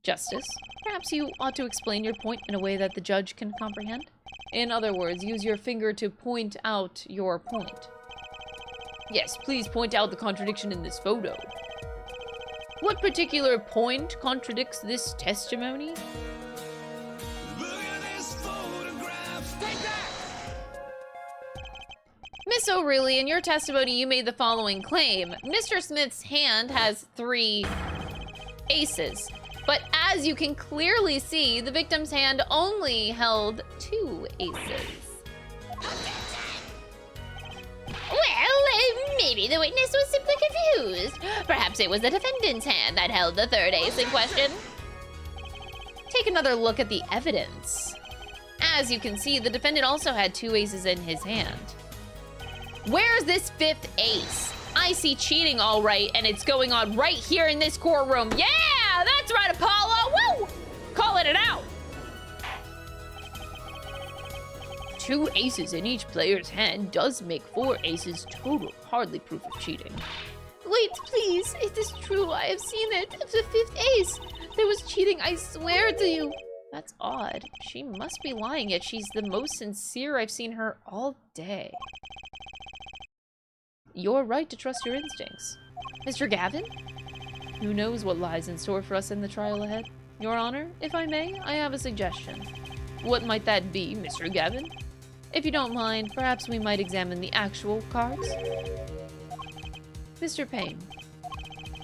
Justice, perhaps you ought to explain your point in a way that the judge can comprehend. In other words, use your finger to point out your point. Yes, please point out the contradiction in this photo. What particular point contradicts this testimony? Miss O'Reilly, in your testimony, you made the following claim. Mr. Smith's hand has 3 aces. But as you can clearly see, the victim's hand only held 2 aces. Well, maybe the witness was simply confused. Perhaps it was the defendant's hand that held the 3rd ace in question. Take another look at the evidence. As you can see, the defendant also had 2 aces in his hand. Where's this 5th ace? I see cheating all right, and it's going on right here in this courtroom. Yeah, that's right, Apollo. Woo! Calling it out. 2 aces in each player's hand does make 4 aces total. Hardly proof of cheating. Wait, please. It is true. I have seen it. It's the 5th ace. There was cheating, I swear to you. That's odd. She must be lying, yet she's the most sincere I've seen her all day. You're right to trust your instincts. Mr. Gavin? Who knows what lies in store for us in the trial ahead? Your Honor, if I may, I have a suggestion. What might that be, Mr. Gavin? If you don't mind, perhaps we might examine the actual cards? Mr. Payne,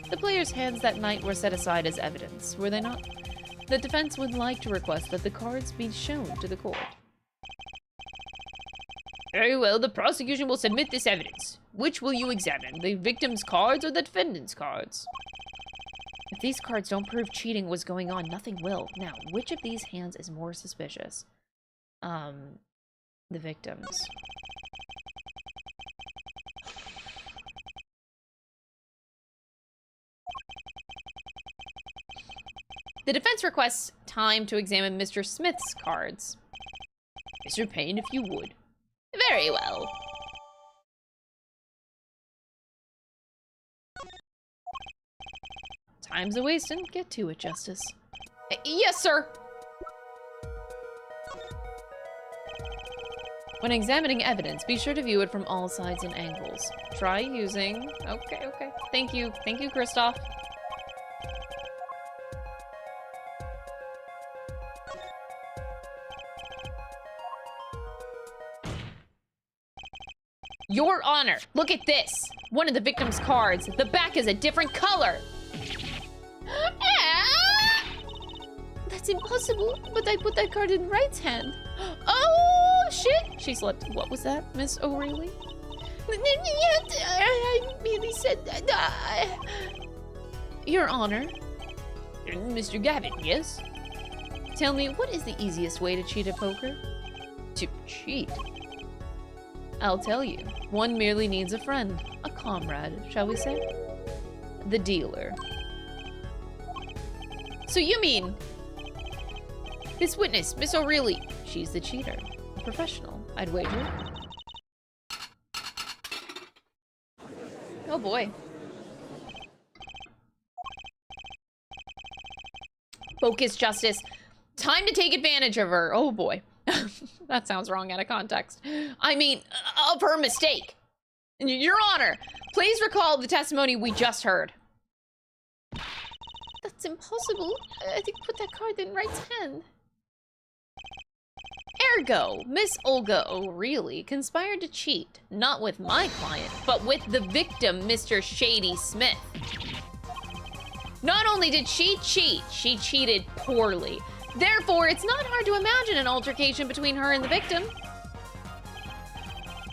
the players' hands that night were set aside as evidence, were they not? The defense would like to request that the cards be shown to the court. Very well, the prosecution will submit this evidence. Which will you examine, the victim's cards or the defendant's cards? If these cards don't prove cheating was going on, nothing will. Now, which of these hands is more suspicious? The victim's. The defense requests time to examine Mr. Smith's cards. Mr. Payne, if you would. Very well. Time's a-wasting. Get to it, Justice. Yes, sir! When examining evidence, be sure to view it from all sides and angles. Try using... Okay. Thank you, Kristoff. Your Honor, look at this. One of the victim's cards. The back is a different color. That's impossible, but I put that card in Wright's hand. Oh, shit. She slipped. What was that, Miss O'Reilly? I merely said that. Your Honor. Mr. Gavin, yes? Tell me, what is the easiest way to cheat at poker? To cheat? I'll tell you. One merely needs a friend. A comrade, shall we say? The dealer. So you mean... this witness, Miss O'Reilly, she's the cheater. A professional, I'd wager. Oh boy. Focus, Justice. Time to take advantage of her. Oh boy. That sounds wrong out of context. I mean, of her mistake. Your Honor, please recall the testimony we just heard. That's impossible. I think put that card in Wright's hand. Ergo, Miss Olga O'Reilly conspired to cheat, not with my client, but with the victim, Mr. Shady Smith. Not only did she cheat, she cheated poorly. Therefore, it's not hard to imagine an altercation between her and the victim.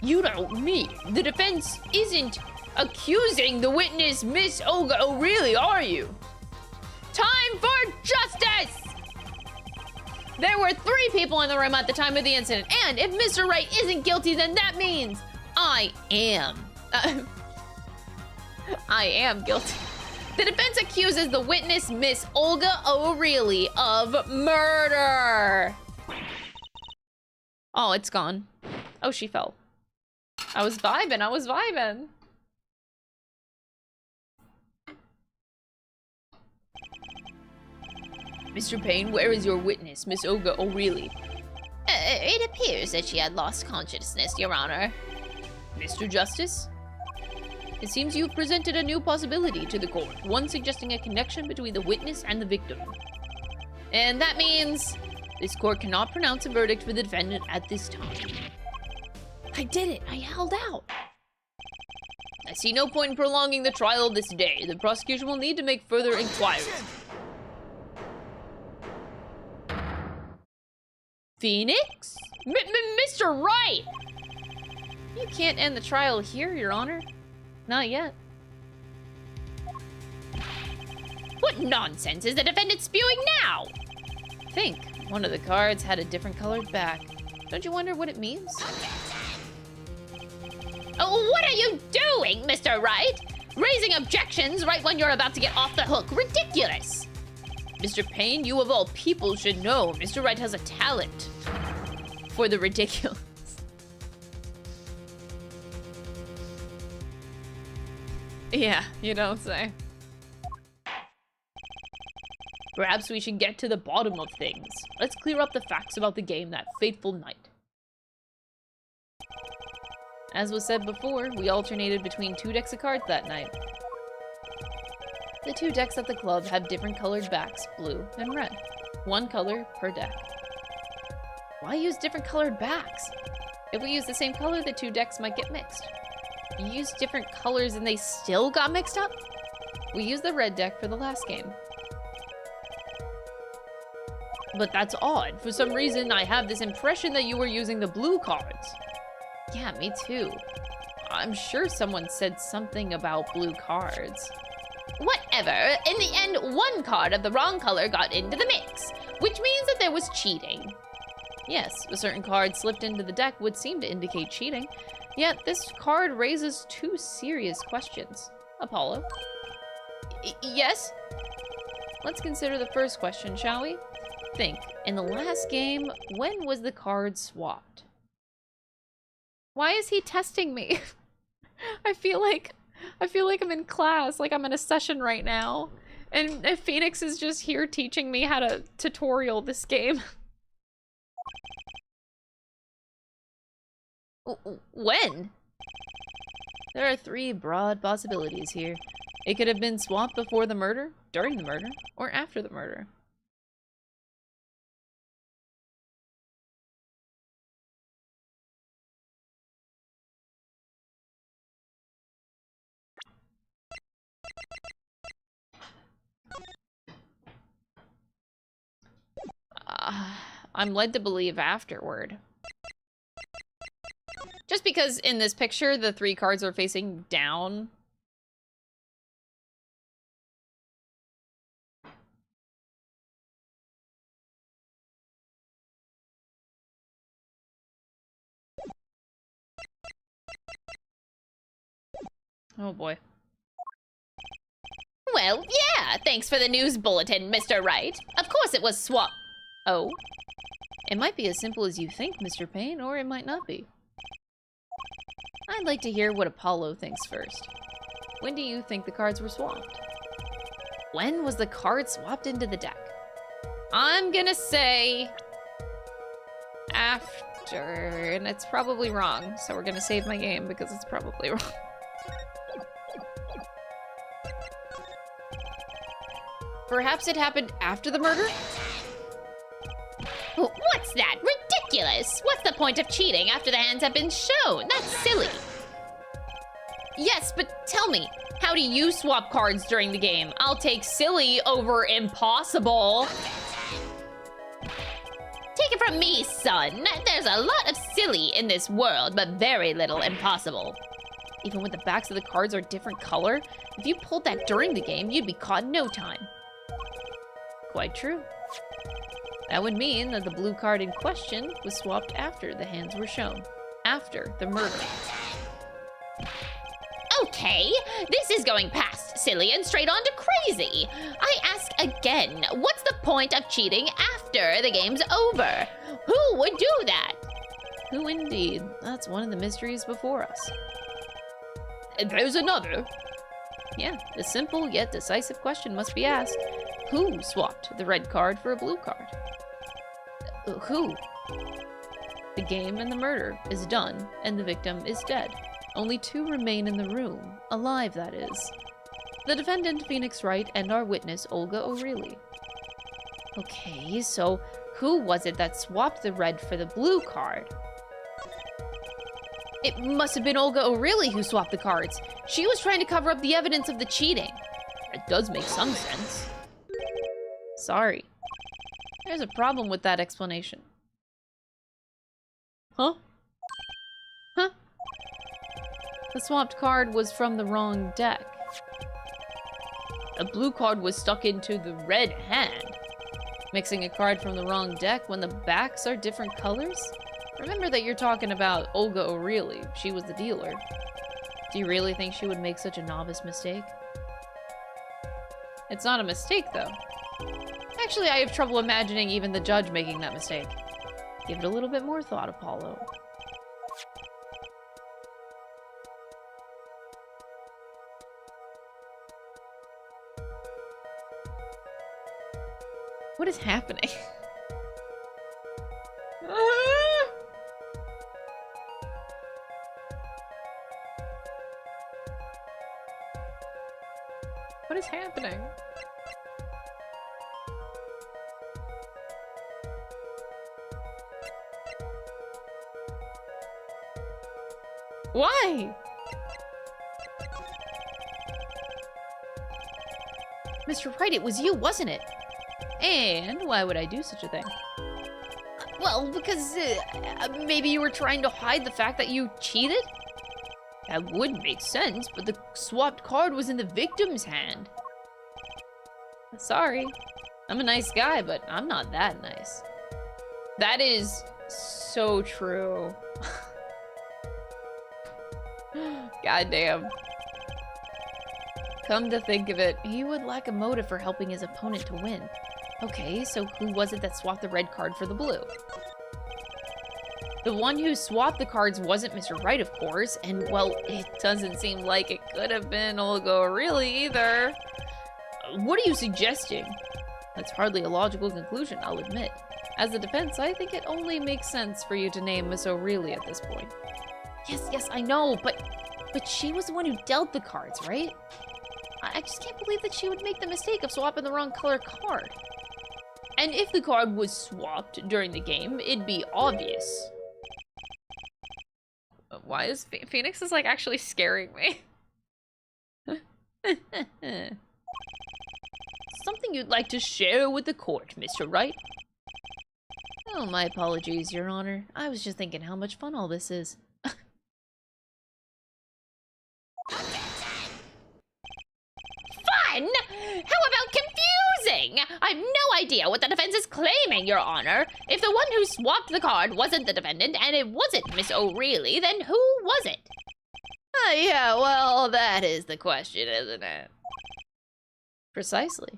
You don't mean the defense isn't accusing the witness, Miss Olga O'Reilly, are you? Time for justice! There were 3 people in the room at the time of the incident, and if Mr. Wright isn't guilty, then that means I am. I am guilty. The defense accuses the witness, Miss Olga O'Reilly, of murder. Oh, it's gone. Oh, she fell. I was vibing. Mr. Payne, where is your witness, Miss Olga O'Reilly? It appears that she had lost consciousness, Your Honor. Mr. Justice? It seems you've presented a new possibility to the court, one suggesting a connection between the witness and the victim. And that means this court cannot pronounce a verdict for the defendant at this time. I did it! I held out! I see no point in prolonging the trial this day. The prosecution will need to make further inquiries. Phoenix? Mr. Wright! You can't end the trial here, Your Honor. Not yet. What nonsense is the defendant spewing now? Think. One of the cards had a different colored back. Don't you wonder what it means? Oh, what are you doing, Mr. Wright? Raising objections right when you're about to get off the hook. Ridiculous! Mr. Payne, you of all people should know Mr. Wright has a talent for the ridiculous. Yeah, you don't say. Perhaps we should get to the bottom of things. Let's clear up the facts about the game that fateful night. As was said before, we alternated between 2 decks of cards that night. The 2 decks at the club have different colored backs, blue and red. 1 color per deck. Why use different colored backs? If we use the same color, the 2 decks might get mixed. You used different colors and they still got mixed up? We used the red deck for the last game. But that's odd. For some reason, I have this impression that you were using the blue cards. Yeah, me too. I'm sure someone said something about blue cards. Whatever. In the end, 1 card of the wrong color got into the mix, which means that there was cheating. Yes, a certain card slipped into the deck would seem to indicate cheating. Yet, this card raises 2 serious questions. Apollo? Yes? Let's consider the first question, shall we? Think, in the last game, when was the card swapped? Why is he testing me? I feel like I'm in class, like I'm in a session right now. And Phoenix is just here teaching me how to tutorial this game. When? There are 3 broad possibilities here. It could have been swapped before the murder, during the murder, or after the murder. I'm led to believe afterward. Just because in this picture, the 3 cards are facing down. Oh boy. Well, yeah, thanks for the news bulletin, Mr. Wright. Of course it was swap. Oh? It might be as simple as you think, Mr. Payne, or it might not be. I'd like to hear what Apollo thinks first. When do you think the cards were swapped? When was the card swapped into the deck? I'm gonna say... after, and it's probably wrong, so we're gonna save my game because it's probably wrong. Perhaps it happened after the murder? What's that? Ridiculous! What's the point of cheating after the hands have been shown? That's silly. Yes, but tell me, how do you swap cards during the game? I'll take silly over impossible. Take it from me, son. There's a lot of silly in this world, but very little impossible. Even when the backs of the cards are different color, if you pulled that during the game, you'd be caught in no time. Quite true. That would mean that the blue card in question was swapped after the hands were shown. After the murder. Okay, this is going past silly and straight on to crazy. I ask again, what's the point of cheating after the game's over? Who would do that? Who indeed? That's one of the mysteries before us. And there's another. Yeah, the simple yet decisive question must be asked. Who swapped the red card for a blue card? Who? The game and the murder is done, and the victim is dead. Only two remain in the room, alive that is. The defendant, Phoenix Wright, and our witness, Olga O'Reilly. Okay, so who was it that swapped the red for the blue card? It must have been Olga O'Reilly who swapped the cards. She was trying to cover up the evidence of the cheating. It does make some sense. Sorry. There's a problem with that explanation. Huh? Huh? The swapped card was from the wrong deck. A blue card was stuck into the red hand. Mixing a card from the wrong deck when the backs are different colors? Remember that you're talking about Olga O'Reilly. She was the dealer. Do you really think she would make such a novice mistake? It's not a mistake, though. Actually, I have trouble imagining even the judge making that mistake. Give it a little bit more thought, Apollo. What is happening? What is happening? Why? Mr. Wright, it was you, wasn't it? And why would I do such a thing? Well, because maybe you were trying to hide the fact that you cheated? That would make sense, but the swapped card was in the victim's hand. Sorry. I'm a nice guy, but I'm not that nice. That is so true. Goddamn. Come to think of it, he would lack a motive for helping his opponent to win. Okay, so who was it that swapped the red card for the blue? The one who swapped the cards wasn't Mr. Wright, of course, and, well, it doesn't seem like it could have been Olga O'Reilly either. What are you suggesting? That's hardly a logical conclusion, I'll admit. As the defense, I think it only makes sense for you to name Miss O'Reilly at this point. Yes, I know, but she was the one who dealt the cards, right? I just can't believe that she would make the mistake of swapping the wrong color card. And if the card was swapped during the game, it'd be obvious. Why is Phoenix is like actually scaring me? Something you'd like to share with the court, Mr. Wright? Oh, my apologies, Your Honor. I was just thinking how much fun all this is. Fun? How about confusing? I've no idea what the defense is claiming, Your Honor. If the one who swapped the card wasn't the defendant and it wasn't Miss O'Reilly, then who was it? Yeah, well, that is the question, isn't it? Precisely.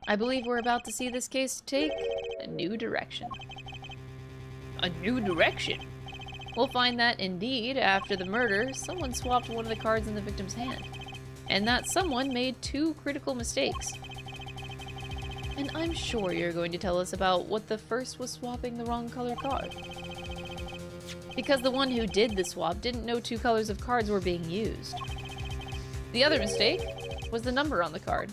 I believe we're about to see this case take a new direction. A new direction? We'll find that, indeed, after the murder, someone swapped one of the cards in the victim's hand. And that someone made two critical mistakes. And I'm sure you're going to tell us about what the first was swapping the wrong color card. Because the one who did the swap didn't know two colors of cards were being used. The other mistake was the number on the card.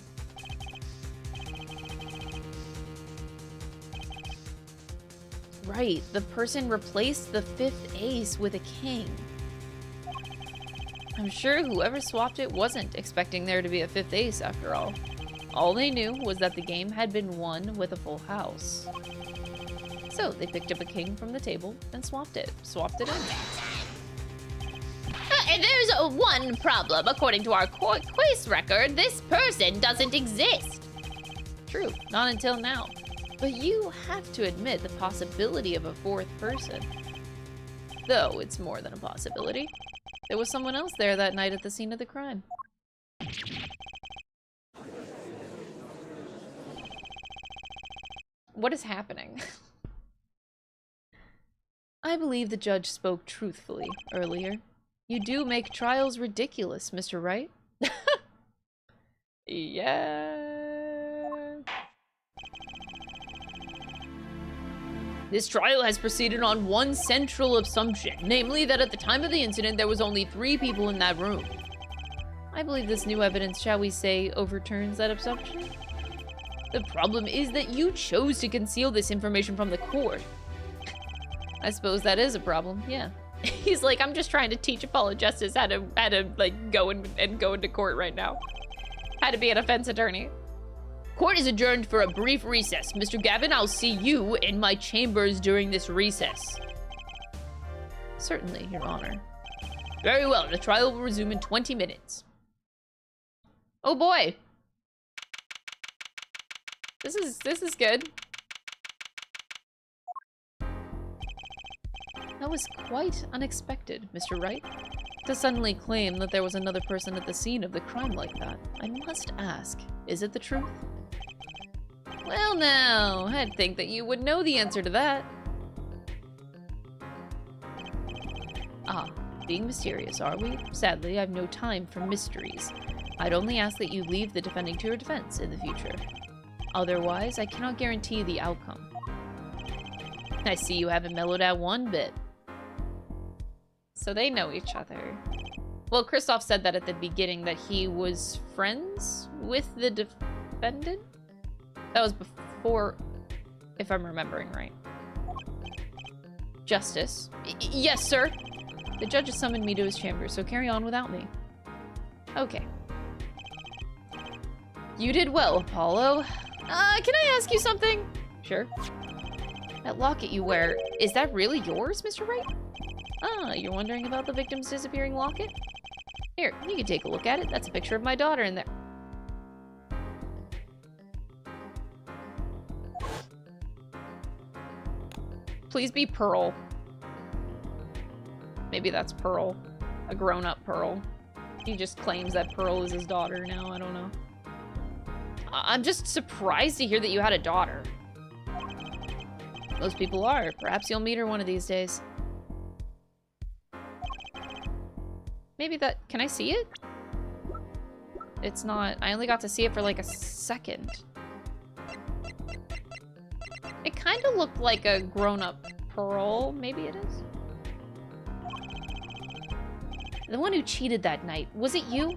Right, the person replaced the fifth ace with a king. I'm sure whoever swapped it wasn't expecting there to be a fifth ace after all. All they knew was that the game had been won with a full house. So they picked up a king from the table and swapped it. Swapped it in. There's one problem. According to our case record, this person doesn't exist. True, not until now. But you have to admit the possibility of a fourth person. Though it's more than a possibility. There was someone else there that night at the scene of the crime. What is happening? I believe the judge spoke truthfully earlier. You do make trials ridiculous, Mr. Wright. Yeah. This trial has proceeded on one central assumption, namely that at the time of the incident there was only 3 people in that room. I believe this new evidence, shall we say, overturns that assumption. The problem is that you chose to conceal this information from the court. I suppose that is a problem, yeah. He's like, I'm just trying to teach Apollo Justice how to like go into court right now. How to be a defense attorney. Court is adjourned for a brief recess. Mr. Gavin, I'll see you in my chambers during this recess. Certainly, Your Honor. Very well, the trial will resume in 20 minutes. Oh boy. This is good. That was quite unexpected, Mr. Wright. To suddenly claim that there was another person at the scene of the crime like that. I must ask, is it the truth? Well now, I'd think that you would know the answer to that. Ah, being mysterious, are we? Sadly, I've no time for mysteries. I'd only ask that you leave the defending to your defense in the future. Otherwise, I cannot guarantee the outcome. I see you haven't mellowed out one bit. So they know each other. Well, Kristoff said that at the beginning, that he was friends with the defendant? That was before, if I'm remembering right. Justice. Yes, sir. The judge has summoned me to his chamber, so carry on without me. Okay. You did well, Apollo. Can I ask you something? Sure. That locket you wear, is that really yours, Mr. Wright? Ah, you're wondering about the victim's disappearing locket? Here, you can take a look at it. That's a picture of my daughter in there. Please be Pearl. Maybe that's Pearl. A grown-up Pearl. He just claims that Pearl is his daughter now, I don't know. I'm just surprised to hear that you had a daughter. Most people are. Perhaps you'll meet her one of these days. Maybe that... Can I see it? It's not... I only got to see it for like a second. It kind of looked like a grown-up Pearl. Maybe it is. The one who cheated that night. Was it you?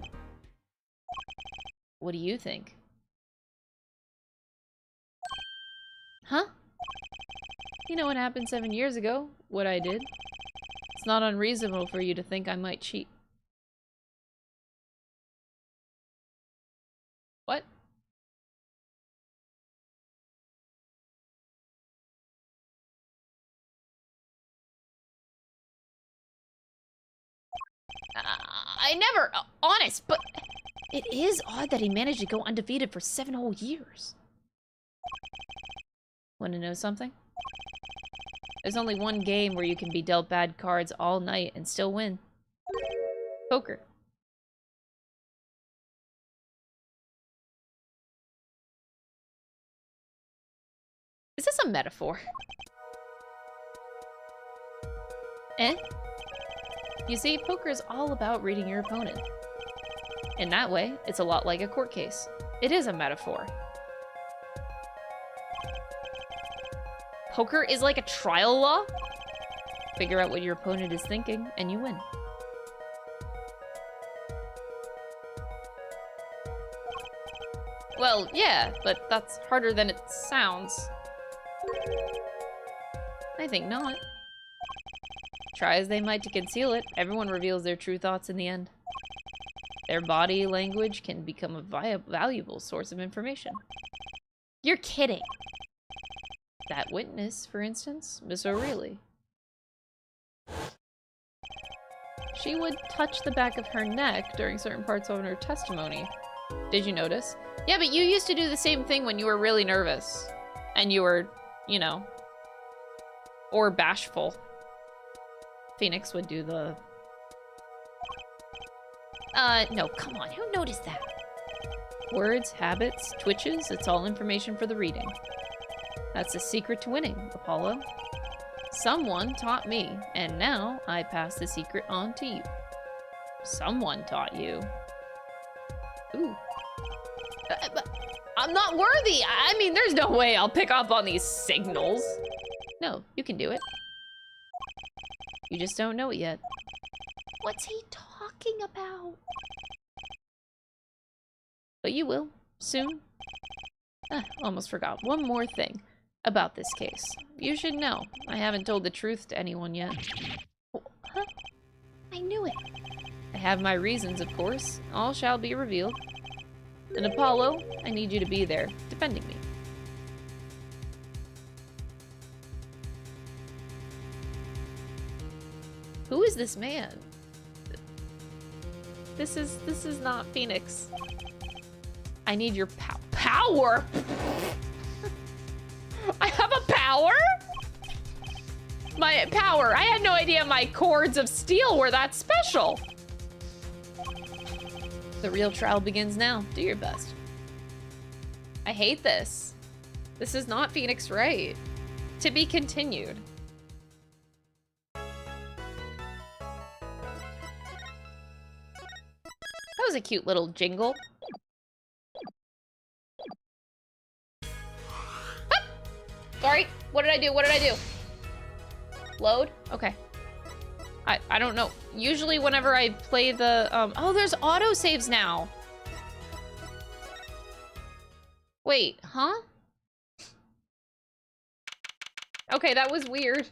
What do you think? Huh? You know what happened 7 years ago? What I did? It's not unreasonable for you to think I might cheat. What? I never... honest, but... It is odd that he managed to go undefeated for 7 whole years. Want to know something? There's only one game where you can be dealt bad cards all night and still win. Poker. Is this a metaphor? Eh? You see, poker is all about reading your opponent. In that way, it's a lot like a court case. It is a metaphor. Poker is like a trial law? Figure out what your opponent is thinking, and you win. Well, yeah, but that's harder than it sounds. I think not. Try as they might to conceal it, everyone reveals their true thoughts in the end. Their body language can become a valuable source of information. You're kidding. That witness, for instance, Miss O'Reilly. She would touch the back of her neck during certain parts of her testimony. Did you notice? Yeah, but you used to do the same thing when you were really nervous. And you were, you know, or bashful. Phoenix would do the... no, come on, who noticed that? Words, habits, twitches, it's all information for the reading. That's the secret to winning, Apollo. Someone taught me, and now I pass the secret on to you. Someone taught you. Ooh. But I'm not worthy. I mean, there's no way I'll pick up on these signals. No, you can do it. You just don't know it yet. What's he talking about? But you will, soon. Almost forgot. One more thing about this case. You should know, I haven't told the truth to anyone yet. Huh? I knew it. I have my reasons, of course. All shall be revealed. And Apollo, I need you to be there, defending me. Who is this man? This is not Phoenix. I need your power. I have a power? My power. I had no idea my cords of steel were that special. The real trial begins now. Do your best. I hate this. This is not Phoenix Wright. To be continued. That was a cute little jingle. Ah! Sorry. What did I do? What did I do? Load? Okay. I don't know. Usually whenever I play the, oh, there's autosaves now. Wait, huh? Okay, that was weird.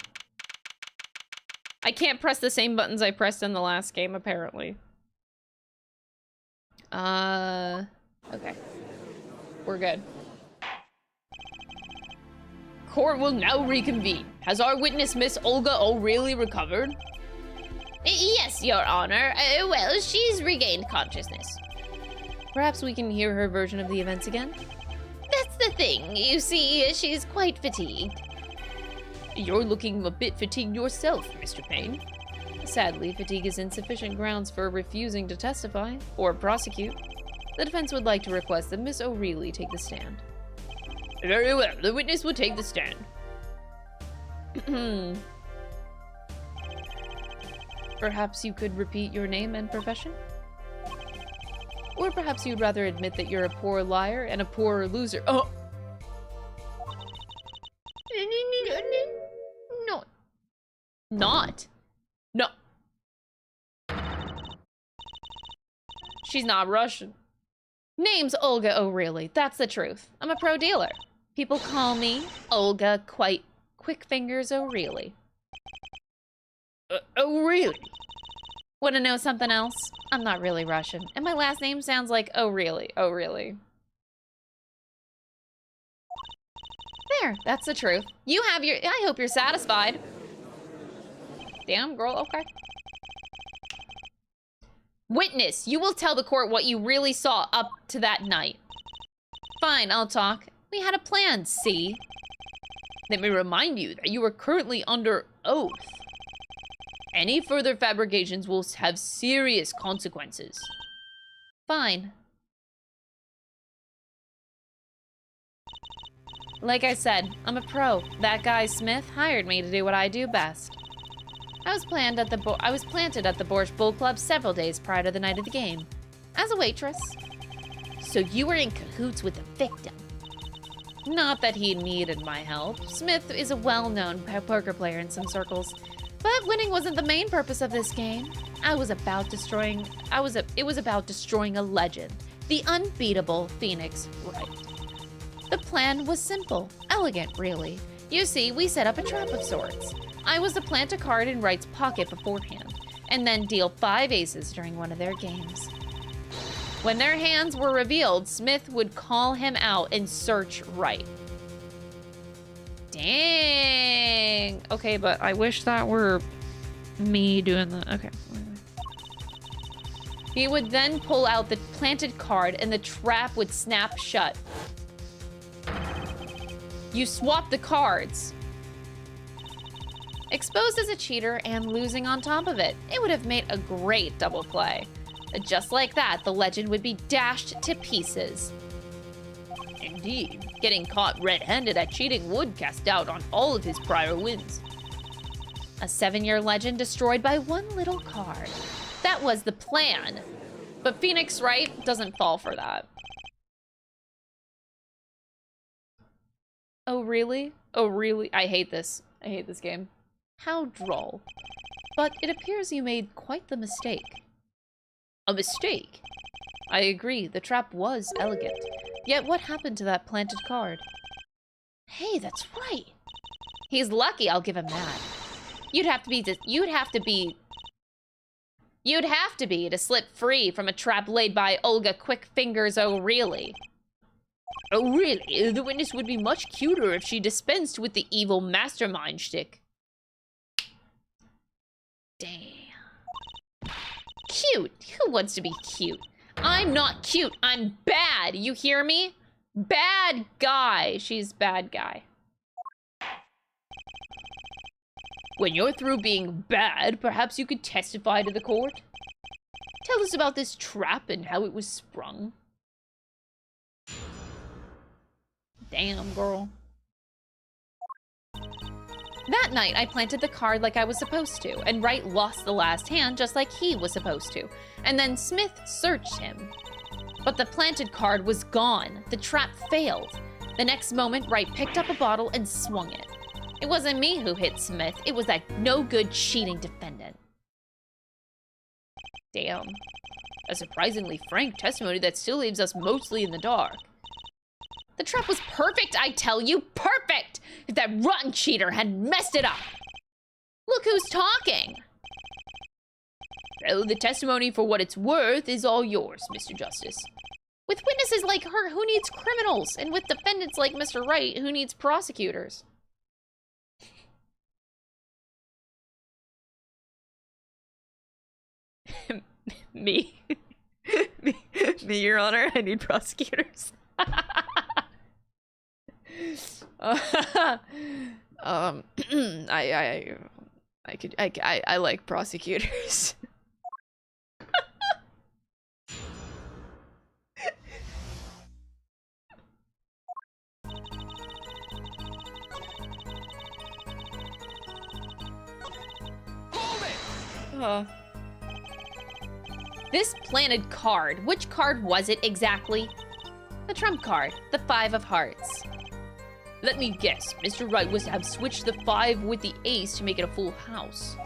I can't press the same buttons I pressed in the last game, apparently. Okay. We're good. Court will now reconvene. Has our witness, Miss Olga O'Reilly, recovered? Yes, Your Honor. Well, she's regained consciousness. Perhaps we can hear her version of the events again? That's the thing. You see, she's quite fatigued. You're looking a bit fatigued yourself, Mr. Payne. Sadly, fatigue is insufficient grounds for refusing to testify or prosecute. The defense would like to request that Miss O'Reilly take the stand. Very well. The witness will take the stand. Perhaps you could repeat your name and profession? Or perhaps you'd rather admit that you're a poor liar and a poor loser. Oh! No. Not? No. She's not Russian. Name's Olga O'Reilly. That's the truth. I'm a pro dealer. People call me Olga Quite Quick Fingers O'Reilly. O'Reilly? Want to know something else? I'm not really Russian, and my last name sounds like O'Reilly. O'Reilly. There, that's the truth. You have your... I hope you're satisfied. Damn, girl, okay. Witness, you will tell the court what you really saw up to that night. Fine, I'll talk. We had a plan, see? Let me remind you that you are currently under oath. Any further fabrications will have serious consequences. Fine. Like I said, I'm a pro. That guy Smith hired me to do what I do best. I was planted at the Borscht Bull Club several days prior to the night of the game, as a waitress. So you were in cahoots with the victim? Not that he needed my help. Smith is a well-known poker player in some circles, but winning wasn't the main purpose of this game. It was about destroying a legend, the unbeatable Phoenix Wright. The plan was simple, elegant, really. You see, we set up a trap of sorts. I was to plant a card in Wright's pocket beforehand, and then deal 5 aces during one of their games. When their hands were revealed, Smith would call him out and search Wright. Dang. Okay, but I wish that were me doing that. Okay. He would then pull out the planted card and the trap would snap shut. You swap the cards. Exposed as a cheater and losing on top of it, it would have made a great double play. Just like that, the legend would be dashed to pieces. Indeed, getting caught red-handed at cheating would cast doubt on all of his prior wins. A 7-year legend destroyed by one little card. That was the plan. But Phoenix Wright doesn't fall for that. Oh, really? Oh, really? I hate this. I hate this game. How droll. But it appears you made quite the mistake. A mistake? I agree, the trap was elegant. Yet what happened to that planted card? Hey, that's right. He's lucky, I'll give him that. You'd have to be to slip free from a trap laid by Olga Quick Fingers O'Reilly. Oh, really? The witness would be much cuter if she dispensed with the evil mastermind shtick. Damn. Cute? Who wants to be cute? I'm not cute. I'm bad. You hear me? Bad guy. She's bad guy. When you're through being bad, perhaps you could testify to the court? Tell us about this trap and how it was sprung. Damn, girl. That night, I planted the card like I was supposed to, and Wright lost the last hand just like he was supposed to. And then Smith searched him. But the planted card was gone. The trap failed. The next moment, Wright picked up a bottle and swung it. It wasn't me who hit Smith. It was that no-good cheating defendant. Damn. A surprisingly frank testimony that still leaves us mostly in the dark. The trap was perfect, I tell you, perfect! If that rotten cheater had messed it up. Look who's talking. Well, the testimony for what it's worth is all yours, Mr. Justice. With witnesses like her, who needs criminals? And with defendants like Mr. Wright, who needs prosecutors? Me? me, Your Honor, I need prosecutors. I like prosecutors. This planted card, which card was it exactly? The trump card, the 5 of hearts. Let me guess, Mr. Wright was to have switched the 5 with the ace to make it a full house.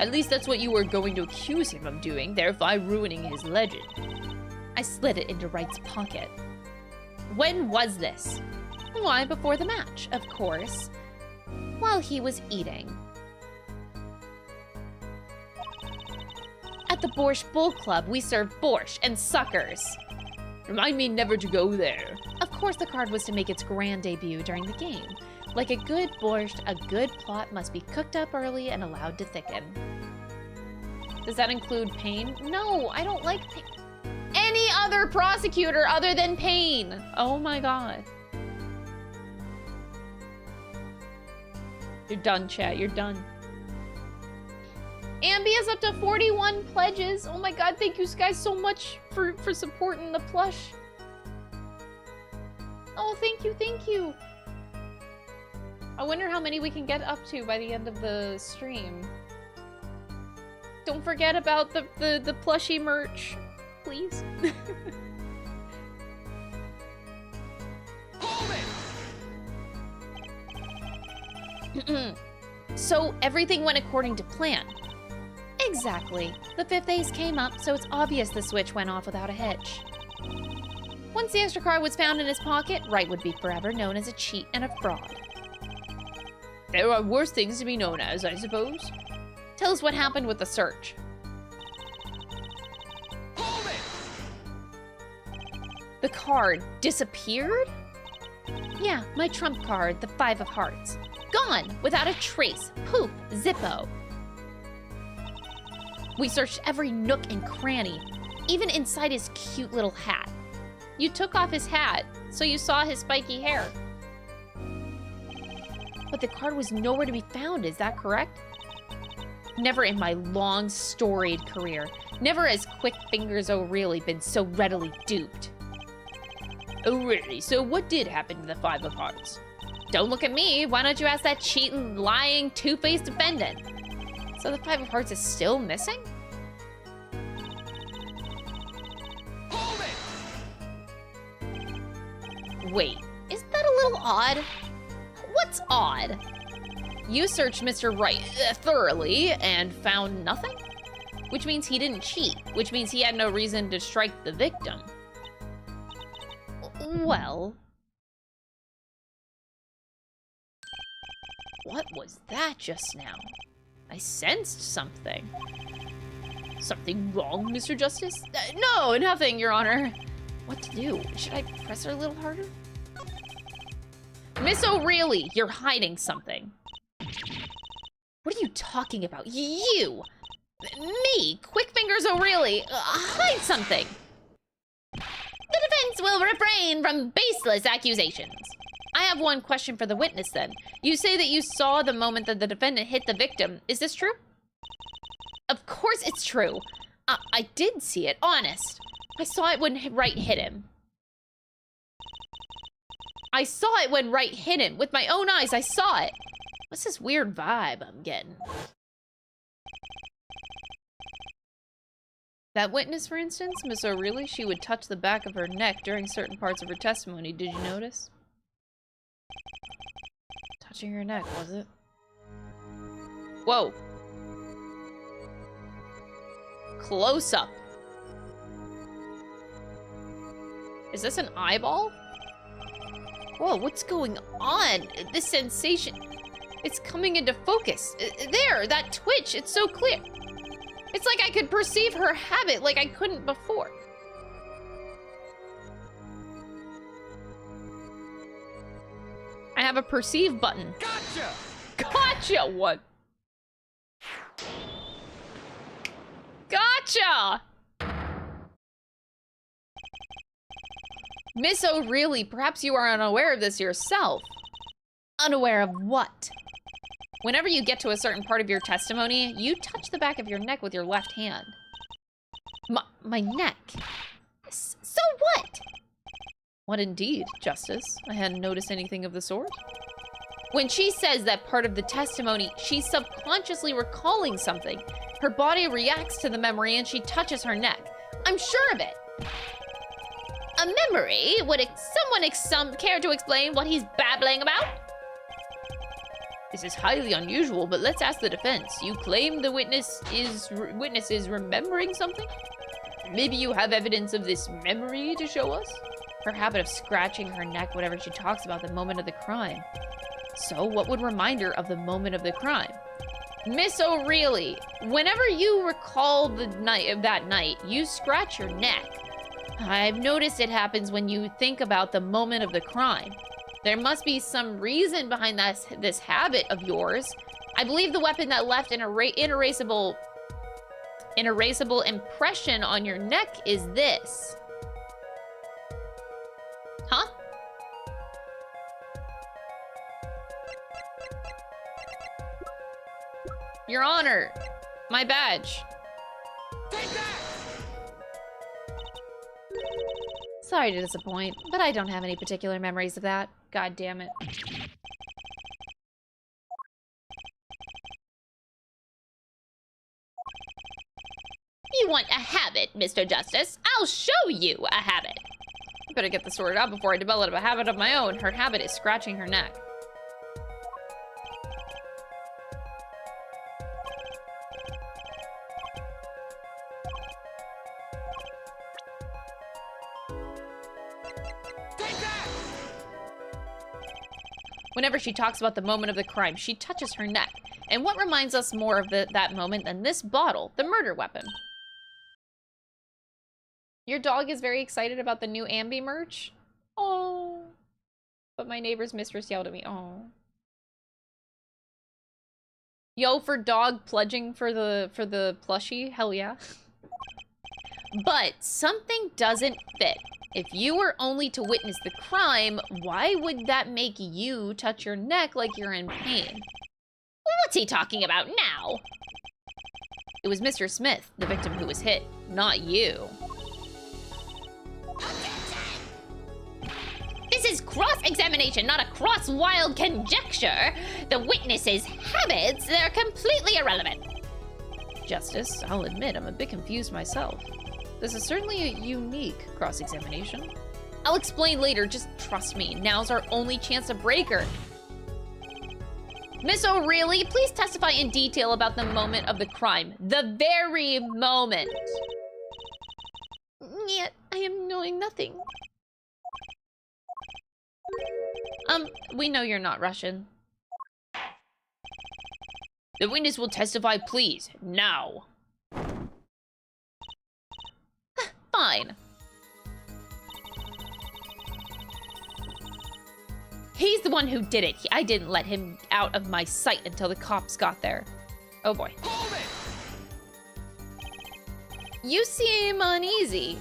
At least that's what you were going to accuse him of doing, thereby ruining his legend. I slid it into Wright's pocket. When was this? Why, before the match, of course. While he was eating. At the Borscht Bull Club, we served borscht and suckers. Remind me never to go there. Of course the card was to make its grand debut during the game. Like a good borscht, a good plot must be cooked up early and allowed to thicken. Does that include Pain? No, I don't like Pain. Any other prosecutor other than Pain. Oh my god. You're done, chat. You're done. Ambi is up to 41 pledges. Oh my god, thank you guys so much for supporting the plush. Oh, thank you, thank you. I wonder how many we can get up to by the end of the stream. Don't forget about the plushie merch, please. So everything went according to plan. Exactly. The 5th ace came up, so it's obvious the switch went off without a hitch. Once the extra card was found in his pocket, Wright would be forever known as a cheat and a fraud. There are worse things to be known as, I suppose. Tell us what happened with the search. Hold it! The card disappeared? Yeah, my trump card, the 5 of hearts. Gone, without a trace. Poof, zippo. We searched every nook and cranny, even inside his cute little hat. You took off his hat, so you saw his spiky hair. But the card was nowhere to be found, is that correct? Never in my long, storied career, never has Quick Fingers O'Reilly been so readily duped. Oh really? So what did happen to the 5 of hearts? Don't look at me. Why don't you ask that cheating, lying, two-faced defendant? So the 5 of hearts is still missing? Hold it! Wait, isn't that a little odd? What's odd? You searched Mr. Wright thoroughly and found nothing? Which means he didn't cheat, which means he had no reason to strike the victim. Well... What was that just now? I sensed something. Something wrong, Mr. Justice? No, nothing, Your Honor. What to do? Should I press her a little harder? Miss O'Reilly, you're hiding something. What are you talking about? You! Me, Quick Fingers O'Reilly, hide something. The defense will refrain from baseless accusations. I have one question for the witness then. You say that you saw the moment that the defendant hit the victim. Is this true? Of course it's true. I did see it, honest. I saw it when Wright hit him. I saw it when Wright hit him. With my own eyes, I saw it. What's this weird vibe I'm getting? That witness, for instance, Miss O'Reilly, she would touch the back of her neck during certain parts of her testimony. Did you notice? Touching her neck, was it? Whoa. Close up. Is this an eyeball? Whoa, what's going on? This sensation, it's coming into focus. There, that twitch, it's so clear. It's like I could perceive her habit like I couldn't before. I have a perceive button. Gotcha! Gotcha! What? Gotcha! Miss O'Reilly, perhaps you are unaware of this yourself. Unaware of what? Whenever you get to a certain part of your testimony, you touch the back of your neck with your left hand. My neck? So what? What indeed, Justice? I hadn't noticed anything of the sort. When she says that part of the testimony, she's subconsciously recalling something. Her body reacts to the memory and she touches her neck. I'm sure of it. A memory? Would someone care to explain what he's babbling about? This is highly unusual, but let's ask the defense. You claim the witness is remembering something? Maybe you have evidence of this memory to show us? Her habit of scratching her neck whenever she talks about the moment of the crime. So, what would remind her of the moment of the crime? Miss O'Reilly, whenever you recall that night, you scratch your neck. I've noticed it happens when you think about the moment of the crime. There must be some reason behind this habit of yours. I believe the weapon that left an inerasable impression on your neck is this. Huh? Your Honor, my badge. Take that! Sorry to disappoint, but I don't have any particular memories of that. God damn it. You want a habit, Mr. Justice? I'll show you a habit. I better get this sorted out before I develop a habit of my own. Her habit is scratching her neck. Whenever she talks about the moment of the crime, she touches her neck. And what reminds us more of that moment than this bottle, the murder weapon? Your dog is very excited about the new Ambi merch? Oh. But my neighbor's mistress yelled at me. Oh. Yo, for dog pledging for the plushie? Hell yeah. But something doesn't fit. If you were only to witness the crime, why would that make you touch your neck like you're in pain? What's he talking about now? It was Mr. Smith, the victim who was hit, not you. This is cross examination, not a wild conjecture. The witness's habits, they're completely irrelevant. Justice, I'll admit I'm a bit confused myself. This is certainly a unique cross-examination. I'll explain later, just trust me. Now's our only chance to break her. Miss O'Reilly, please testify in detail about the moment of the crime. The very moment. Yet, I am knowing nothing. We know you're not Russian. The witness will testify, please, now. Fine. He's the one who did it. I didn't let him out of my sight until the cops got there. Oh boy. Hold it! You seem uneasy.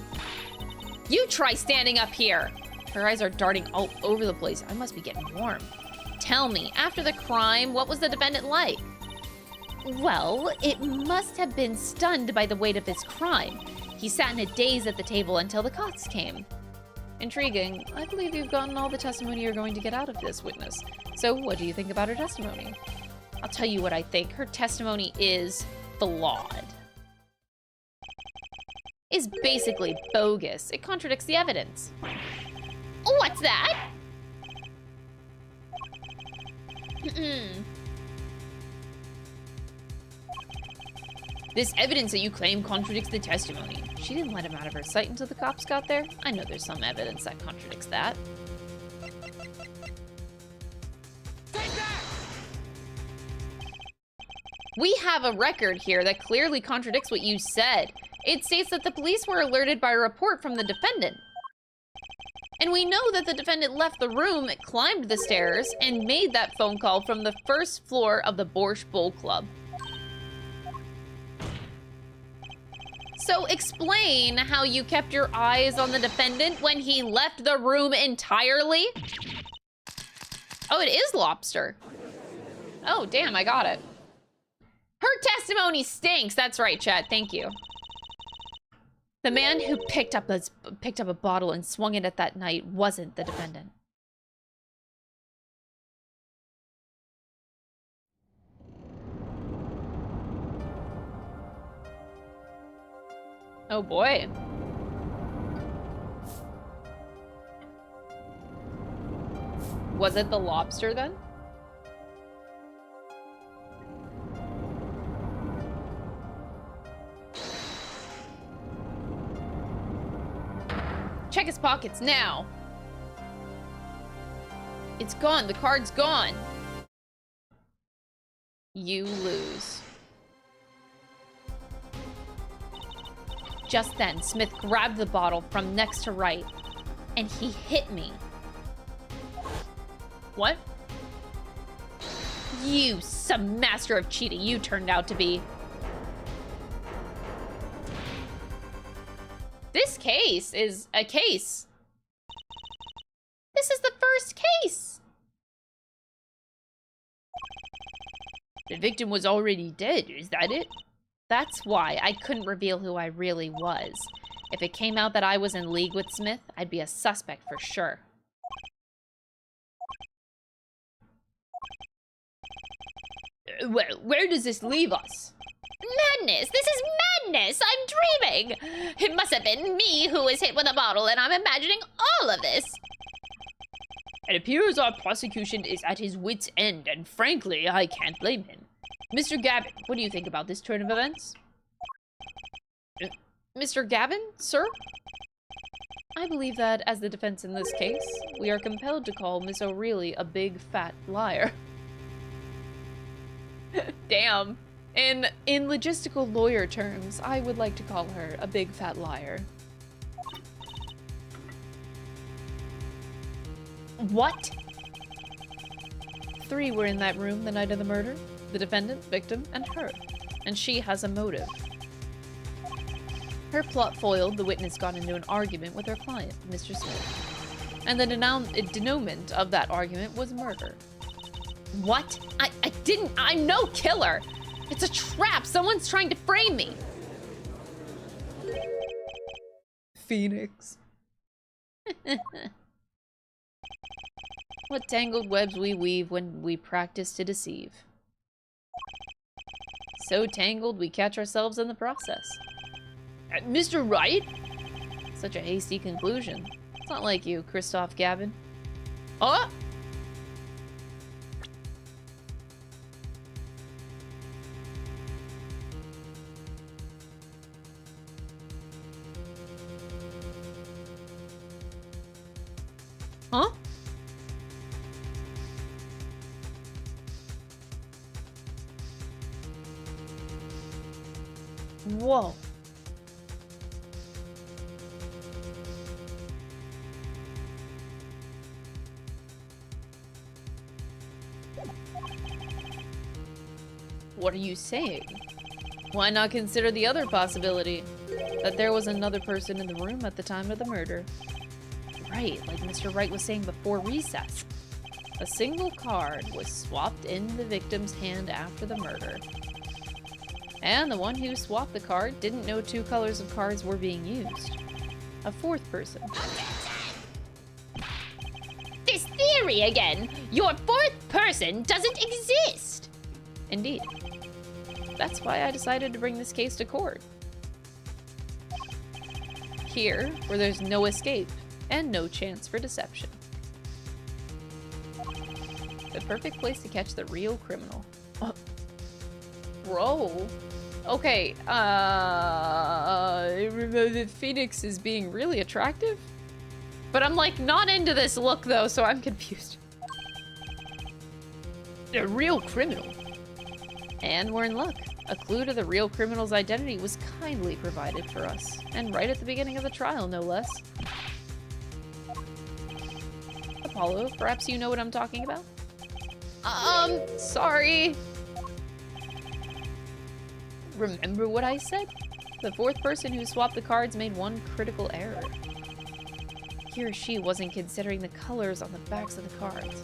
You try standing up here. Her eyes are darting all over the place. I must be getting warm. Tell me, after the crime, what was the defendant like? Well, it must have been stunned by the weight of his crime. He sat in a daze at the table until the cops came. Intriguing. I believe you've gotten all the testimony you're going to get out of this witness. So what do you think about her testimony? I'll tell you what I think. Her testimony is flawed. Is basically bogus. It contradicts the evidence. What's that? This evidence that you claim contradicts the testimony. She didn't let him out of her sight until the cops got there. I know there's some evidence that contradicts that. Take that! We have a record here that clearly contradicts what you said. It states that the police were alerted by a report from the defendant. And we know that the defendant left the room, climbed the stairs, and made that phone call from the first floor of the Borscht Bowl Club. So explain how you kept your eyes on the defendant when he left the room entirely. Oh, it is lobster. Oh, damn, I got it. Her testimony stinks. That's right, chat. Thank you. The man who picked up a bottle and swung it at that night wasn't the defendant. Oh boy. Was it the lobster then? Check his pockets now. It's gone. The card's gone. You lose. Just then, Smith grabbed the bottle from next to right, and he hit me. What? You, some master of cheating you turned out to be. This case is a case. This is the first case. The victim was already dead, is that it? That's why I couldn't reveal who I really was. If it came out that I was in league with Smith, I'd be a suspect for sure. Well, where does this leave us? Madness! This is madness! I'm dreaming! It must have been me who was hit with a bottle, and I'm imagining all of this. It appears our prosecution is at his wit's end, and frankly, I can't blame him. Mr. Gavin, what do you think about this turn of events? Mr. Gavin, sir? I believe that, as the defense in this case, we are compelled to call Miss O'Reilly a big, fat liar. Damn. In logistical lawyer terms, I would like to call her a big, fat liar. What? 3 were in that room the night of the murder. The defendant, victim, and her. And she has a motive. Her plot foiled, the witness got into an argument with her client, Mr. Smith. And the denouement of that argument was murder. What? I'm no killer! It's a trap! Someone's trying to frame me! Phoenix. What tangled webs we weave when we practice to deceive. So tangled we catch ourselves in the process. Mr. Wright? Such a hasty conclusion. It's not like you, Christoph Gavin. Oh! Huh? Whoa. What are you saying? Why not consider the other possibility? That there was another person in the room at the time of the murder. Right, like Mr. Wright was saying before recess. A single card was swapped in the victim's hand after the murder. And the one who swapped the card didn't know 2 colors of cards were being used. A 4th person. This theory again! Your 4th person doesn't exist! Indeed. That's why I decided to bring this case to court. Here, where there's no escape and no chance for deception. The perfect place to catch the real criminal. Bro. Okay, Phoenix is being really attractive? But I'm like not into this look though, so I'm confused. The real criminal. And we're in luck. A clue to the real criminal's identity was kindly provided for us. And right at the beginning of the trial, no less. Apollo, perhaps you know what I'm talking about? Sorry. Remember what I said? The 4th person who swapped the cards made one critical error. He or she wasn't considering the colors on the backs of the cards.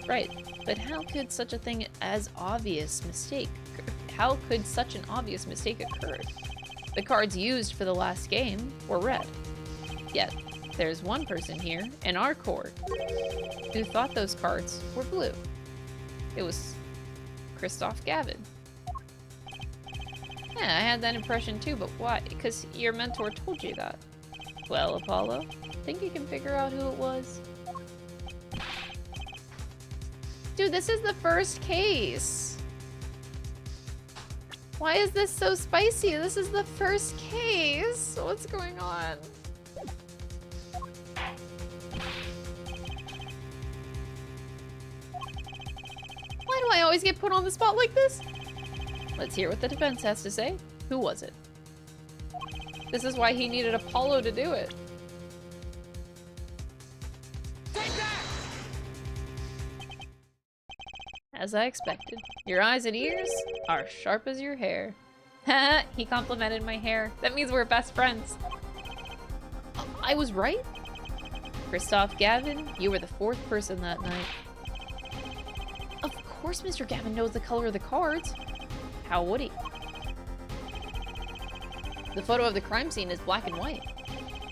Right, but how could such a thing as obvious mistake? How could such an obvious mistake occur? The cards used for the last game were red. Yet, there's one person here, in our court, who thought those cards were blue. It was Christoph Gavin. Yeah, I had that impression too, but why? Because your mentor told you that. Well, Apollo, think you can figure out who it was? Dude, this is the first case. Why is this so spicy? This is the first case. What's going on? Why do I always get put on the spot like this? Let's hear what the defense has to say. Who was it? This is why he needed Apollo to do it. Take that! As I expected. Your eyes and ears are sharp as your hair. He complimented my hair. That means we're best friends. I was right? Christoph Gavin, you were the 4th person that night. Of course Mr. Gavin knows the color of the cards. How would he? The photo of the crime scene is black and white.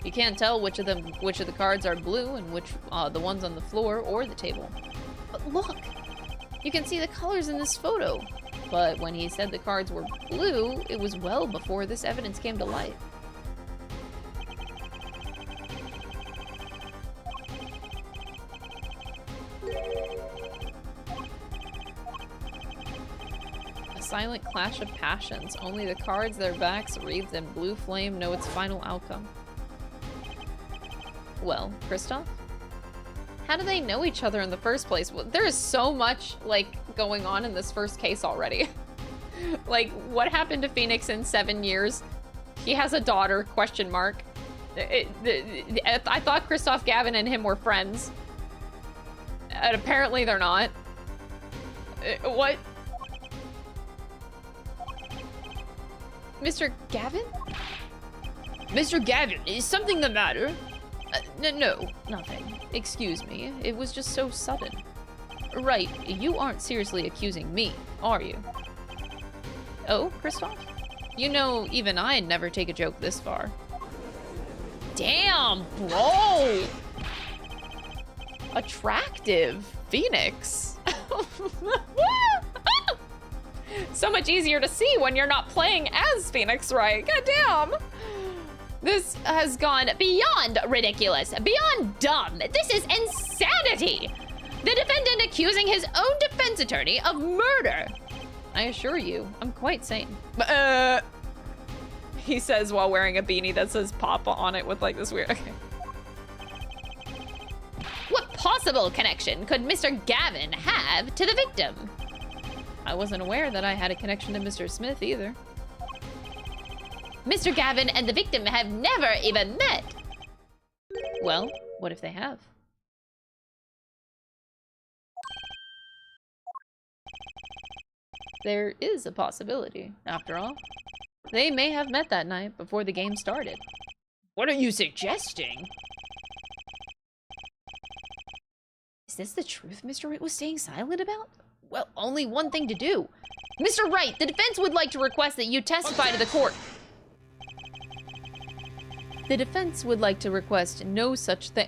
You can't tell which of the cards are blue and which the ones on the floor or the table. But look! You can see the colors in this photo. But when he said the cards were blue, it was well before this evidence came to light. A silent clash of passions. Only the cards, their backs wreathed in blue flame, know its final outcome. Well, Christoph? How do they know each other in the first place? Well, there is so much, like, going on in this first case already. Like, what happened to Phoenix in 7 years? He has a daughter, question mark. I thought Christoph Gavin and him were friends. And apparently they're not. What? Mr. Gavin? Mr. Gavin, is something the matter? No, nothing. Excuse me, it was just so sudden. Right, you aren't seriously accusing me, are you? Oh, Christoph? You know, even I'd never take a joke this far. Damn, bro! attractive Phoenix. So much easier to see when you're not playing as Phoenix, right? Goddamn. This has gone Beyond ridiculous, beyond dumb. This is insanity. The defendant accusing his own defense attorney of murder. I assure you, I'm quite sane. He says while wearing a beanie that says Papa on it with like this weird, okay. What possible connection could Mr. Gavin have to the victim? I wasn't aware that I had a connection to Mr. Smith either. Mr. Gavin and the victim have never even met. Well, what if they have? There is a possibility, after all. They may have met that night before the game started. What are you suggesting? Is this the truth Mr. Wright was staying silent about? Well, only one thing to do. Mr. Wright, the defense would like to request that you testify to the court. The defense would like to request no such thing.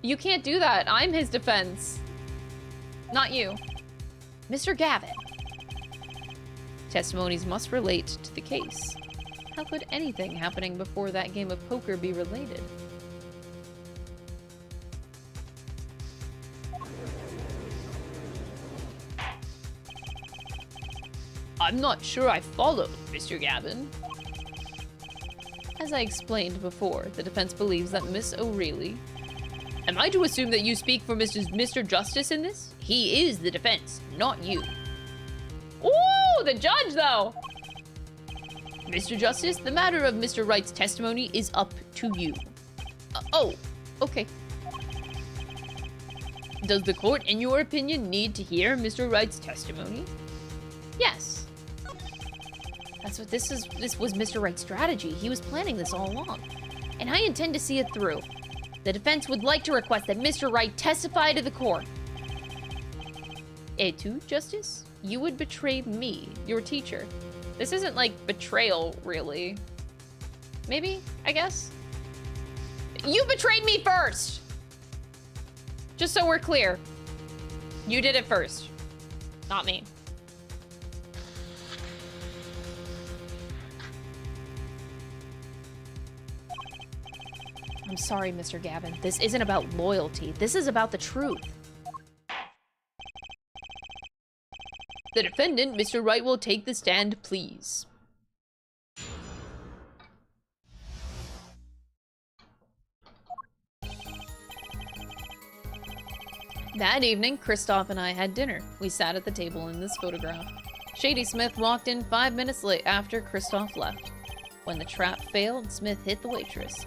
You can't do that. I'm his defense. Not you. Mr. Gavin. Testimonies must relate to the case. How could anything happening before that game of poker be related? I'm not sure I followed, Mr. Gavin. As I explained before, the defense believes that Miss O'Reilly... Am I to assume that you speak for Mr. Justice in this? He is the defense, not you. Ooh, the judge, though! Mr. Justice, the matter of Mr. Wright's testimony is up to you. Oh, okay. Does the court, in your opinion, need to hear Mr. Wright's testimony? Yes. That's what this was Mr. Wright's strategy. He was planning this all along. And I intend to see it through. The defense would like to request that Mr. Wright testify to the court. Et tu, Justice? You would betray me, your teacher. This isn't like betrayal, really. Maybe, I guess? You betrayed me first! Just so we're clear. You did it first. Not me. I'm sorry, Mr. Gavin. This isn't about loyalty. This is about the truth. The defendant, Mr. Wright, will take the stand, please. That evening, Kristoff and I had dinner. We sat at the table in this photograph. Shady Smith walked in 5 minutes late after Kristoff left. When the trap failed, Smith hit the waitress.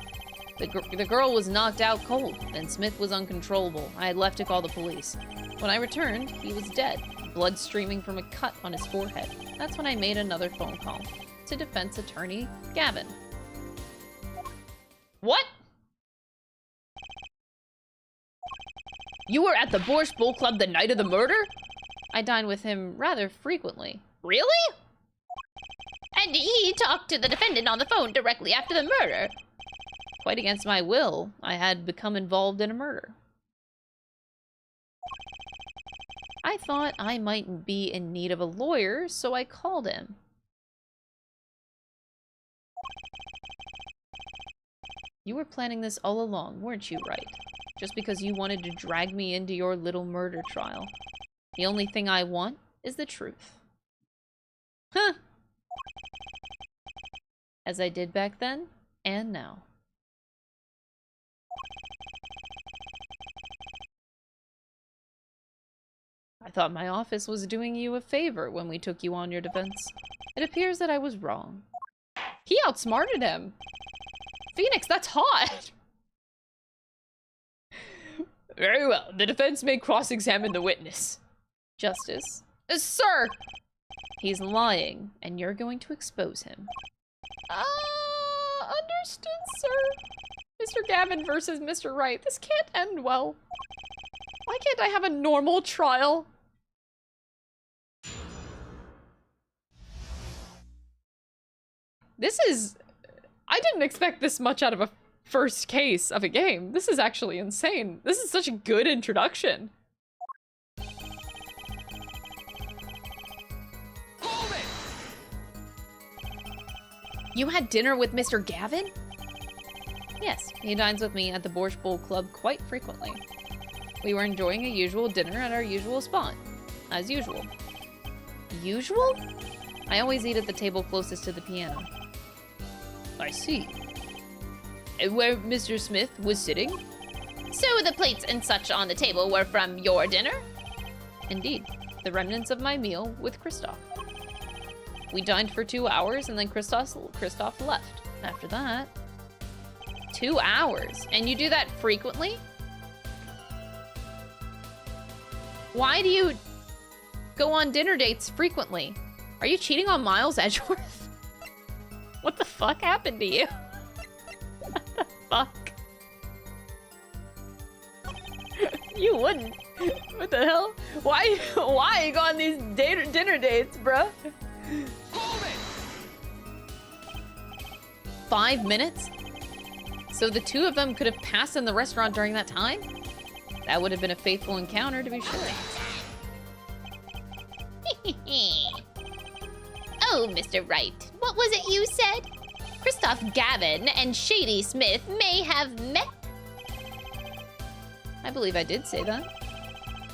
The girl was knocked out cold, and Smith was uncontrollable. I had left to call the police. When I returned, he was dead, blood streaming from a cut on his forehead. That's when I made another phone call to defense attorney Gavin. What? You were at the Borscht Bowl Club the night of the murder? I dine with him rather frequently. Really? And he talked to the defendant on the phone directly after the murder. Quite against my will, I had become involved in a murder. I thought I might be in need of a lawyer, so I called him. You were planning this all along, weren't you, Wright? Just because you wanted to drag me into your little murder trial. The only thing I want is the truth. Huh. As I did back then, and now. I thought my office was doing you a favor when we took you on your defense. It appears that I was wrong. He outsmarted him. Phoenix, that's hot! Very well. The defense may cross-examine the witness. Justice. Sir! He's lying, and you're going to expose him. Understood, sir. Mr. Gavin versus Mr. Wright. This can't end well. Why can't I have a normal trial? This is... I didn't expect this much out of a first case of a game. This is actually insane. This is such a good introduction. Hold it! You had dinner with Mr. Gavin? Yes, he dines with me at the Borscht Bowl Club quite frequently. We were enjoying a usual dinner at our usual spot. As usual. Usual? I always eat at the table closest to the piano. I see. Where Mr. Smith was sitting? So the plates and such on the table were from your dinner? Indeed, the remnants of my meal with Christoph. We dined for 2 hours and then Christoph left. After that... 2 hours? And you do that frequently? Why do you go on dinner dates frequently? Are you cheating on Miles Edgeworth? What the fuck happened to you? What the fuck? You wouldn't. What the hell? Why you go on these dinner dates, bruh? Hold it! 5 minutes? So the two of them could have passed in the restaurant during that time? That would have been a faithful encounter, to be sure. Oh, Mr. Wright, what was it you said? Christoph Gavin and Shady Smith may have met? I believe I did say that.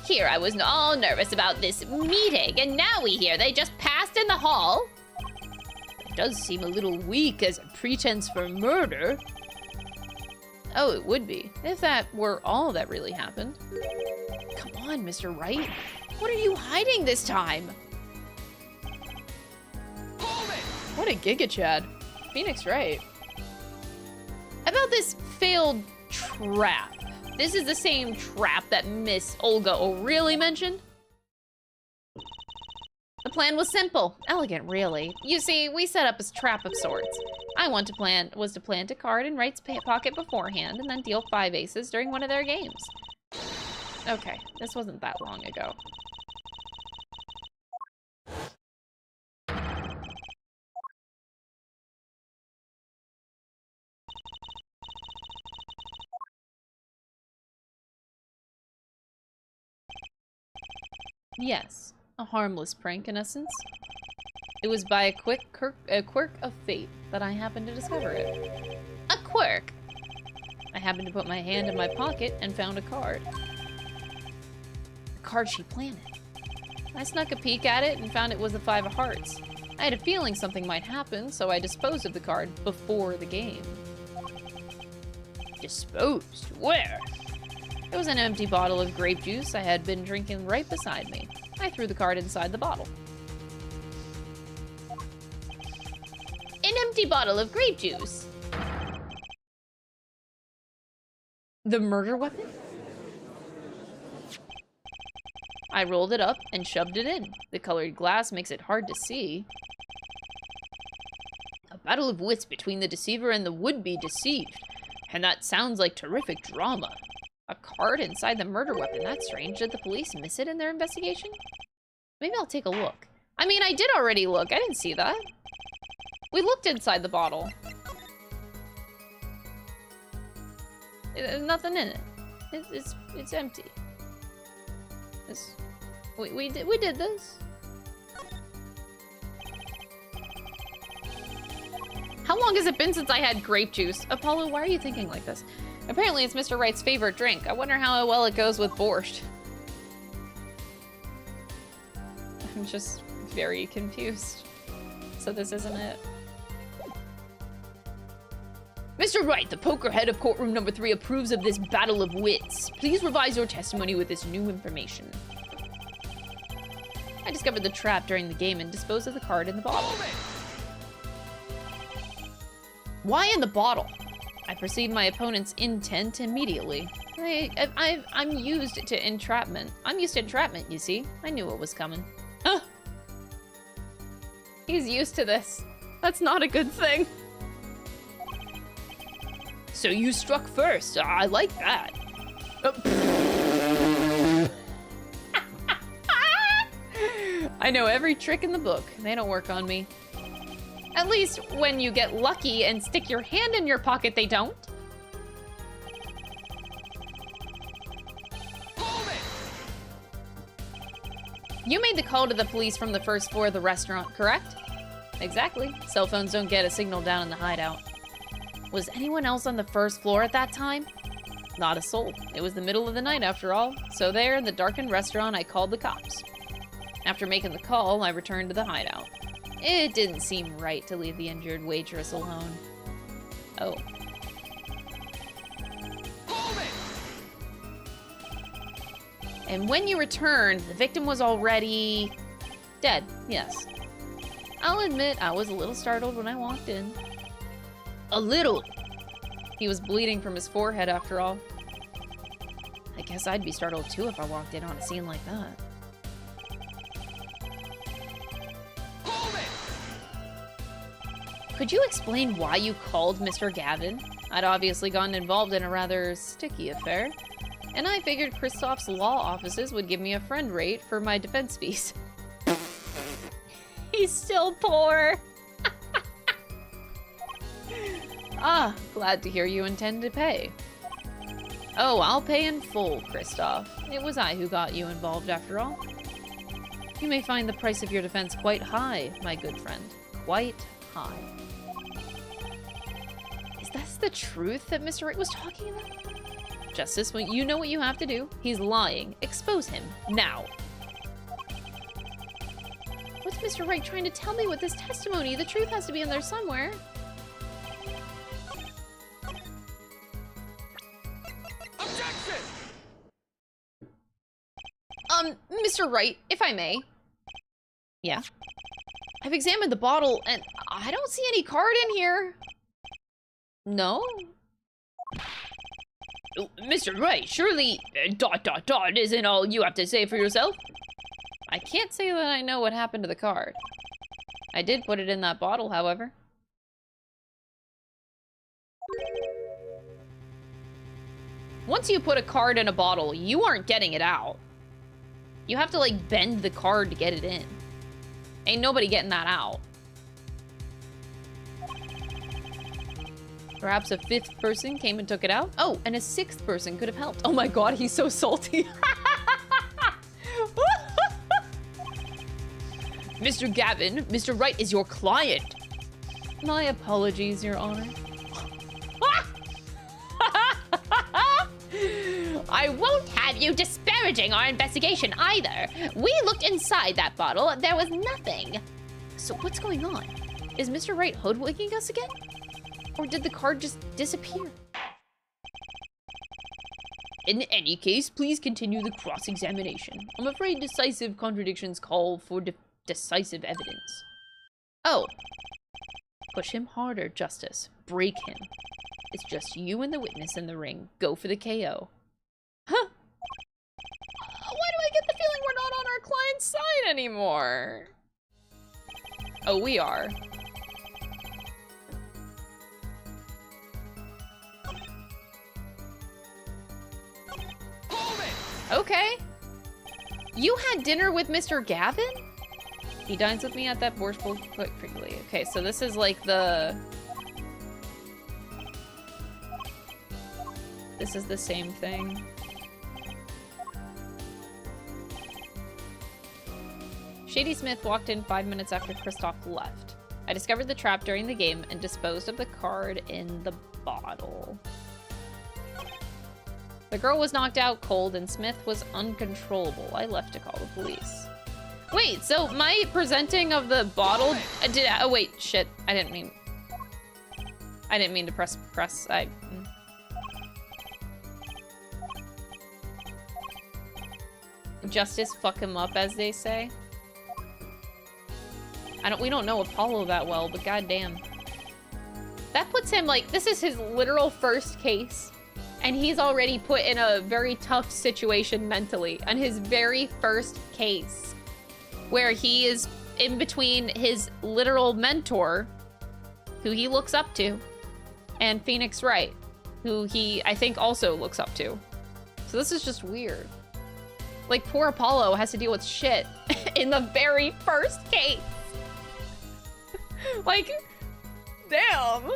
Here I was all nervous about this meeting, and now we hear they just passed in the hall. It does seem a little weak as a pretense for murder. Oh, it would be, if that were all that really happened. Come on, Mr. Wright. What are you hiding this time? Hold it! What a Giga Chad. Phoenix Wright. About this failed trap. This is the same trap that Miss Olga O'Reilly mentioned. The plan was simple, elegant, really. You see, we set up a trap of sorts. Was to plant a card in Wright's pocket beforehand and then deal 5 aces during one of their games. Okay, this wasn't that long ago. Yes, a harmless prank in essence. It was by a quirk of fate that I happened to discover it. A quirk? I happened to put my hand in my pocket and found a card. The card she planted. I snuck a peek at it and found it was the 5 of hearts. I had a feeling something might happen, so I disposed of the card before the game. Disposed? Where? There was an empty bottle of grape juice I had been drinking right beside me. I threw the card inside the bottle. An empty bottle of grape juice. The murder weapon? I rolled it up and shoved it in. The colored glass makes it hard to see. A battle of wits between the deceiver and the would-be deceived. And that sounds like terrific drama. A card inside the murder weapon. That's strange. Did the police miss it in their investigation? Maybe I'll take a look. I mean, I did already look. I didn't see that. We looked inside the bottle. There's nothing in it. It's empty. We did this. How long has it been since I had grape juice? Apollo, why are you thinking like this? Apparently it's Mr. Wright's favorite drink. I wonder how well it goes with borscht. I'm just very confused. So this isn't it. Mr. Wright, the poker head of courtroom number 3 approves of this battle of wits. Please revise your testimony with this new information. I discovered the trap during the game and disposed of the card in the bottle. Why in the bottle? I perceived my opponent's intent immediately. I'm used to entrapment. I'm used to entrapment, you see. I knew it was coming. Huh. He's used to this. That's not a good thing. So you struck first. I like that. I know every trick in the book. They don't work on me. At least when you get lucky and stick your hand in your pocket, they don't. You made the call to the police from the first floor of the restaurant, correct? Exactly. Cell phones don't get a signal down in the hideout. Was anyone else on the first floor at that time? Not a soul. It was the middle of the night after all. So there, in the darkened restaurant, I called the cops. After making the call, I returned to the hideout. It didn't seem right to leave the injured waitress alone. Oh. Hold it! And when you returned, the victim was already... dead, yes. I'll admit I was a little startled when I walked in. A little? He was bleeding from his forehead after all. I guess I'd be startled too if I walked in on a scene like that. Hold it! Could you explain why you called Mr. Gavin? I'd obviously gotten involved in a rather sticky affair, and I figured Kristoff's law offices would give me a friend rate for my defense fees. He's still poor. Ah, glad to hear you intend to pay. Oh, I'll pay in full, Kristoff. It was I who got you involved after all. You may find the price of your defense quite high, my good friend. Quite high. Is this the truth that Mr. Wright was talking about? Justice, when you know what you have to do. He's lying. Expose him. Now. What's Mr. Wright trying to tell me with this testimony? The truth has to be in there somewhere. Objection! Mr. Wright, if I may. Yeah. I've examined the bottle, and I don't see any card in here. No? Mr. Wright, surely isn't all you have to say for yourself? I can't say that I know what happened to the card. I did put it in that bottle, however. Once you put a card in a bottle, you aren't getting it out. You have to, like, bend the card to get it in. Ain't nobody getting that out. Perhaps a fifth person came and took it out? Oh, and a sixth person could have helped. Oh my god, he's so salty. Mr. Gavin, Mr. Wright is your client. My apologies, Your Honor. I won't have you disparaging our investigation either. We looked inside that bottle. There was nothing. So what's going on? Is Mr. Wright hoodwinking us again? Or did the card just disappear? In any case, please continue the cross-examination. I'm afraid decisive contradictions call for decisive evidence. Oh. Push him harder, Justice. Break him. It's just you and the witness in the ring. Go for the KO. Huh. Why do I get the feeling we're not on our client's side anymore? Oh, we are. Hold it! Okay. You had dinner with Mr. Gavin? He dines with me at that Borscht Bowl quite frequently. Okay, so this is like the... This is the same thing. Shady Smith walked in 5 minutes after Kristoff left. I discovered the trap during the game and disposed of the card in the bottle. The girl was knocked out cold and Smith was uncontrollable. I left to call the police. Wait, so my presenting of the bottle... oh wait, shit. I didn't mean to press. Justice fuck him up, as they say. We don't know Apollo that well, but goddamn. That puts him, like, this is his literal first case. And he's already put in a very tough situation mentally on his very first case. Where he is in between his literal mentor, who he looks up to, and Phoenix Wright, who he, I think, also looks up to. So this is just weird. Like, poor Apollo has to deal with shit in the very first case. Like, damn.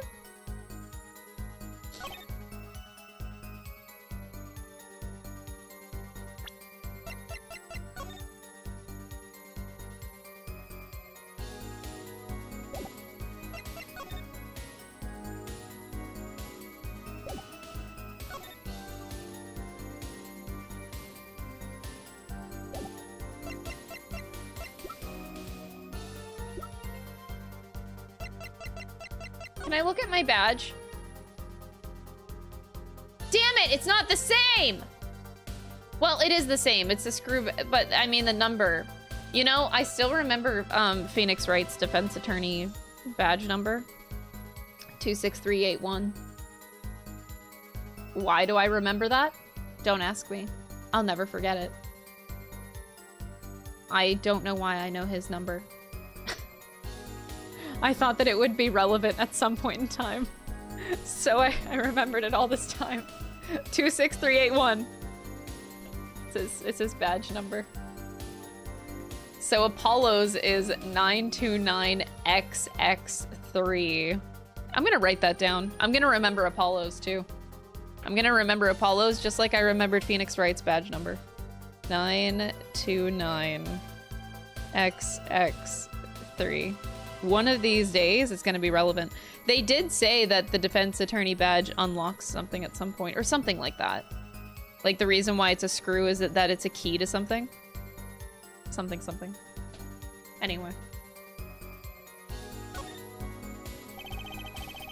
Can I look at my badge? Damn it, it's not the same! Well, it is the same. It's a screw, but I mean the number. You know, I still remember Phoenix Wright's defense attorney badge number. 26381. Why do I remember that? Don't ask me. I'll never forget it. I don't know why I know his number. I thought that it would be relevant at some point in time. So I remembered it all this time. 26381. It's his badge number. So Apollo's is 929XX3. I'm gonna write that down. I'm gonna remember Apollo's too. I'm gonna remember Apollo's just like I remembered Phoenix Wright's badge number. 929XX3. One of these days it's gonna be relevant. They did say that the defense attorney badge unlocks something at some point, or something like that. Like the reason why it's a screw is that it's a key to something. Something. Anyway.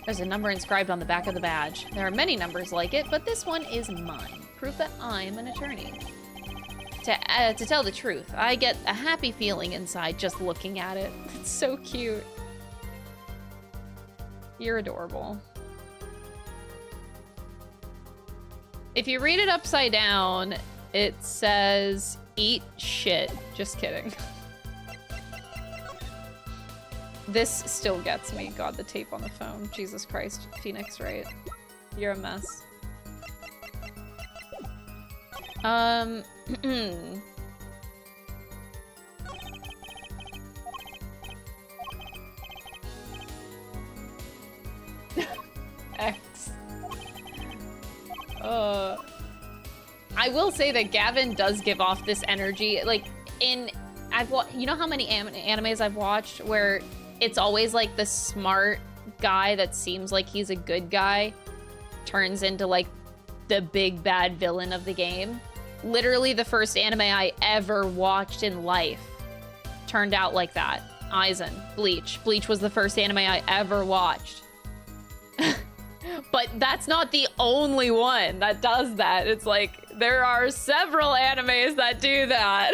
There's a number inscribed on the back of the badge. There are many numbers like it, but this one is mine. Proof that I'm an attorney. To tell the truth, I get a happy feeling inside just looking at it. It's so cute. You're adorable. If you read it upside down, it says, eat shit. Just kidding. This still gets me. God, the tape on the phone. Jesus Christ. Phoenix Wright. You're a mess. X. I will say that Gavin does give off this energy. Like, you know how many animes I've watched where it's always like the smart guy that seems like he's a good guy turns into like the big bad villain of the game? Literally the first anime I ever watched in life turned out like that. Aizen, Bleach. Bleach was the first anime I ever watched. But that's not the only one that does that. It's like, there are several animes that do that.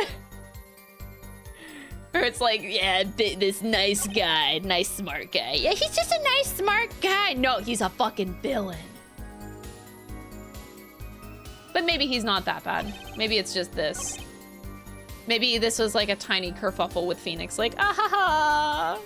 Or it's like, yeah, this nice guy, nice smart guy. Yeah, he's just a nice smart guy. No, he's a fucking villain. But maybe he's not that bad. Maybe it's just this. Maybe this was like a tiny kerfuffle with Phoenix. Like, ah ha ha.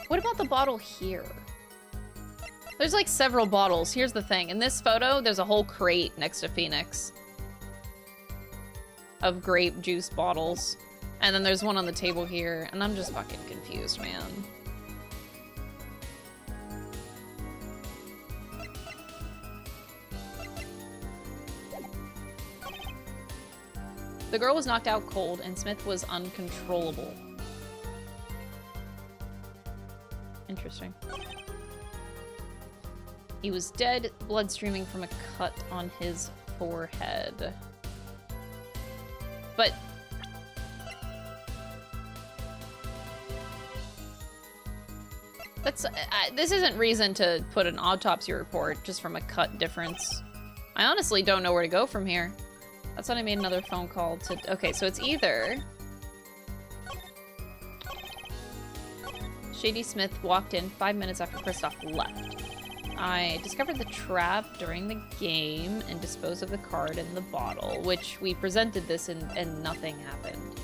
What about the bottle here? There's like several bottles. Here's the thing. In this photo, there's a whole crate next to Phoenix of grape juice bottles. And then there's one on the table here. And I'm just fucking confused, man. The girl was knocked out cold and Smith was uncontrollable. Interesting. He was dead, blood streaming from a cut on his forehead. But... that's... this isn't reason to put an autopsy report just from a cut difference. I honestly don't know where to go from here. That's when I made another phone call to... okay, so it's either... Shady Smith walked in 5 minutes after Kristoff left. I discovered the trap during the game and disposed of the card in the bottle, which we presented this and nothing happened.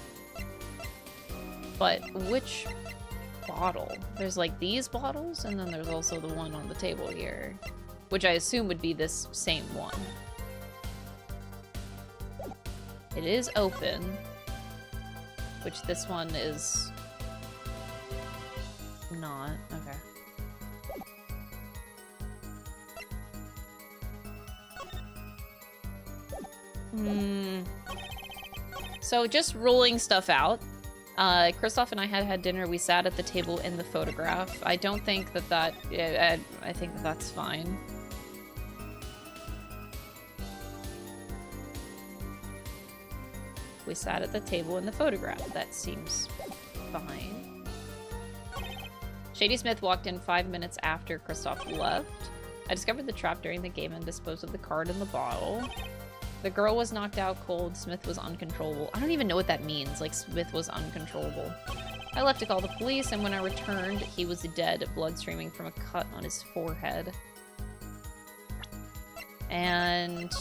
But which bottle? There's like these bottles, and then there's also the one on the table here, which I assume would be this same one. It is open, which this one is not. Okay. So just ruling stuff out. Christoph and I had dinner. We sat at the table in the photograph. I don't think that I think that's fine. We sat at the table in the photograph. That seems fine. Shady Smith walked in 5 minutes after Christoph left. I discovered the trap during the game and disposed of the card in the bottle. The girl was knocked out cold. Smith was uncontrollable. I don't even know what that means. Like, Smith was uncontrollable. I left to call the police, and when I returned, he was dead, blood streaming from a cut on his forehead. And...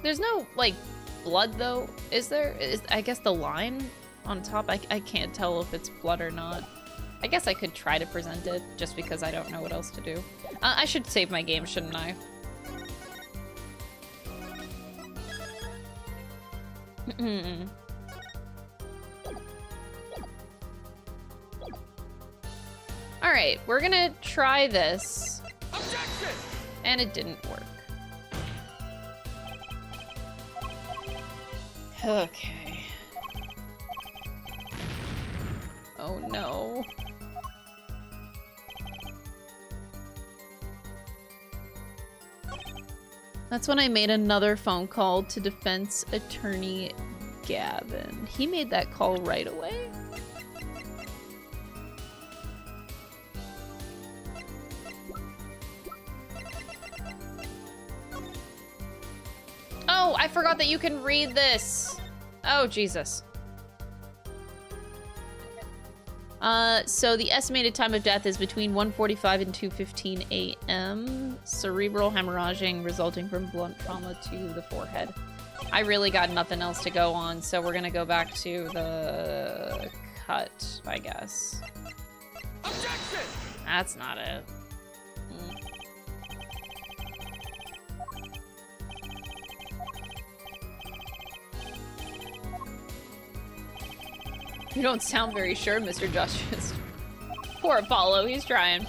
there's no, like, blood, though, is there? I guess the line on top, I can't tell if it's blood or not. I guess I could try to present it, just because I don't know what else to do. I should save my game, shouldn't I? Alright, we're gonna try this. Objection! And it didn't work. Okay. Oh no. That's when I made another phone call to defense attorney Gavin. He made that call right away. Oh, I forgot that you can read this. Oh, Jesus. So the estimated time of death is between 1:45 and 2:15 a.m. Cerebral hemorrhaging resulting from blunt trauma to the forehead. I really got nothing else to go on, so we're gonna go back to the cut, I guess. Objection! That's not it. You don't sound very sure, Mr. Justice. Poor Apollo, he's trying.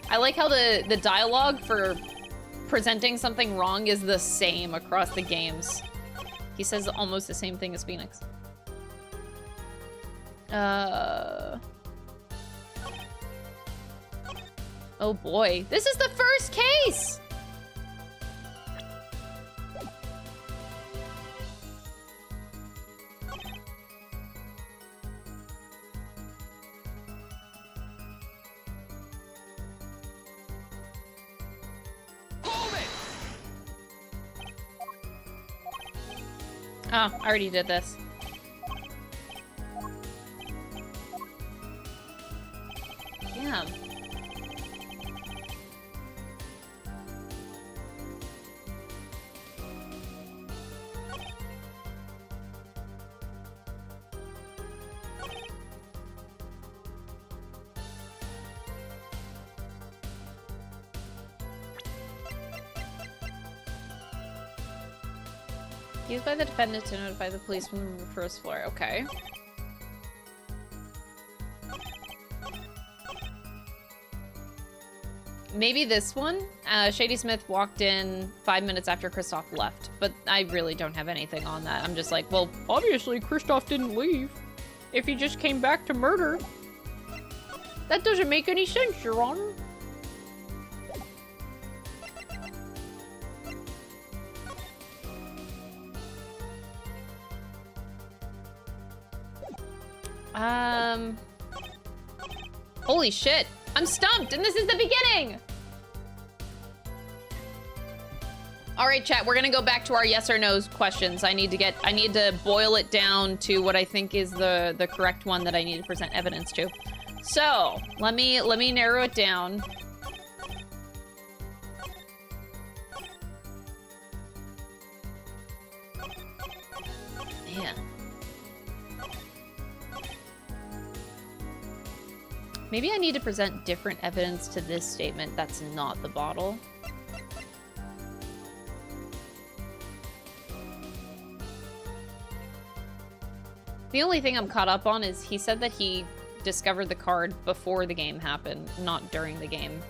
I like how the dialogue for presenting something wrong is the same across the games. He says almost the same thing as Phoenix. Oh boy, this is the first case! Oh, I already did this. Damn. Used by the defendant to notify the police from the first floor. Okay. Maybe this one? Shady Smith walked in 5 minutes after Christoph left, but I really don't have anything on that. I'm just like, well, obviously Christoph didn't leave. If he just came back to murder. That doesn't make any sense, Your Honor. Holy shit. I'm stumped, and this is the beginning! Alright, chat, we're gonna go back to our yes or no questions. I need to boil it down to what I think is the correct one that I need to present evidence to. So, let me narrow it down. Man. Maybe I need to present different evidence to this statement that's not the bottle. The only thing I'm caught up on is he said that he discovered the card before the game happened, not during the game.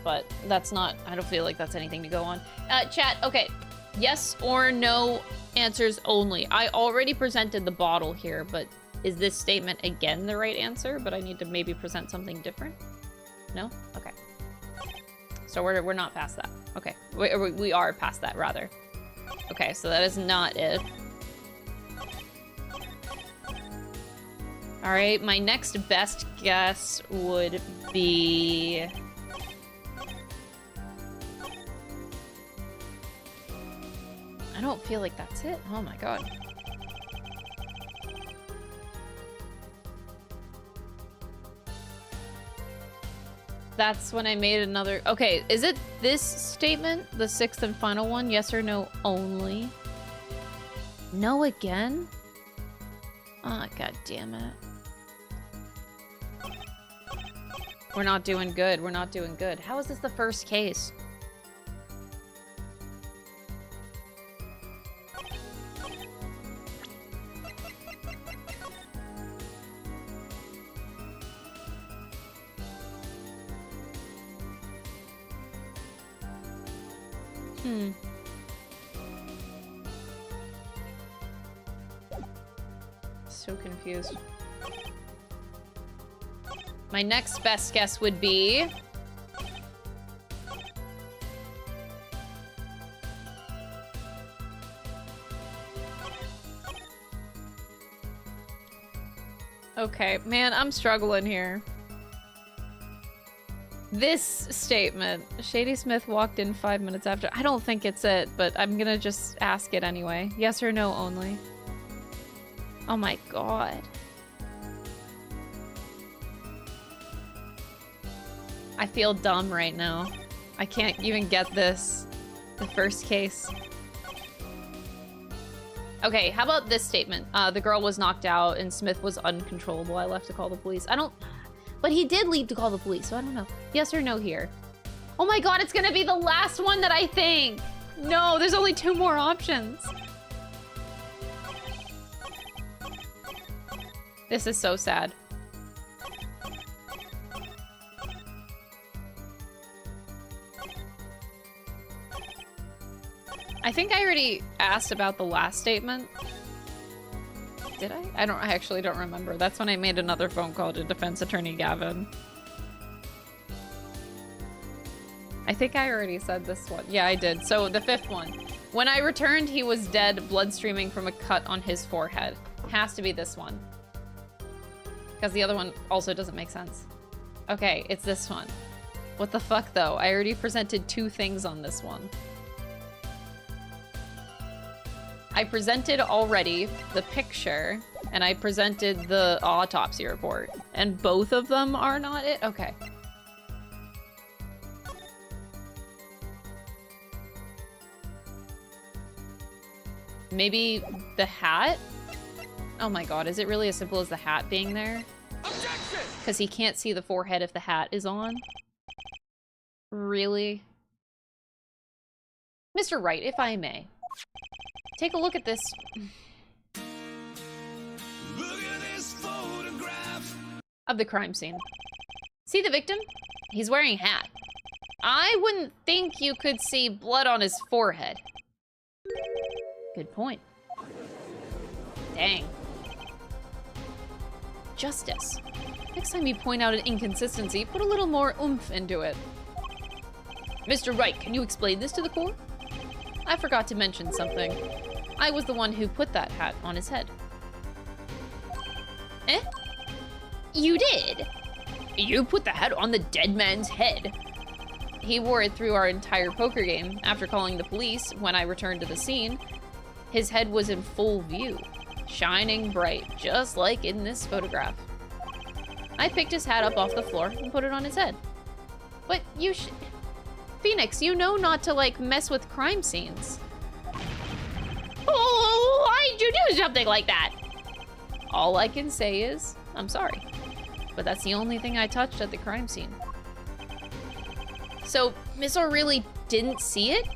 but that's not, I don't feel like that's anything to go on. Chat, okay. Yes or no answers only. I already presented the bottle here, but is this statement again the right answer? But I need to maybe present something different? No? Okay. So we're not past that. Okay. We are past that, rather. Okay, so that is not it. Alright, my next best guess would be... I don't feel like that's it. Oh my god. That's when I made another... Okay, is it this statement? The sixth and final one? Yes or no only? No again? Oh, god damn it. We're not doing good. We're not doing good. How is this the first case? So confused. My next best guess would be... Okay, man, I'm struggling here. This statement. Shady Smith walked in 5 minutes after. I don't think it's it, but I'm gonna just ask it anyway. Yes or no only. Oh my god. I feel dumb right now. I can't even get this. The first case. Okay, how about this statement? The girl was knocked out and Smith was uncontrollable. I left to call the police. I don't... But he did leave to call the police, so I don't know. Yes or no here? Oh my god, it's gonna be the last one that I think! No, there's only 2 more options. This is so sad. I think I already asked about the last statement. Did I? I actually don't remember. That's when I made another phone call to defense attorney Gavin. I think I already said this one. Yeah, I did. So the 5th one. When I returned, he was dead, blood streaming from a cut on his forehead. Has to be this one. Because the other one also doesn't make sense. Okay, it's this one. What the fuck, though? I already presented 2 things on this one. I presented already the picture, and I presented the autopsy report. And both of them are not it? Okay. Maybe the hat? Oh my god, is it really as simple as the hat being there? Objection! Because he can't see the forehead if the hat is on? Really? Mr. Wright, if I may. Take a look at this. Look at this photograph. Of the crime scene. See the victim? He's wearing a hat. I wouldn't think you could see blood on his forehead. Good point. Dang. Justice. Next time you point out an inconsistency, put a little more oomph into it. Mr. Wright, can you explain this to the court? I forgot to mention something. I was the one who put that hat on his head. Eh? You did? You put the hat on the dead man's head? He wore it through our entire poker game. After calling the police, when I returned to the scene, his head was in full view, shining bright, just like in this photograph. I picked his hat up off the floor and put it on his head. But you Phoenix, you know not to, like, mess with crime scenes. Oh, why'd you do something like that? All I can say is, I'm sorry. But that's the only thing I touched at the crime scene. So, Miss Orr really didn't see it?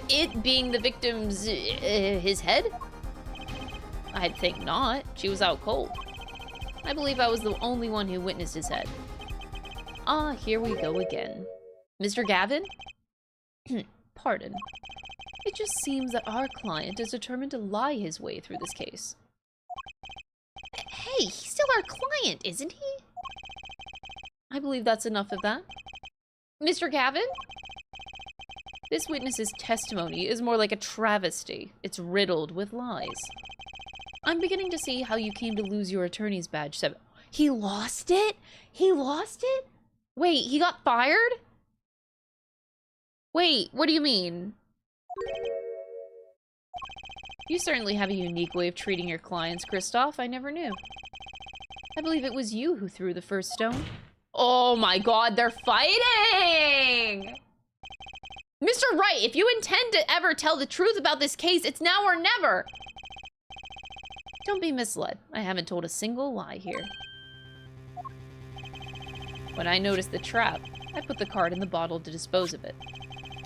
It being the victim's, his head? I'd think not. She was out cold. I believe I was the only one who witnessed his head. Ah, here we go again. Mr. Gavin? Pardon. It just seems that our client is determined to lie his way through this case. Hey, he's still our client, isn't he? I believe that's enough of that. Mr. Gavin? This witness's testimony is more like a travesty. It's riddled with lies. I'm beginning to see how you came to lose your attorney's badge. He lost it? He lost it? Wait, he got fired? Wait, what do you mean? You certainly have a unique way of treating your clients, Kristoff. I never knew. I believe it was you who threw the first stone. Oh my god, they're fighting! Mr. Wright, if you intend to ever tell the truth about this case, it's now or never. Don't be misled. I haven't told a single lie here. When I noticed the trap, I put the card in the bottle to dispose of it.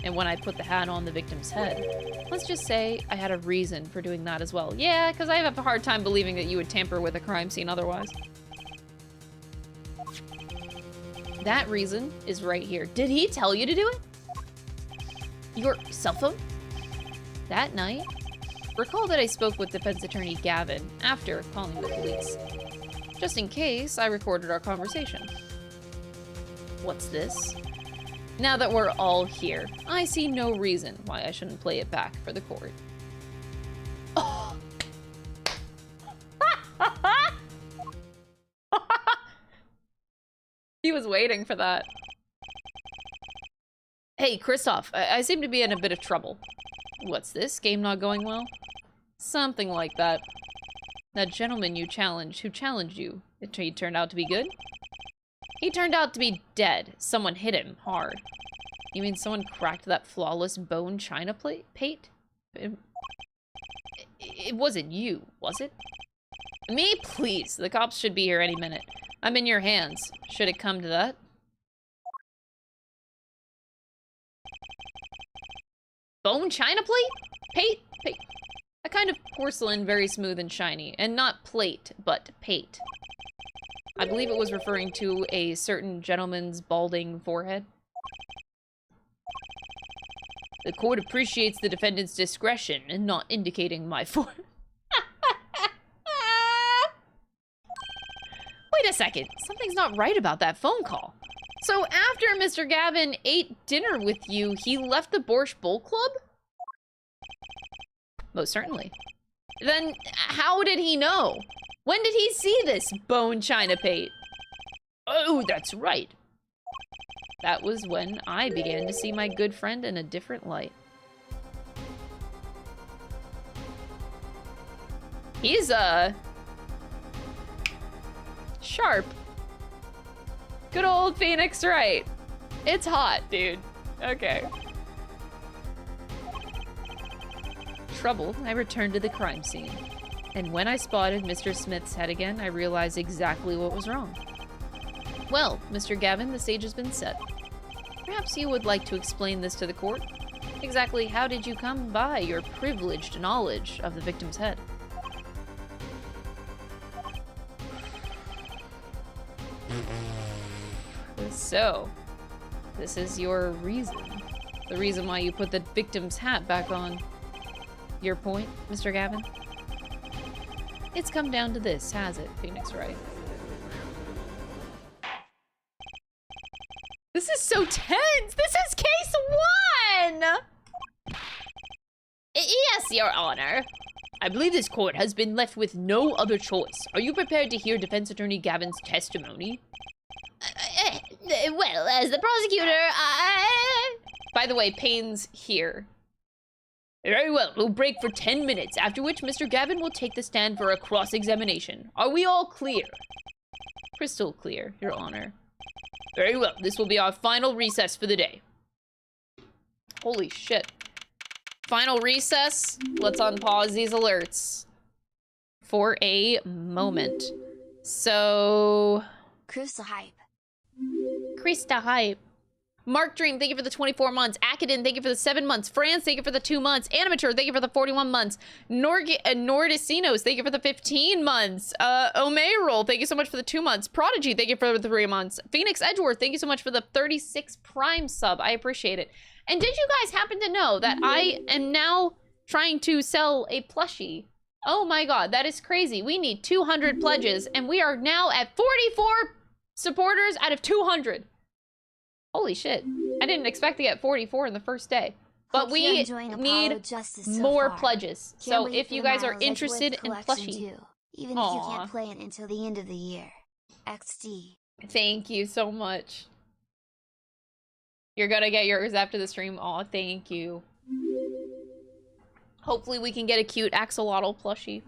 And when I put the hat on the victim's head, let's just say I had a reason for doing that as well. Yeah, because I have a hard time believing that you would tamper with a crime scene otherwise. That reason is right here. Did he tell you to do it? Your cell phone? That night, recall that I spoke with defense attorney Gavin after calling the police. Just in case, I recorded our conversation. What's this? Now that we're all here, I see no reason why I shouldn't play it back for the court. Oh. He was waiting for that. Hey, Kristoff, I seem to be in a bit of trouble. What's this? Game not going well? Something like that. That gentleman you challenged, who challenged you, he turned out to be good? He turned out to be dead. Someone hit him hard. You mean someone cracked that flawless bone china plate? It wasn't you, was it? Me? Please. The cops should be here any minute. I'm in your hands. Should it come to that? Bone china plate? Pate? A kind of porcelain, very smooth and shiny. And not plate, but pate. I believe it was referring to a certain gentleman's balding forehead. The court appreciates the defendant's discretion in not indicating my forehead. Wait a second. Something's not right about that phone call. So after Mr. Gavin ate dinner with you, he left the Borscht Bowl Club? Most certainly. Then how did he know? When did he see this bone china pate? Oh, that's right. That was when I began to see my good friend in a different light. He's, sharp. Good old Phoenix Wright. It's hot, dude. Okay. Troubled, I returned to the crime scene. And when I spotted Mr. Smith's head again, I realized exactly what was wrong. Well, Mr. Gavin, the stage has been set. Perhaps you would like to explain this to the court? Exactly how did you come by your privileged knowledge of the victim's head? So, this is your reason. The reason why you put the victim's hat back on. Your point, Mr. Gavin? It's come down to this, has it, Phoenix Wright? This is so tense! This is case 1! Yes, Your Honor. I believe this court has been left with no other choice. Are you prepared to hear defense attorney Gavin's testimony? Well, as the prosecutor, By the way, Payne's here. Very well, we'll break for 10 minutes, after which Mr. Gavin will take the stand for a cross-examination. Are we all clear? Crystal clear, Your Honor. Very well, this will be our final recess for the day. Holy shit. Final recess. Let's unpause these alerts for a moment. So... Crucial hype. Krista hype. Mark Dream, thank you for the 24 months. Akadin, thank you for the 7 months. Franz, thank you for the 2 months. Animateur, thank you for the 41 months. Nordicinos, thank you for the 15 months. Omeyrol, thank you so much for the 2 months. Prodigy, thank you for the 3 months. Phoenix Edgeworth, thank you so much for the 36 Prime sub. I appreciate it. And did you guys happen to know that I am now trying to sell a plushie? Oh my god, that is crazy. We need 200 pledges, and we are now at 44 supporters out of 200. Holy shit. I didn't expect to get 44 in the first day. But Hope we you're enjoying need Apollo Justice so more far. pledges. Can't So wait if for you the guys are Miles interested Edgeworth in collection plushie. too, even if you Aw. can't play it until the end of the year. XD. Thank you so much. You're gonna get yours after the stream. Aw, thank you. Hopefully we can get a cute axolotl plushie.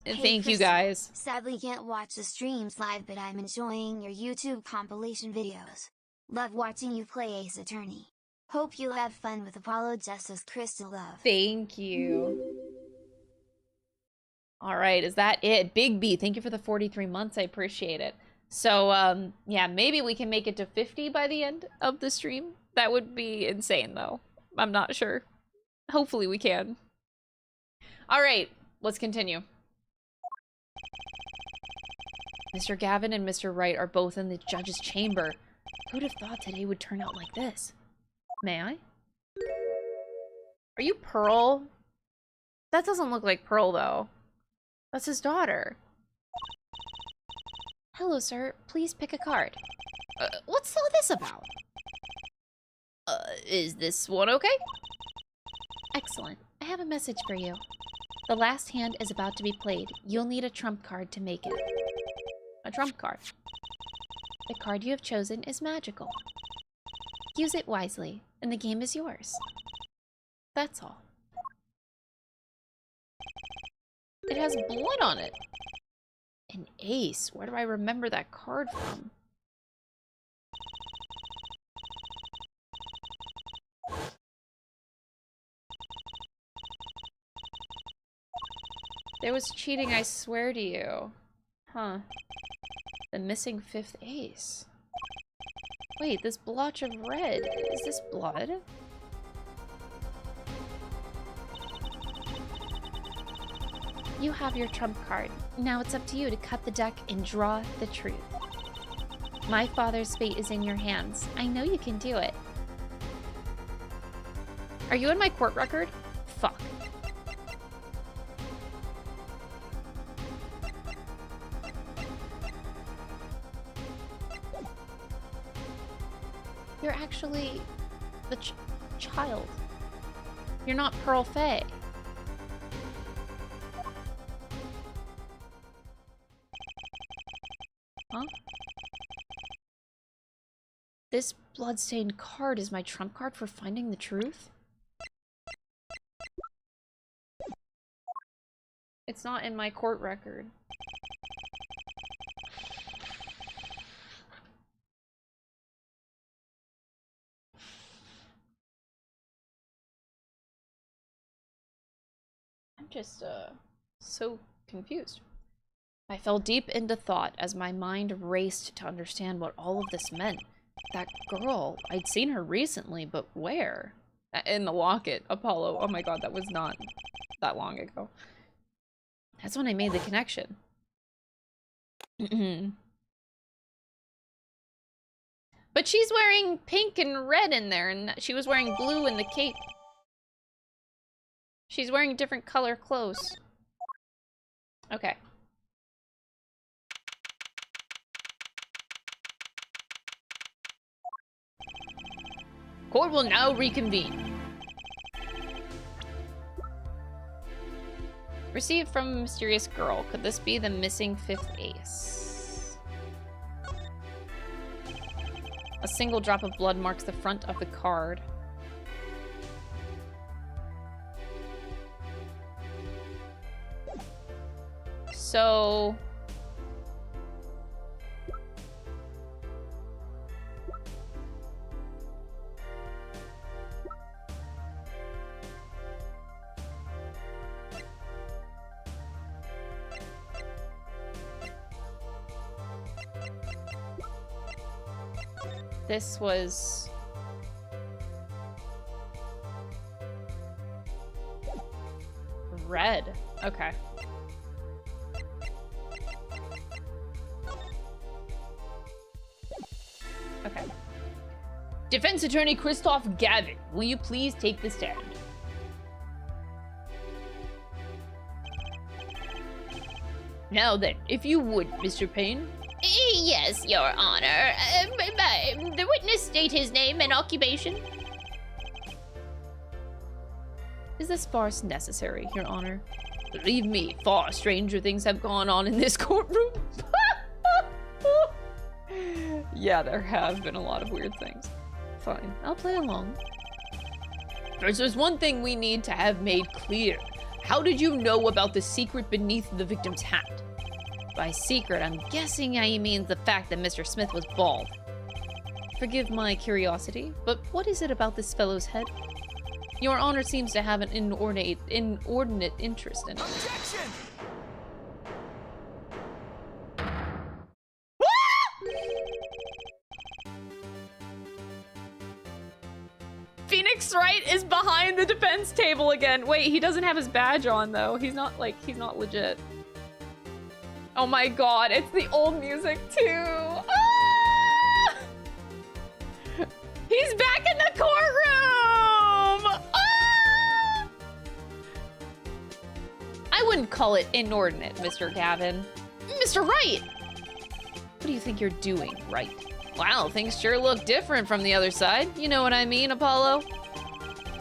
Hey, Thank you Crystal. guys. Sadly can't watch the streams live, but I'm enjoying your YouTube compilation videos. Love watching you play Ace Attorney. Hope you have fun with Apollo Justice, Crystal Love. Thank you. All right, is that it? Big B, thank you for the 43 months. I appreciate it. So, yeah, maybe we can make it to 50 by the end of the stream. That would be insane, though. I'm not sure. Hopefully we can. All right, let's continue. Mr. Gavin and Mr. Wright are both in the judge's chamber. Who'd have thought today would turn out like this? May I? Are you Pearl? That doesn't look like Pearl, though. That's his daughter. Hello, sir. Please pick a card. What's all this about? Is this one okay? Excellent. I have a message for you. The last hand is about to be played. You'll need a trump card to make it. A trump card. The card you have chosen is magical. Use it wisely, and the game is yours. That's all. It has blood on it. An ace. Where do I remember that card from? There was cheating, I swear to you. Huh. The missing 5th ace. Wait, this blotch of red. Is this blood? You have your trump card. Now it's up to you to cut the deck and draw the truth. My father's fate is in your hands. I know you can do it. Are you in my court record? Fuck. You're actually the child. You're not Pearl Faye. Huh? This bloodstained card is my trump card for finding the truth? It's not in my court record. I'm just, so confused. I fell deep into thought as my mind raced to understand what all of this meant. That girl, I'd seen her recently, but where? In the locket, Apollo. Oh my god, that was not that long ago. That's when I made the connection. But she's wearing pink and red in there, and she was wearing blue in the cape. She's wearing different color clothes. Okay. Court will now reconvene. Received from a mysterious girl. Could this be the missing 5th ace? A single drop of blood marks the front of the card. So... this was... red. Okay. Okay. Defense Attorney Christoph Gavin, will you please take the stand? Now then, if you would, Mr. Payne. Yes, Your Honor. The witness state his name and occupation. Is this farce necessary, Your Honor? Believe me, far stranger things have gone on in this courtroom. Yeah, there have been a lot of weird things. Fine, I'll play along. First, there's one thing we need to have made clear. How did you know about the secret beneath the victim's hat? By secret, I'm guessing he means the fact that Mr. Smith was bald. Forgive my curiosity, but what is it about this fellow's head? Your Honor seems to have an inordinate interest in it. Objection! Phoenix Wright is behind the defense table again. Wait, he doesn't have his badge on though. He's not legit. Oh my god, it's the old music too. Ah! He's back in the courtroom! Ah! I wouldn't call it inordinate, Mr. Gavin. Mr. Wright! What do you think you're doing, Wright? Wow, things sure look different from the other side. You know what I mean, Apollo?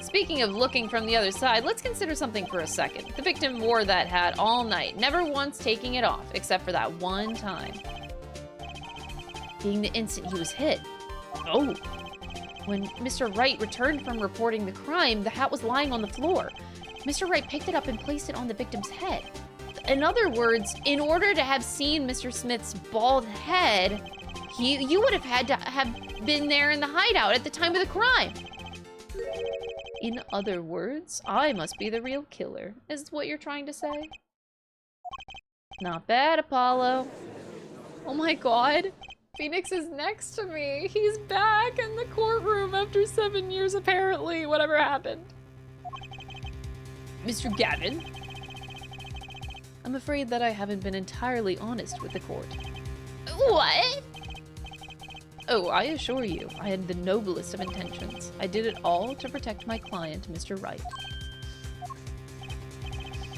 Speaking of looking from the other side, let's consider something for a second. The victim wore that hat all night, never once taking it off, except for that one time. Being the instant he was hit. Oh. When Mr. Wright returned from reporting the crime, the hat was lying on the floor. Mr. Wright picked it up and placed it on the victim's head. In other words, in order to have seen Mr. Smith's bald head, you would have had to have been there in the hideout at the time of the crime. In other words, I must be the real killer, is what you're trying to say? Not bad, Apollo. Oh my god. Phoenix is next to me. He's back in the courtroom after 7 years, apparently. Whatever happened. Mr. Gavin? I'm afraid that I haven't been entirely honest with the court. What? Oh, I assure you, I had the noblest of intentions. I did it all to protect my client, Mr. Wright.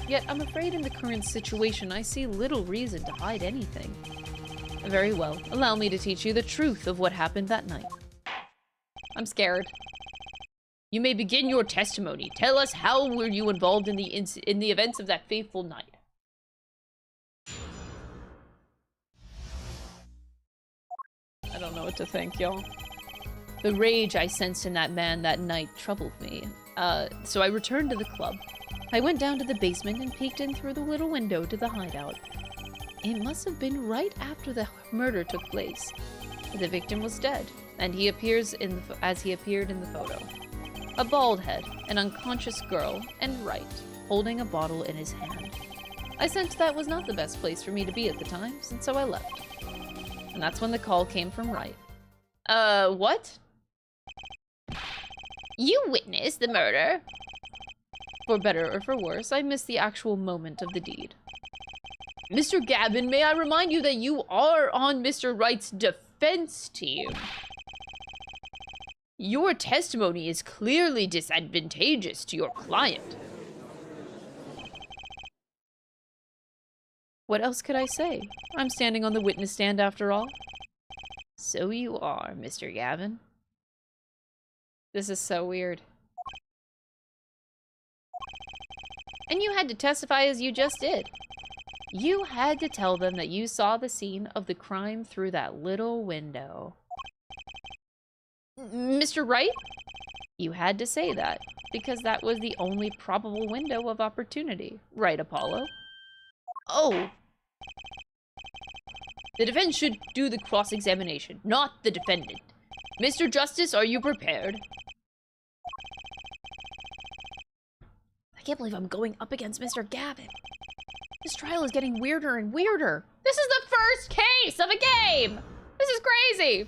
Yet, I'm afraid in the current situation, I see little reason to hide anything. Very well, allow me to teach you the truth of what happened that night. I'm scared. You may begin your testimony. Tell us, how were you involved in the events of that fateful night? I don't know what to think, y'all. The rage I sensed in that man that night troubled me. So I returned to the club. I went down to the basement and peeked in through the little window to the hideout. It must have been right after the murder took place. The victim was dead, and he appears as he appeared in the photo. A bald head, an unconscious girl, and Wright, holding a bottle in his hand. I sensed that was not the best place for me to be at the time, and so I left. And that's when the call came from Wright. What? You witnessed the murder. For better or for worse, I missed the actual moment of the deed. Mr. Gavin, may I remind you that you are on Mr. Wright's defense team. Your testimony is clearly disadvantageous to your client. What else could I say? I'm standing on the witness stand after all. So you are, Mr. Gavin. This is so weird. And you had to testify as you just did. You had to tell them that you saw the scene of the crime through that little window. Mr. Wright? You had to say that, because that was the only probable window of opportunity. Right, Apollo? Oh. The defense should do the cross-examination, not the defendant. Mr. Justice, are you prepared? I can't believe I'm going up against Mr. Gavin. This trial is getting weirder and weirder. This is the first case of a game! This is crazy!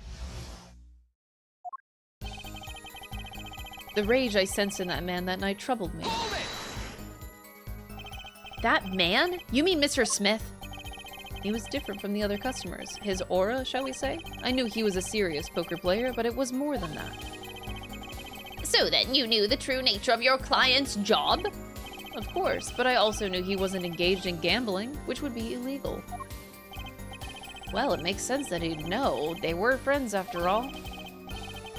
The rage I sensed in that man that night troubled me. That man? You mean Mr. Smith? He was different from the other customers. His aura, shall we say? I knew he was a serious poker player, but it was more than that. So then you knew the true nature of your client's job? Of course, but I also knew he wasn't engaged in gambling, which would be illegal. Well, it makes sense that he'd know. They were friends after all.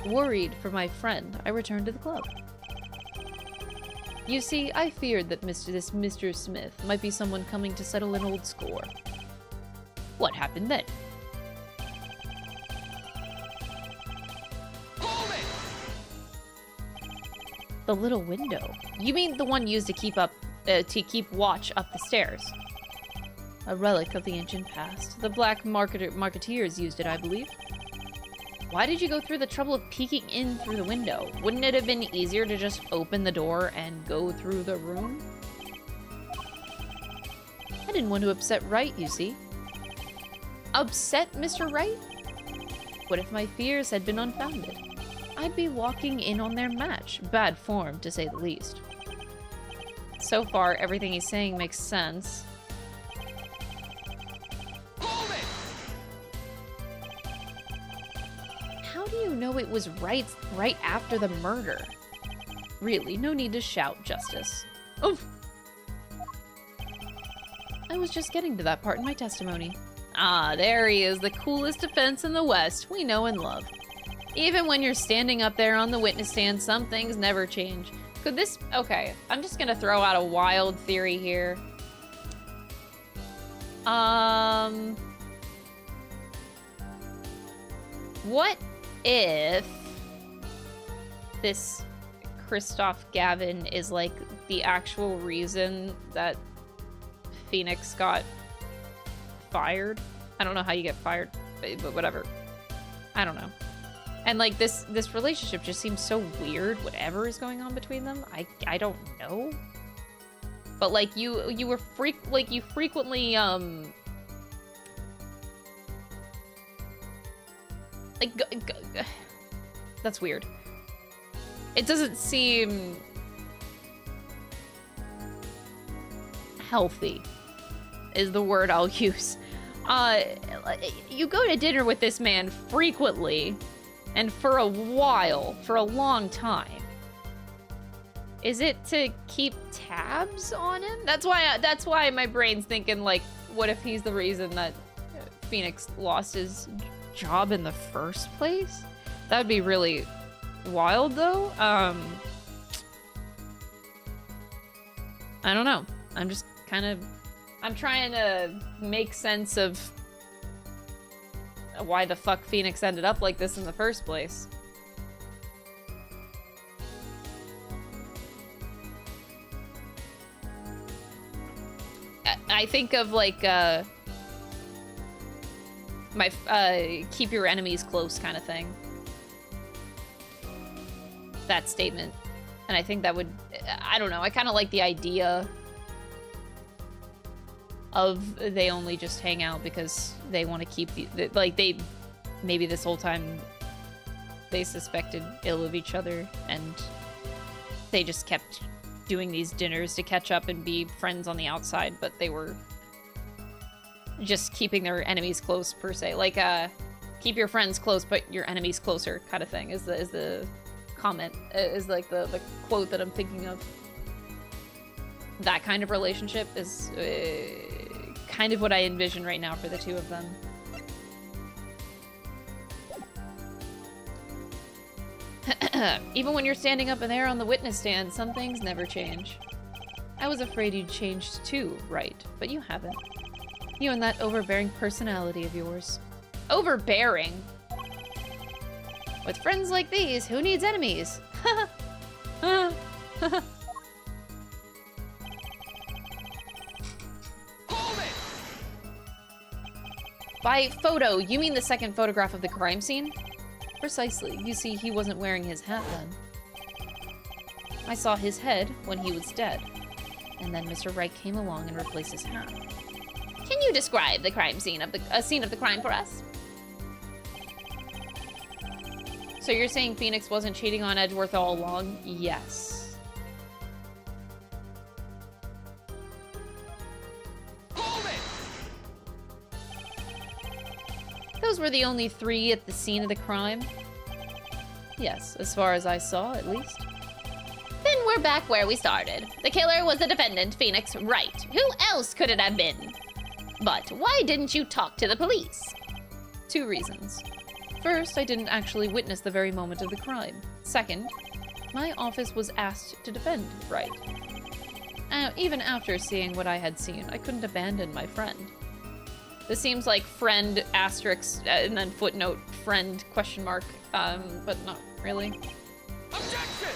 Worried for my friend, I returned to the club. You see, I feared that this Mr. Smith might be someone coming to settle an old score. What happened then? The little window. You mean the one used to keep watch up the stairs? A relic of the ancient past. The black marketeers used it, I believe. Why did you go through the trouble of peeking in through the window? Wouldn't it have been easier to just open the door and go through the room? I didn't want to upset Wright, you see. Upset Mr. Wright? What if my fears had been unfounded? I'd be walking in on their match. Bad form, to say the least. So far, everything he's saying makes sense. How do you know it was right after the murder? Really, no need to shout, Justice. Oof. I was just getting to that part in my testimony. Ah, there he is, the coolest defense in the West we know and love. Even when you're standing up there on the witness stand, some things never change. Could this... Okay, I'm just gonna throw out a wild theory here. What if this Christoph Gavin is like the actual reason that Phoenix got fired? I don't know how you get fired, but whatever. I don't know. And like this relationship just seems so weird, whatever is going on between them. I don't know. But like you frequently that's weird. It doesn't seem healthy is the word I'll use. You go to dinner with this man frequently and for a while, for a long time. Is it to keep tabs on him? That's why my brain's thinking like, what if he's the reason that Phoenix lost his job in the first place? That would be really wild though. I don't know. I'm just I'm trying to make sense of why the fuck Phoenix ended up like this in the first place. I think of like my keep your enemies close kind of thing. That statement. And I think that would, I don't know, I kind of like the idea of they only just hang out because they want to keep like they maybe this whole time they suspected ill of each other and they just kept doing these dinners to catch up and be friends on the outside, but they were just keeping their enemies close per se. Like keep your friends close but your enemies closer kind of thing is the comment, is like the quote that I'm thinking of. That kind of relationship is kind of what I envision right now for the two of them. Even when you're standing up in there on the witness stand, some things never change. I was afraid you'd changed too, right? But you haven't. You and that overbearing personality of yours. Overbearing? With friends like these, who needs enemies? By photo, you mean the second photograph of the crime scene? Precisely. You see, he wasn't wearing his hat then. I saw his head when he was dead. And then Mr. Wright came along and replaced his hat. Can you describe the crime scene of the crime for us? So you're saying Phoenix wasn't cheating on Edgeworth all along? Yes. Hold it! Those were the only 3 at the scene of the crime? Yes, as far as I saw, at least. Then we're back where we started. The killer was the defendant, Phoenix Wright. Who else could it have been? But why didn't you talk to the police? 2 reasons. First, I didn't actually witness the very moment of the crime. Second, my office was asked to defend Wright. Even after seeing what I had seen, I couldn't abandon my friend. This seems like friend asterisk and then footnote friend question mark, but not really. Objection!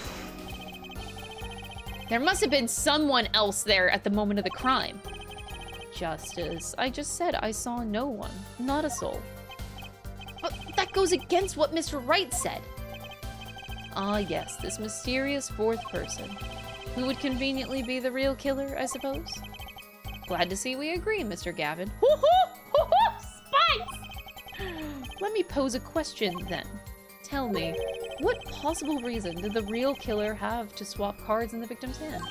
There must have been someone else there at the moment of the crime. Justice, I just said I saw no one, not a soul. But that goes against what Mr. Wright said. Ah yes, this mysterious 4th person, who would conveniently be the real killer, I suppose? Glad to see we agree, Mr. Gavin. Spice! Let me pose a question, then. Tell me, what possible reason did the real killer have to swap cards in the victim's hand?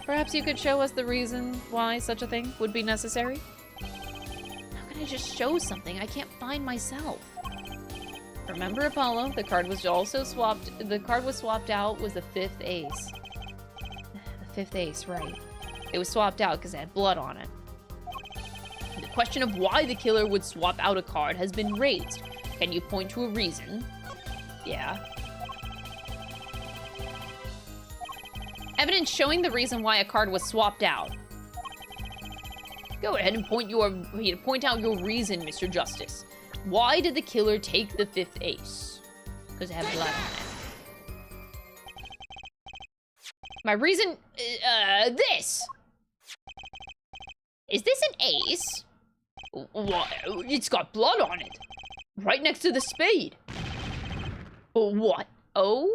Perhaps you could show us the reason why such a thing would be necessary? How can I just show something I can't find myself? Remember Apollo? The card was swapped out was the 5th ace. The 5th ace, right. It was swapped out because it had blood on it. The question of why the killer would swap out a card has been raised. Can you point to a reason? Yeah. Evidence showing the reason why a card was swapped out. Go ahead and point out your reason, Mr. Justice. Why did the killer take the 5th ace? Because it had blood on it. My reason, this. Is this an ace? What? It's got blood on it. Right next to the spade. What? Oh,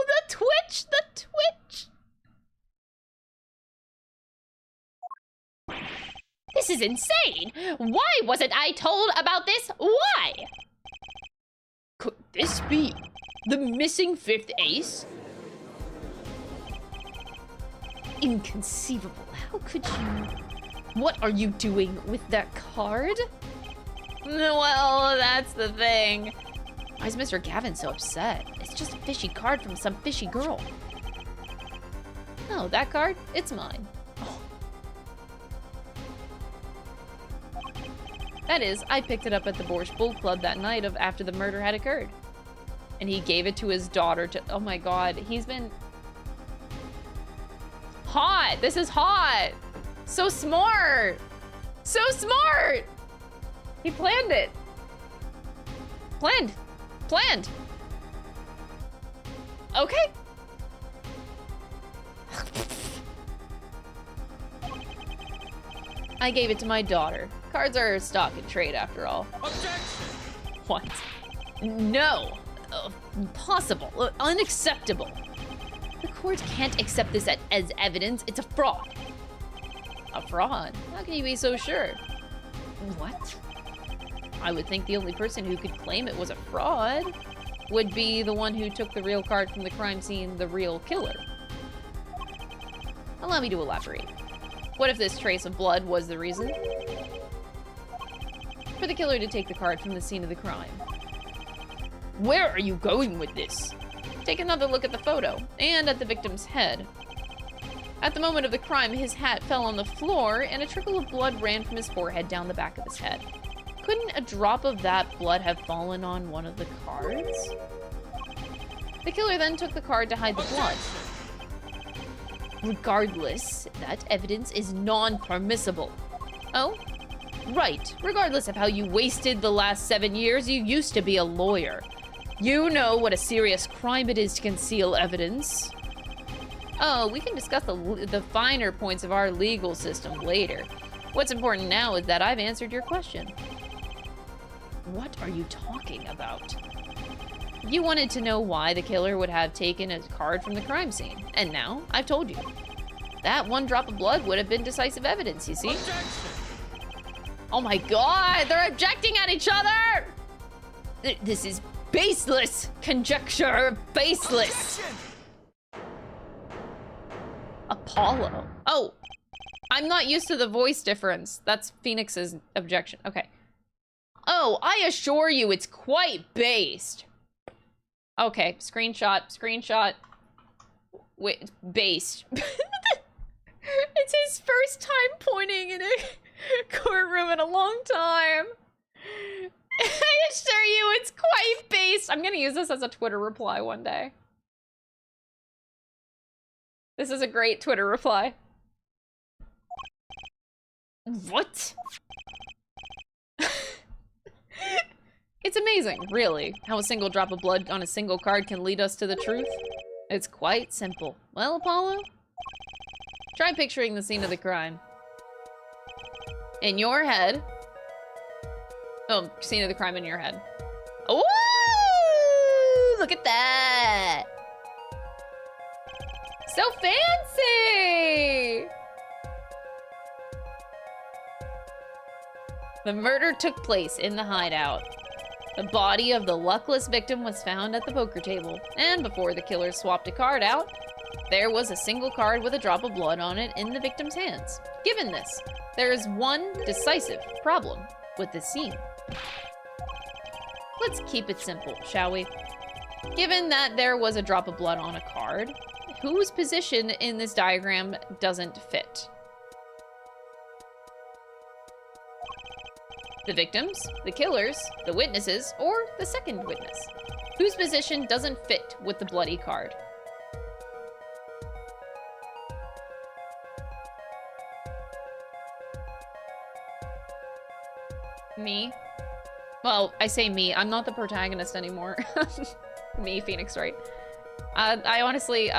the twitch, the twitch. This is insane! Why wasn't I told about this? Why? Could this be the missing 5th ace? Inconceivable. How could you? What are you doing with that card? Well, that's the thing. Why is Mr. Gavin so upset? It's just a fishy card from some fishy girl. No, that card, it's mine. Oh. That is, I picked it up at the Borscht Bull Club that night after the murder had occurred. And he gave it to his daughter to... Oh my god, he's been... Hot! This is hot! So smart! So smart! He planned it. Planned. Okay. I gave it to my daughter. Cards are stock and trade after all. Objection! What? No. Impossible. Unacceptable. The court can't accept this as evidence. It's a fraud. A fraud? How can you be so sure? What? I would think the only person who could claim it was a fraud would be the one who took the real card from the crime scene, the real killer. Allow me to elaborate. What if this trace of blood was the reason for the killer to take the card from the scene of the crime? Where are you going with this? Take another look at the photo, and at the victim's head. At the moment of the crime, his hat fell on the floor, and a trickle of blood ran from his forehead down the back of his head. Couldn't a drop of that blood have fallen on one of the cards? The killer then took the card to hide the blood. Regardless, that evidence is non-permissible. Oh? Right. Regardless of how you wasted the last 7 years, you used to be a lawyer. You know what a serious crime it is to conceal evidence. Oh, we can discuss the finer points of our legal system later. What's important now is that I've answered your question. What are you talking about? You wanted to know why the killer would have taken a card from the crime scene, and now I've told you. That one drop of blood would have been decisive evidence, you see? Objection! Oh my god, they're objecting at each other! This is baseless conjecture, baseless. Objection! Apollo. Oh, I'm not used to the voice difference. That's Phoenix's objection. Okay. Oh, I assure you it's quite based. Okay, screenshot. Wait, based. It's his first time pointing in a courtroom in a long time. I assure you it's quite based. I'm gonna use this as a Twitter reply one day. This is a great Twitter reply. What? It's amazing, really, how a single drop of blood on a single card can lead us to the truth. It's quite simple. Well, Apollo, try picturing the scene of the crime. In your head. Oh, scene of the crime in your head. Oh, look at that. So fancy. The murder took place in the hideout. The body of the luckless victim was found at the poker table, and before the killer swapped a card out, there was a single card with a drop of blood on it in the victim's hands. Given this, there is one decisive problem with this scene. Let's keep it simple, shall we? Given that there was a drop of blood on a card, whose position in this diagram doesn't fit? The victims, the killers, the witnesses, or the second witness, whose position doesn't fit with the bloody card. Me? Well, I say me. I'm not the protagonist anymore. Me, Phoenix, right? I honestly,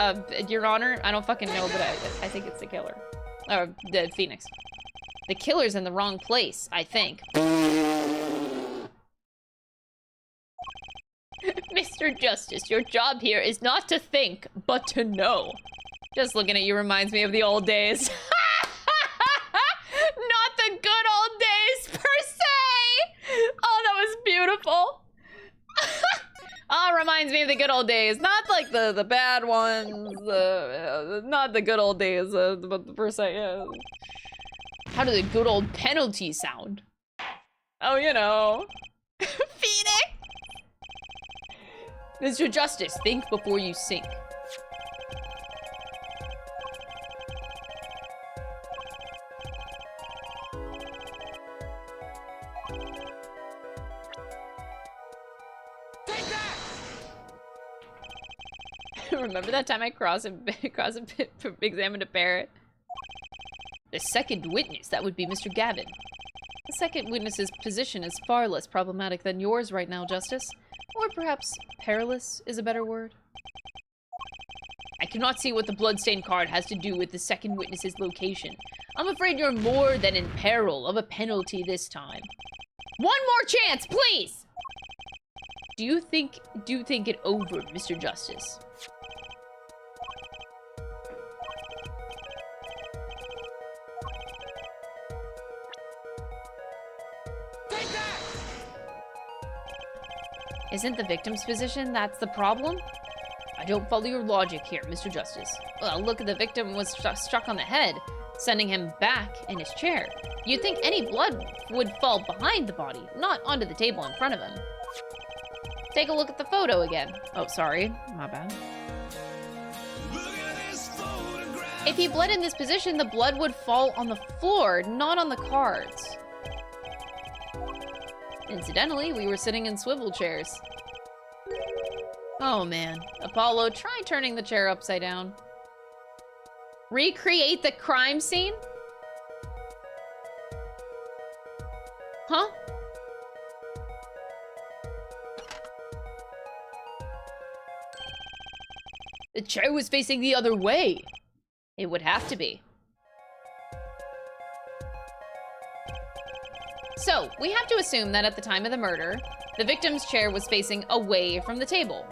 Your Honor, I don't fucking know, but I think it's the killer. Or the Phoenix. The killer's in the wrong place, I think. Mr. Justice, your job here is not to think, but to know. Just looking at you reminds me of the old days. Not the good old days, per se! Oh, that was beautiful. Oh, reminds me of the good old days. Not like the bad ones. Not the good old days, but per se, yeah. How do the good old penalties sound? Oh, you know. Phoenix! Mr. Justice, think before you sink. Remember that time I examined a parrot? The second witness, that would be Mr. Gavin. The second witness's position is far less problematic than yours right now, Justice. Or perhaps perilous is a better word. I cannot see what the bloodstained card has to do with the second witness's location. I'm afraid you're more than in peril of a penalty this time. One more chance, please! Do think it over, Mr. Justice. Isn't the victim's position that's the problem? I don't follow your logic here, Mr. Justice. Well, look, the victim was struck on the head, sending him back in his chair. You'd think any blood would fall behind the body, not onto the table in front of him. Take a look at the photo again. Oh, sorry. My bad. If he bled in this position, the blood would fall on the floor, not on the cards. Incidentally, we were sitting in swivel chairs. Oh man. Apollo, try turning the chair upside down. Recreate the crime scene? Huh? The chair was facing the other way. It would have to be. So, we have to assume that at the time of the murder, the victim's chair was facing away from the table.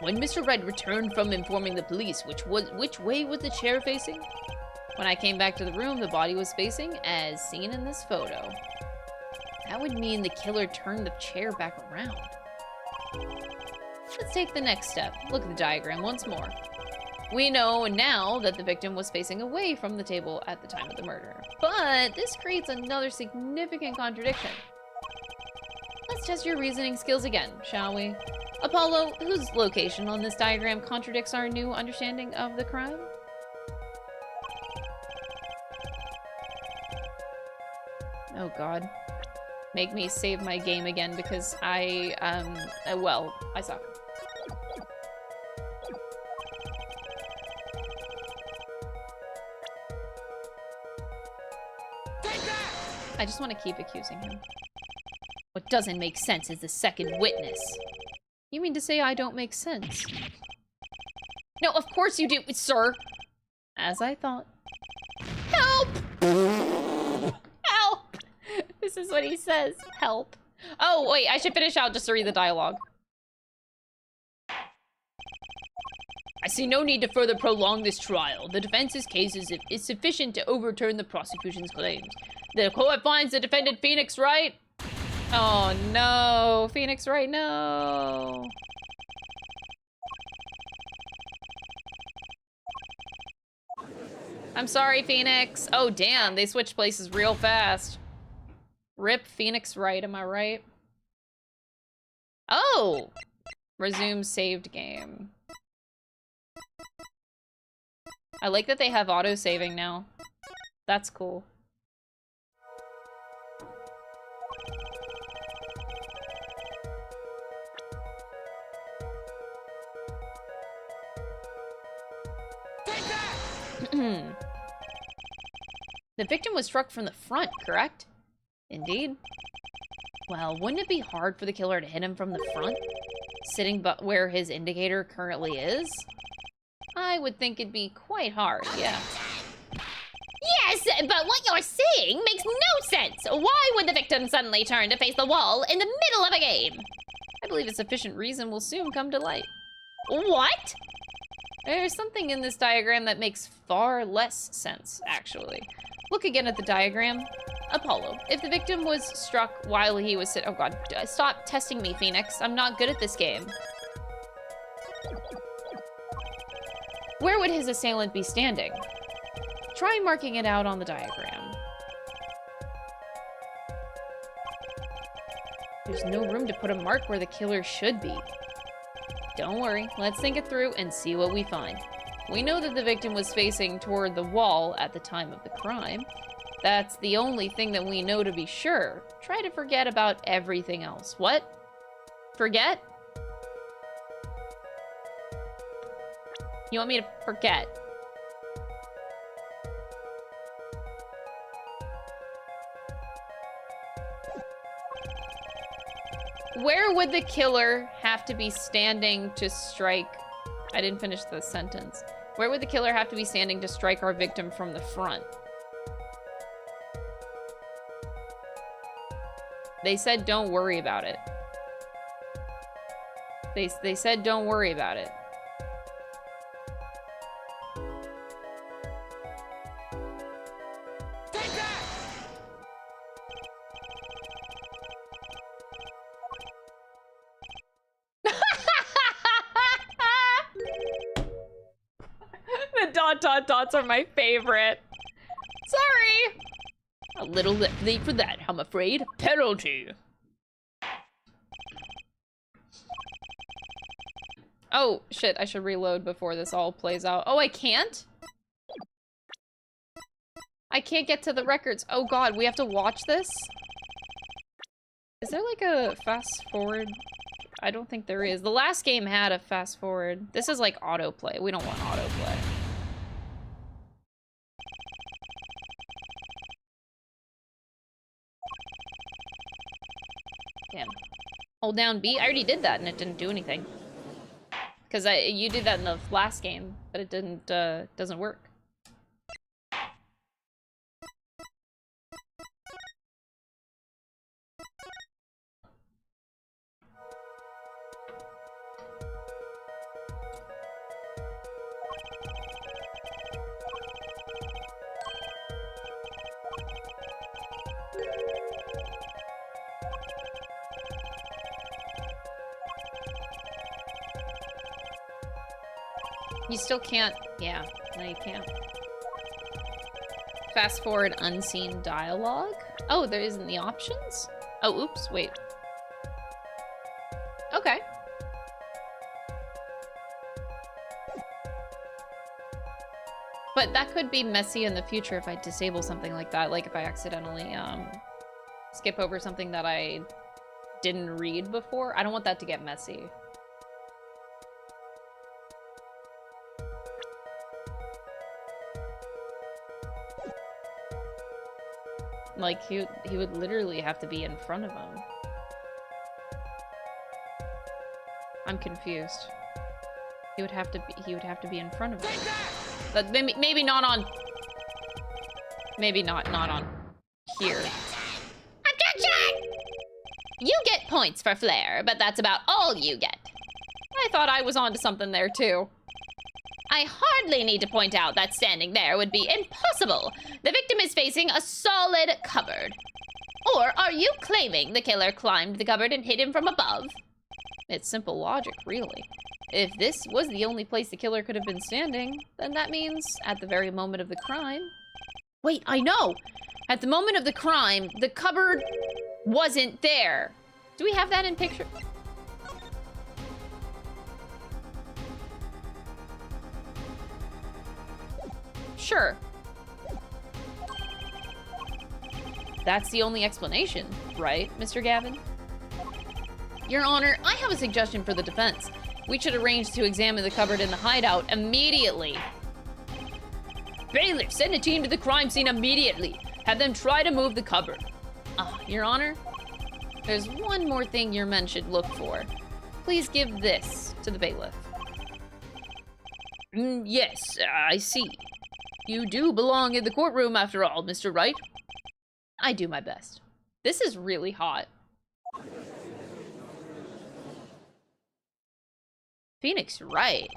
When Mr. Red returned from informing the police, which way was the chair facing? When I came back to the room, the body was facing as seen in this photo. That would mean the killer turned the chair back around. Let's take the next step. Look at the diagram once more. We know now that the victim was facing away from the table at the time of the murder. But this creates another significant contradiction. Let's test your reasoning skills again, shall we? Apollo, whose location on this diagram contradicts our new understanding of the crime? Oh god. Make me save my game again because I suck. I just want to keep accusing him. What doesn't make sense is the second witness. You mean to say I don't make sense? No, of course you do, sir. As I thought. Help! Help! This is what he says. Help. Oh, wait, I should finish out just to read the dialogue. I see no need to further prolong this trial. The defense's case is sufficient to overturn the prosecution's claims. The court finds the defendant Phoenix Wright. Oh no, Phoenix Wright, no. I'm sorry, Phoenix. Oh damn, they switched places real fast. Rip Phoenix Wright, am I right? Oh! Resume saved game. I like that they have auto-saving now. That's cool. The victim was struck from the front, correct? Indeed. Well, wouldn't it be hard for the killer to hit him from the front? Sitting but where his indicator currently is? I would think it'd be quite hard, yeah. Yes, but what you're saying makes no sense. Why would the victim suddenly turn to face the wall in the middle of a game? I believe a sufficient reason will soon come to light. What? There's something in this diagram that makes far less sense, actually. Look again at the diagram. Apollo, if the victim was struck while he was oh god, stop testing me, Phoenix. I'm not good at this game. Where would his assailant be standing? Try marking it out on the diagram. There's no room to put a mark where the killer should be. Don't worry, let's think it through and see what we find. We know that the victim was facing toward the wall at the time of the crime. That's the only thing that we know to be sure. Try to forget about everything else. What? Forget? You want me to forget? Where would the killer have to be standing to strike? I didn't finish the sentence. Where would the killer have to be standing to strike our victim from the front? They said don't worry about it. They said don't worry about it. Take that! The dots are my favorite. Sorry. A little late for that, I'm afraid. Penalty. Oh, shit, I should reload before this all plays out. Oh, I can't? I can't get to the records. Oh god, we have to watch this? Is there like a fast forward? I don't think there is. The last game had a fast forward. This is like autoplay. We don't want autoplay. Damn. Hold down B? I already did that and it didn't do anything. Because you did that in the last game, but it doesn't work. You still can't... Yeah, no, you can't. Fast forward unseen dialogue? Oh, there isn't the options? Oh, oops, wait. Okay. But that could be messy in the future if I disable something like that. Like if I accidentally skip over something that I didn't read before. I don't want that to get messy. Like he would literally have to be in front of him. I'm confused. He would have to be in front of him. But maybe not on. Maybe not on here. Objection! You get points for flair, but that's about all you get. I thought I was onto something there too. I hardly need to point out that standing there would be impossible. The victim is facing a solid cupboard. Or are you claiming the killer climbed the cupboard and hit him from above? It's simple logic, really. If this was the only place the killer could have been standing, then that means at the very moment of the crime... Wait, I know! At the moment of the crime, the cupboard wasn't there. Do we have that in picture? Sure. That's the only explanation, right, Mr. Gavin? Your Honor, I have a suggestion for the defense. We should arrange to examine the cupboard in the hideout immediately. Bailiff, send a team to the crime scene immediately. Have them try to move the cupboard. Your Honor, there's one more thing your men should look for. Please give this to the bailiff. Yes, I see. You do belong in the courtroom after all, Mr. Wright. I do my best. This is really hot. Phoenix Wright.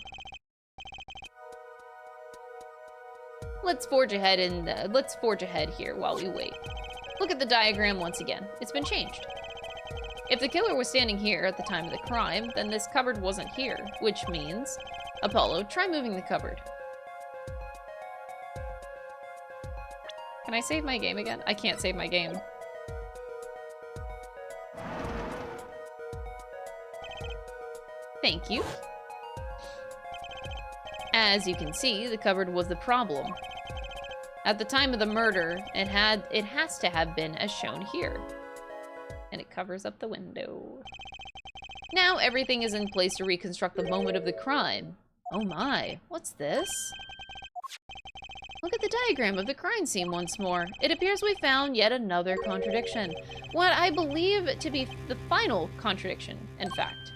Let's forge ahead here while we wait. Look at the diagram once again. It's been changed. If the killer was standing here at the time of the crime, then this cupboard wasn't here, which means... Apollo, try moving the cupboard. Can I save my game again? I can't save my game. Thank you. As you can see, the cupboard was the problem. At the time of the murder, it has to have been as shown here. And it covers up the window. Now everything is in place to reconstruct the moment of the crime. Oh my, what's this? Look at the diagram of the crime scene once more. It appears we found yet another contradiction. What I believe to be the final contradiction, in fact.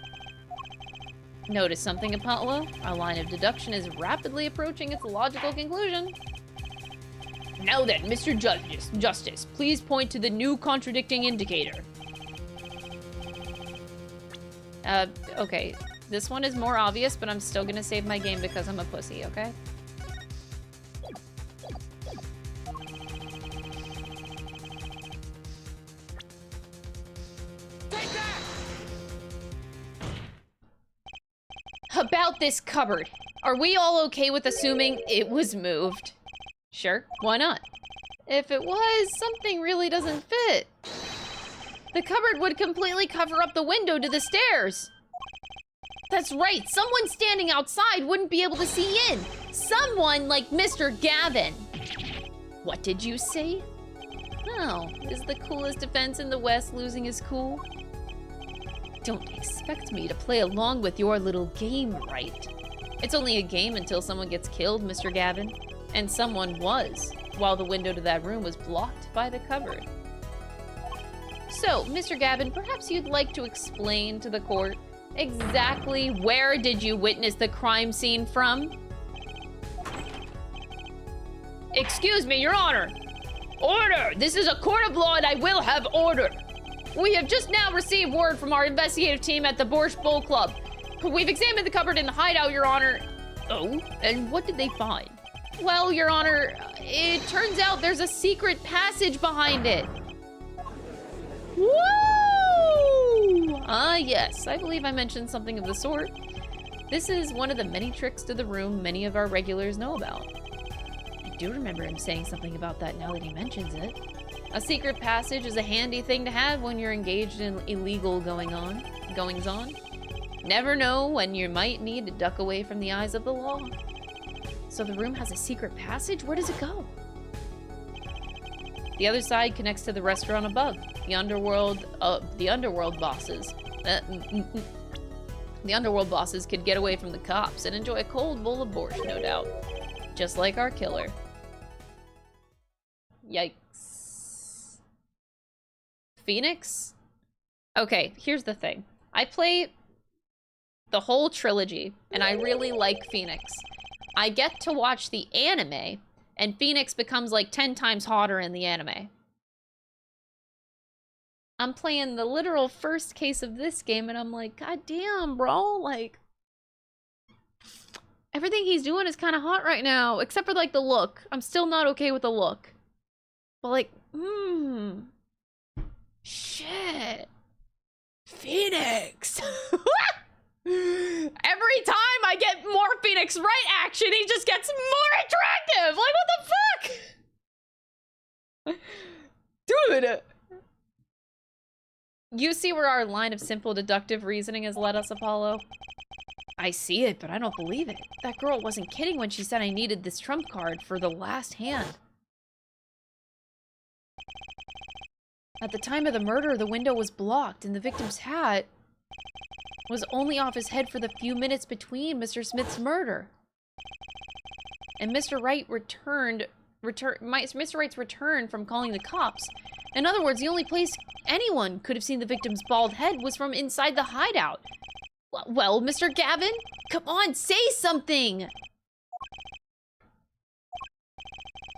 Notice something, Apollo? Our line of deduction is rapidly approaching its logical conclusion. Now then, Mr. Justice, please point to the new contradicting indicator. Okay. This one is more obvious, but I'm still gonna save my game because I'm a pussy, okay? About this cupboard. Are we all okay with assuming it was moved? Sure, why not? If it was, something really doesn't fit. The cupboard would completely cover up the window to the stairs. That's right, someone standing outside wouldn't be able to see in. Someone like Mr. Gavin. What did you say? Oh, is the coolest defense in the West losing his cool? Don't expect me to play along with your little game, right? It's only a game until someone gets killed, Mr. Gavin. And someone was, while the window to that room was blocked by the cupboard. So, Mr. Gavin, perhaps you'd like to explain to the court exactly where did you witness the crime scene from? Excuse me, Your Honor. Order! This is a court of law and I will have order. We have just now received word from our investigative team at the Borscht Bowl Club. We've examined the cupboard in the hideout, Your Honor. Oh, and what did they find? Well, Your Honor, it turns out there's a secret passage behind it. Woo! Ah, yes, I believe I mentioned something of the sort. This is one of the many tricks to the room many of our regulars know about. I do remember him saying something about that now that he mentions it. A secret passage is a handy thing to have when you're engaged in illegal goings-on. Never know when you might need to duck away from the eyes of the law. So the room has a secret passage? Where does it go? The other side connects to the restaurant above. The underworld bosses. The underworld bosses could get away from the cops and enjoy a cold bowl of borscht, no doubt. Just like our killer. Yikes. Phoenix? Okay, here's the thing. I play the whole trilogy, and I really like Phoenix. I get to watch the anime, and Phoenix becomes like 10 times hotter in the anime. I'm playing the literal first case of this game, and I'm like, God damn, bro, like, everything he's doing is kind of hot right now, except for, like, the look. I'm still not okay with the look. But, like, shit. Phoenix. Every time I get more Phoenix Wright action, he just gets more attractive. Like, what the fuck? Dude. You see where our line of simple deductive reasoning has led us, Apollo? I see it, but I don't believe it. That girl wasn't kidding when she said I needed this trump card for the last hand. At the time of the murder, the window was blocked, and the victim's hat was only off his head for the few minutes between Mr. Smith's murder. And Mr. Mr. Wright's return from calling the cops. In other words, the only place anyone could have seen the victim's bald head was from inside the hideout. Well, Mr. Gavin, come on, say something!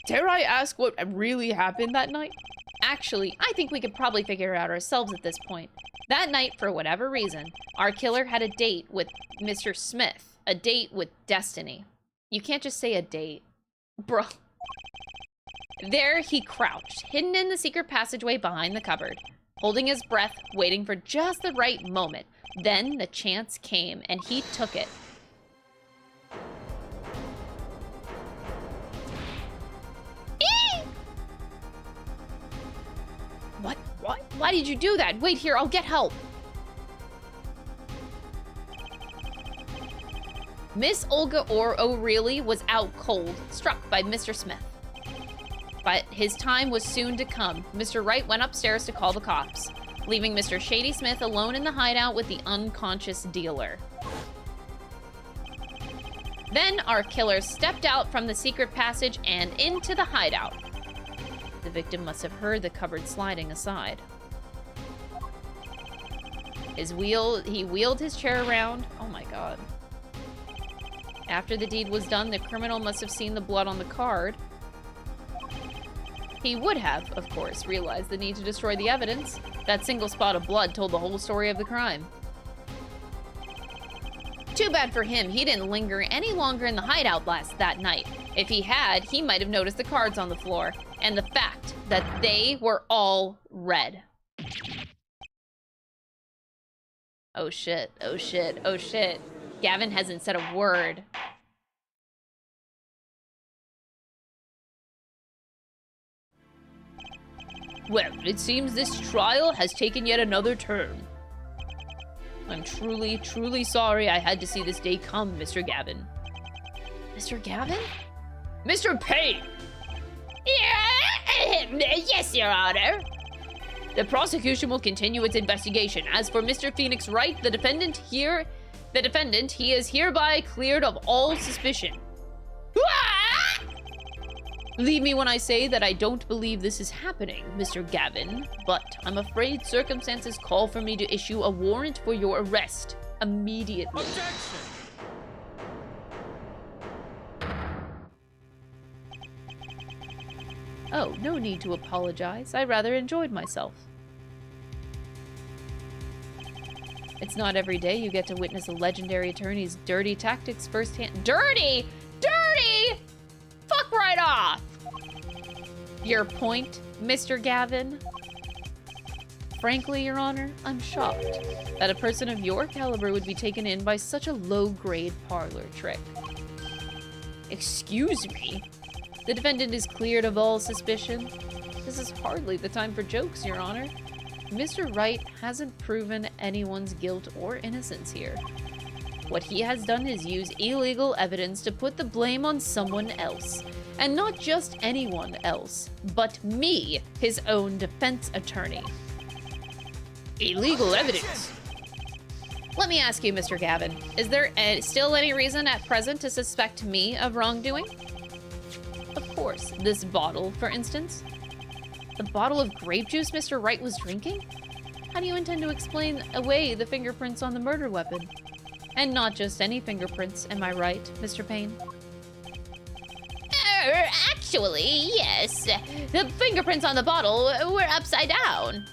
Dare I ask what really happened that night? Actually, I think we could probably figure it out ourselves at this point. That night, for whatever reason, our killer had a date with Mr. Smith. A date with destiny. You can't just say a date. Bro. There he crouched, hidden in the secret passageway behind the cupboard, holding his breath, waiting for just the right moment. Then the chance came, and he took it. What? What? Why did you do that? Wait here, I'll get help. Miss Olga O'Reilly was out cold, struck by Mr. Smith. But his time was soon to come. Mr. Wright went upstairs to call the cops, leaving Mr. Shady Smith alone in the hideout with the unconscious dealer. Then our killer stepped out from the secret passage and into the hideout. The victim must have heard the cupboard sliding aside. He wheeled his chair around. Oh my god. After the deed was done, the criminal must have seen the blood on the card. He would have, of course, realized the need to destroy the evidence. That single spot of blood told the whole story of the crime. Too bad for him, he didn't linger any longer in the hideout that night. If he had, he might have noticed the cards on the floor, and the fact that they were all red. Oh shit, oh shit, oh shit. Gavin hasn't said a word. Well, it seems this trial has taken yet another turn. I'm truly, truly sorry I had to see this day come, Mr. Gavin. Mr. Gavin? Mr. Payne! Yes, Your Honor. The prosecution will continue its investigation. As for Mr. Phoenix Wright, the defendant, he is hereby cleared of all suspicion. Believe me when I say that I don't believe this is happening, Mr. Gavin, but I'm afraid circumstances call for me to issue a warrant for your arrest immediately. Objection! Oh, no need to apologize. I rather enjoyed myself. It's not every day you get to witness a legendary attorney's dirty tactics firsthand. Dirty! Dirty! Fuck right off! Your point, Mr. Gavin? frankly, Your Honor, I'm shocked that a person of your caliber would be taken in by such a low-grade parlor trick. Excuse me? The defendant is cleared of all suspicion. This is hardly the time for jokes, Your Honor. Mr. Wright hasn't proven anyone's guilt or innocence here. What he has done is use illegal evidence to put the blame on someone else. And not just anyone else, but me, his own defense attorney. Illegal evidence? Let me ask you, Mr. Gavin, is there still any reason at present to suspect me of wrongdoing? Of course, this bottle, for instance. The bottle of grape juice Mr. Wright was drinking? How do you intend to explain away the fingerprints on the murder weapon? And not just any fingerprints, am I right, Mr. Payne? Actually, yes. The fingerprints on the bottle were upside down.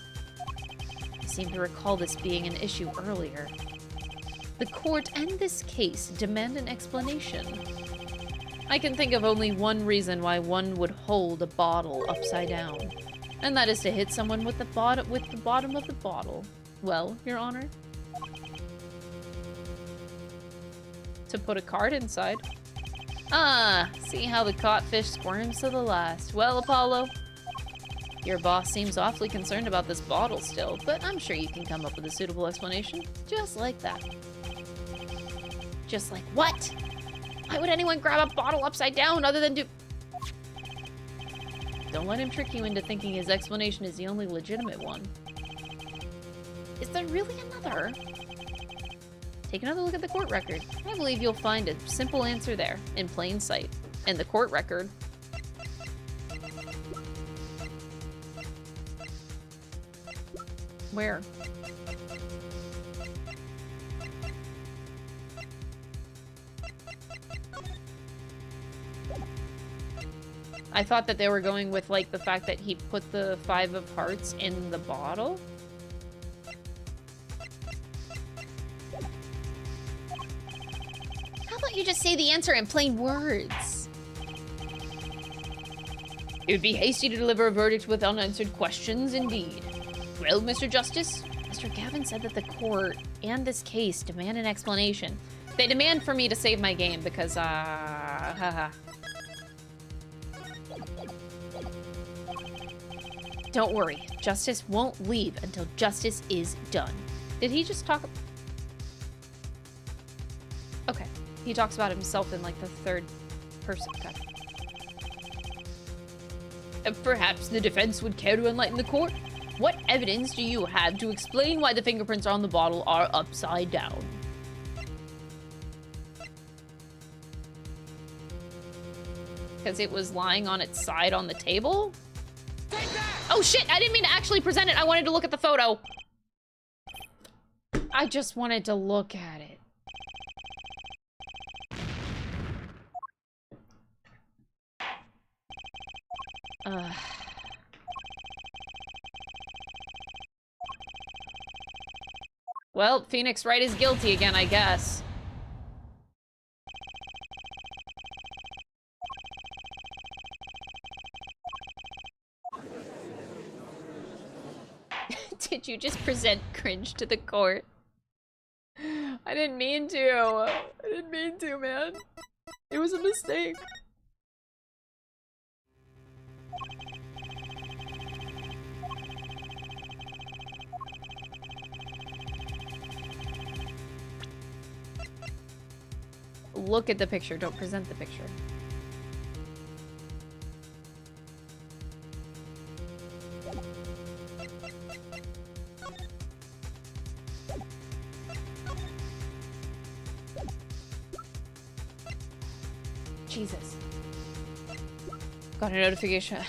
I seem to recall this being an issue earlier. The court and this case demand an explanation. I can think of only one reason why one would hold a bottle upside down, and that is to hit someone with the bottom of the bottle. Well, Your Honor? To put a card inside. Ah, see how the caught fish squirms to the last. Well, Apollo, your boss seems awfully concerned about this bottle still, but I'm sure you can come up with a suitable explanation. Just like that. Just like what? Why would anyone grab a bottle upside down other than do... Don't let him trick you into thinking his explanation is the only legitimate one. Is there really another? Take another look at the court record. I believe you'll find a simple answer there, in plain sight. In the court record. Where? I thought that they were going with, like, the fact that he put the 5 of hearts in the bottle. How about you just say the answer in plain words? It would be hasty to deliver a verdict with unanswered questions, indeed. Well, Mr. Justice, Mr. Gavin said that the court and this case demand an explanation. They demand for me to save my game because, haha. Don't worry, justice won't leave until justice is done. Did he just talk? Okay, he talks about himself in like the third person. Okay. Perhaps the defense would care to enlighten the court? What evidence do you have to explain why the fingerprints on the bottle are upside down? Because it was lying on its side on the table? Oh shit, I didn't mean to actually present it. I wanted to look at the photo. I just wanted to look at it. Well, Phoenix Wright is guilty again, I guess. Did you just present cringe to the court? I didn't mean to. I didn't mean to, man. It was a mistake. Look at the picture, don't present the picture. Jesus. Got a notification.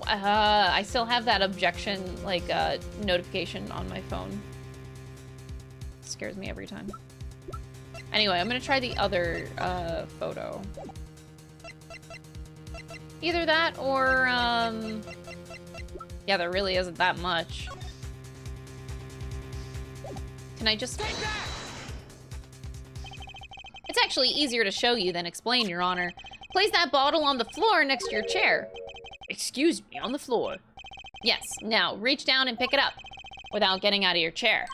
I still have that objection, like, notification on my phone. Scares me every time. Anyway, I'm gonna try the other, photo. Either that or, yeah, there really isn't that much. Can I just... It's actually easier to show you than explain, Your Honor. Place that bottle on the floor next to your chair. Excuse me, on the floor? Yes, now reach down and pick it up. without getting out of your chair.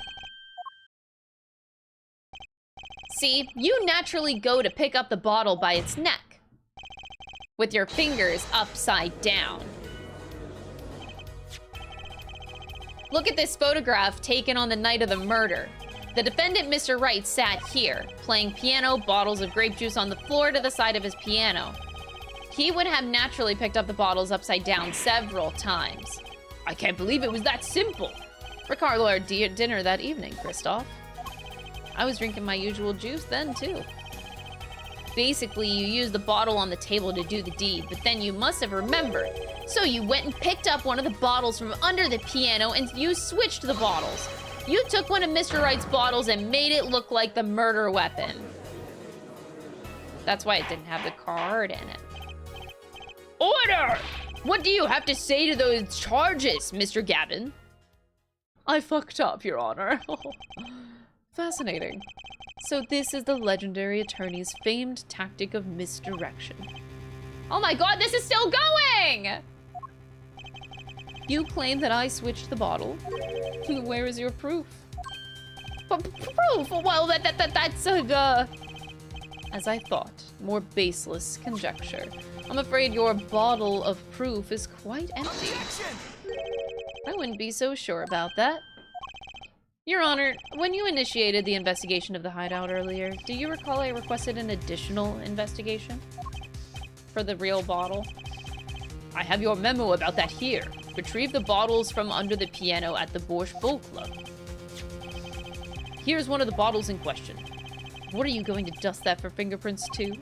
See, you naturally go to pick up the bottle by its neck, with your fingers upside down. Look at this photograph taken on the night of the murder. The defendant, Mr. Wright, sat here, playing piano, bottles of grape juice on the floor to the side of his piano. He would have naturally picked up the bottles upside down several times. I can't believe it was that simple. Ricardo, our dinner that evening, Christoph. I was drinking my usual juice then, too. Basically, you used the bottle on the table to do the deed, but then you must have remembered. So you went and picked up one of the bottles from under the piano and you switched the bottles. You took one of Mr. Wright's bottles and made it look like the murder weapon. That's why it didn't have the card in it. Order! What do you have to say to those charges, Mr. Gavin? I fucked up, Your Honor. Fascinating. So this is the legendary attorney's famed tactic of misdirection. Oh my god, this is still going! You claim that I switched the bottle. Where is your proof? Proof? Well, that's as I thought, more baseless conjecture. I'm afraid your bottle of proof is quite empty. Objection! I wouldn't be so sure about that. Your Honor, when you initiated the investigation of the hideout earlier, do you recall I requested an additional investigation? For the real bottle? I have your memo about that here. Retrieve the bottles from under the piano at the Borscht Bowl Club. Here's one of the bottles in question. What are you going to dust that for fingerprints too?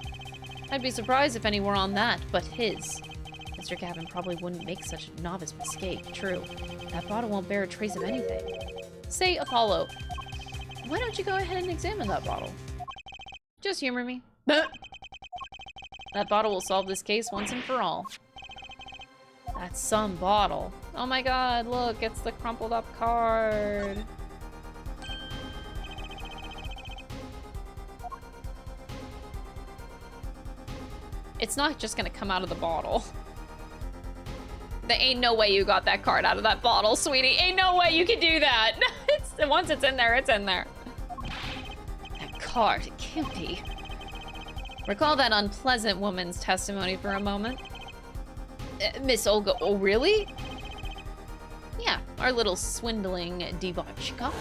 I'd be surprised if any were on that, but his. Mr. Gavin probably wouldn't make such a novice mistake, true. That bottle won't bear a trace of anything. Say, Apollo, why don't you go ahead and examine that bottle? Just humor me. That bottle will solve this case once and for all. That's some bottle. Oh my god, look, it's the crumpled up card. It's not just gonna come out of the bottle. There ain't no way you got that card out of that bottle, sweetie. Ain't no way you can do that. Once it's in there, it's in there. That card, it can't be. Recall that unpleasant woman's testimony for a moment. Miss Olga, oh really? Yeah, our little swindling divaczka.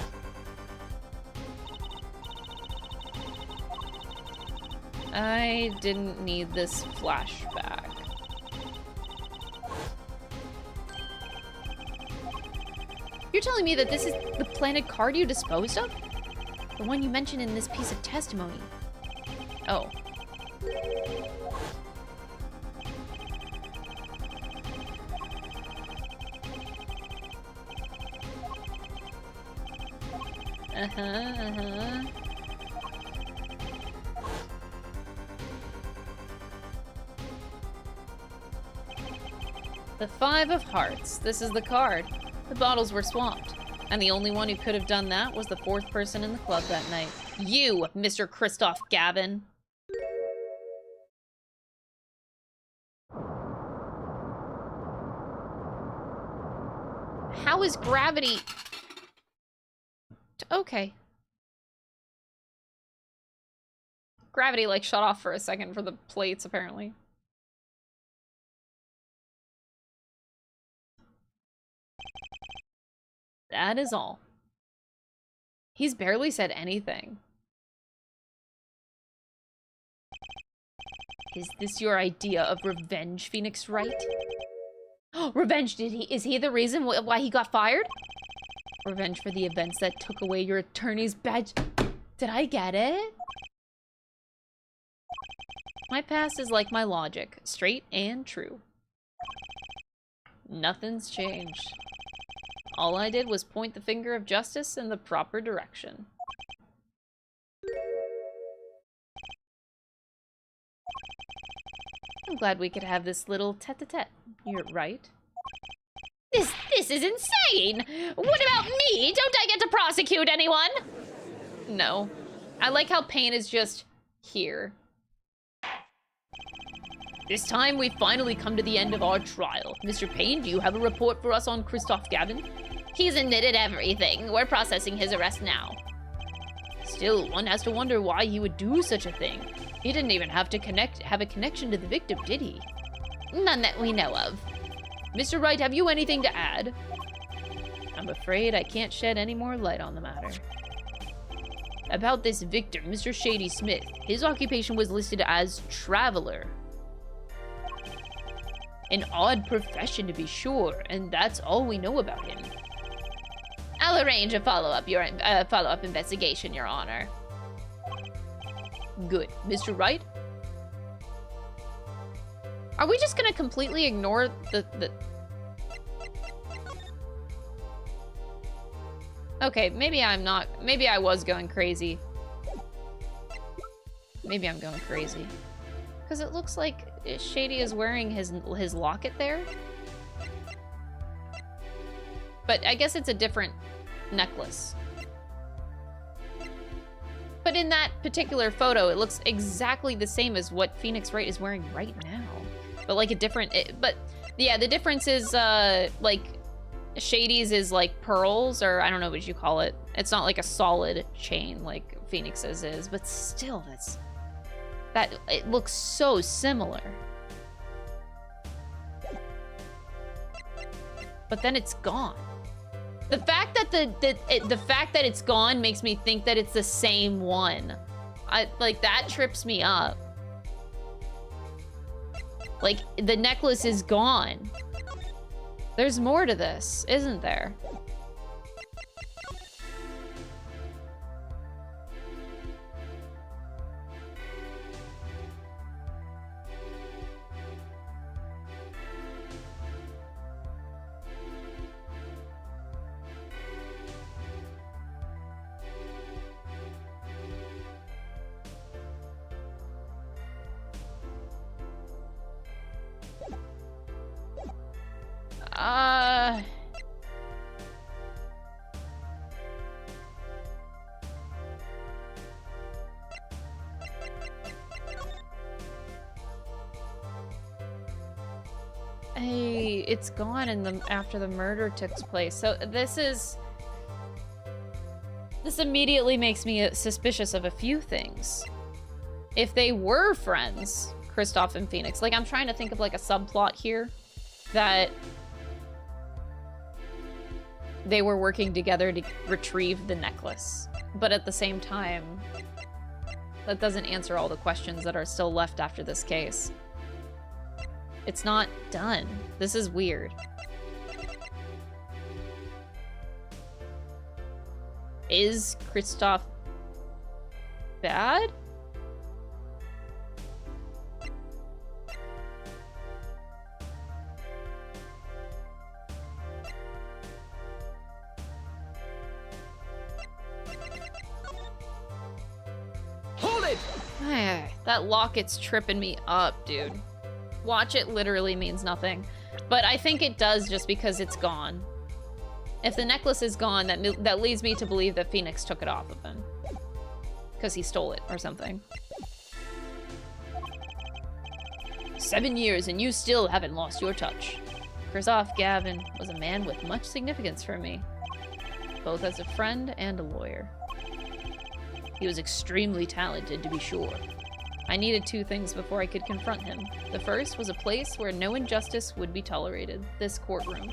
I didn't need this flashback. You're telling me that this is the planted card you disposed of? The one you mentioned in this piece of testimony. Oh. The Five of Hearts. This is the card. The bottles were swapped. And the only one who could have done that was the fourth person in the club that night. You, Mr. Christoph Gavin. How is gravity... Okay. Gravity, like, shut off for a second for the plates, apparently. That is all. He's barely said anything. Is this your idea of revenge, Phoenix Wright? Revenge, is he the reason why he got fired? Revenge for the events that took away your attorney's badge. Did I get it? My past is like my logic, straight and true. Nothing's changed. All I did was point the finger of justice in the proper direction. I'm glad we could have this little tete-a-tete. You're right. This is insane! What about me? Don't I get to prosecute anyone? No. I like how Payne is just here. This time, we've finally come to the end of our trial. Mr. Payne, do you have a report for us on Christoph Gavin? He's admitted everything. We're processing his arrest now. Still, one has to wonder why he would do such a thing. He didn't even have a connection to the victim, did he? None that we know of. Mr. Wright, have you anything to add? I'm afraid I can't shed any more light on the matter. About this victim, Mr. Shady Smith, his occupation was listed as traveler. An odd profession to be sure, and that's all we know about him. I'll arrange a follow-up investigation, Your Honor. Good. Mr. Wright? Are we just gonna completely ignore the... Okay, maybe I'm not... Maybe I was going crazy. Maybe I'm going crazy. Because it looks like Shady is wearing his locket there. But I guess it's a different necklace. But in that particular photo, it looks exactly the same as what Phoenix Wright is wearing right now. But like a different... but yeah, the difference is like Shady's is like pearls, or I don't know what you call it. It's not like a solid chain like Phoenix's is, but still, it looks so similar. But then it's gone. The fact that the fact that it's gone makes me think that it's the same one. Like that trips me up. Like the necklace is gone. There's more to this, isn't there? Hey, it's gone after the murder took place. So this immediately makes me suspicious of a few things. If they were friends, Kristoff and Phoenix, like I'm trying to think of like a subplot here that they were working together to retrieve the necklace. But at the same time, that doesn't answer all the questions that are still left after this case. It's not done. This is weird. Is Kristoff bad? Hold it! That locket's tripping me up, dude. Watch it literally means nothing. But I think it does just because it's gone. If the necklace is gone, that leads me to believe that Phoenix took it off of him. Because he stole it or something. 7 years and you still haven't lost your touch. Kristoff Gavin was a man with much significance for me. Both as a friend and a lawyer. He was extremely talented, to be sure. I needed two things before I could confront him. The first was a place where no injustice would be tolerated, this courtroom.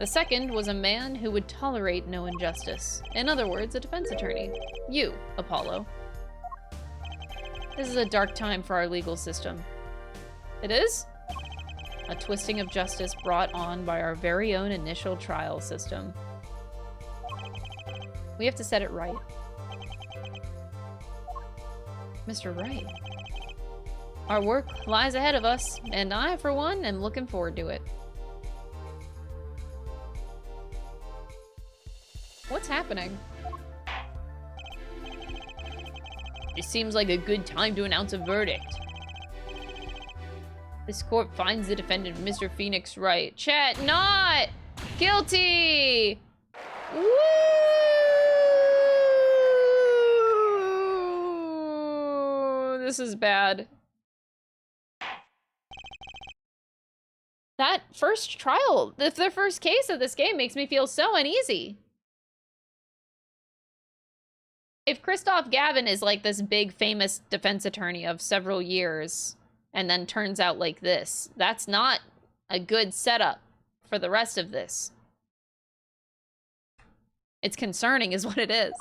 The second was a man who would tolerate no injustice. In other words, a defense attorney. You, Apollo. This is a dark time for our legal system. It is? A twisting of justice brought on by our very own initial trial system. We have to set it right. Mr. Wright. Our work lies ahead of us, and I, for one, am looking forward to it. What's happening? It seems like a good time to announce a verdict. This court finds the defendant, Mr. Phoenix Wright. Chat, not guilty! Woo! This is bad. That first trial, the first case of this game makes me feel so uneasy. If Christoph Gavin is like this big famous defense attorney of several years and then turns out like this, that's not a good setup for the rest of this. It's concerning is what it is.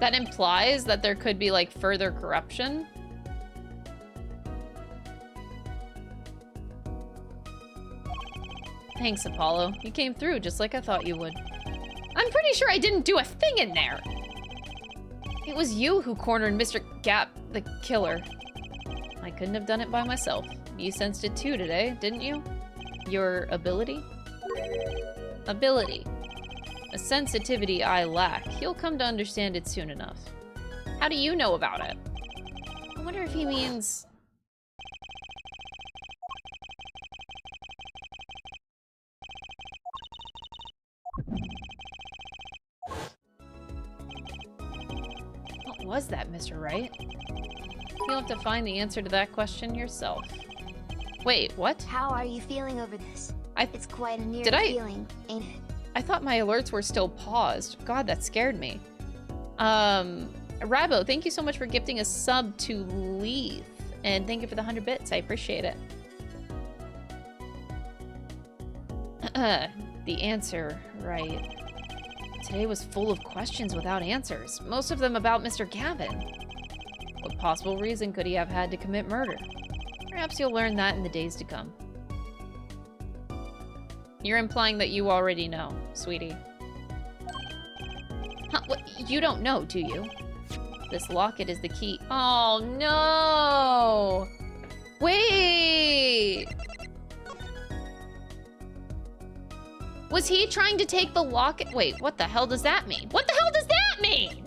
That implies that there could be like further corruption. Thanks, Apollo. You came through just like I thought you would. I'm pretty sure I didn't do a thing in there. It was you who cornered Mr. Gap, the killer. I couldn't have done it by myself. You sensed it too today, didn't you? Your ability? Ability. A sensitivity I lack. You'll come to understand it soon enough. How do you know about it? I wonder if he means... What was that, Mr. Wright? You'll have to find the answer to that question yourself. Wait, what? How are you feeling over this? It's quite a near feeling, ain't it? I thought my alerts were still paused. God, that scared me. Rabo, thank you so much for gifting a sub to Leith. And thank you for the 100 bits. I appreciate it. The answer, right. Today was full of questions without answers. Most of them about Mr. Gavin. What possible reason could he have had to commit murder? Perhaps you'll learn that in the days to come. You're implying that you already know, sweetie. Huh, what? You don't know, do you? This locket is the key. Oh, no! Wait! Was he trying to take the locket? Wait, what the hell does that mean? What the hell does that mean?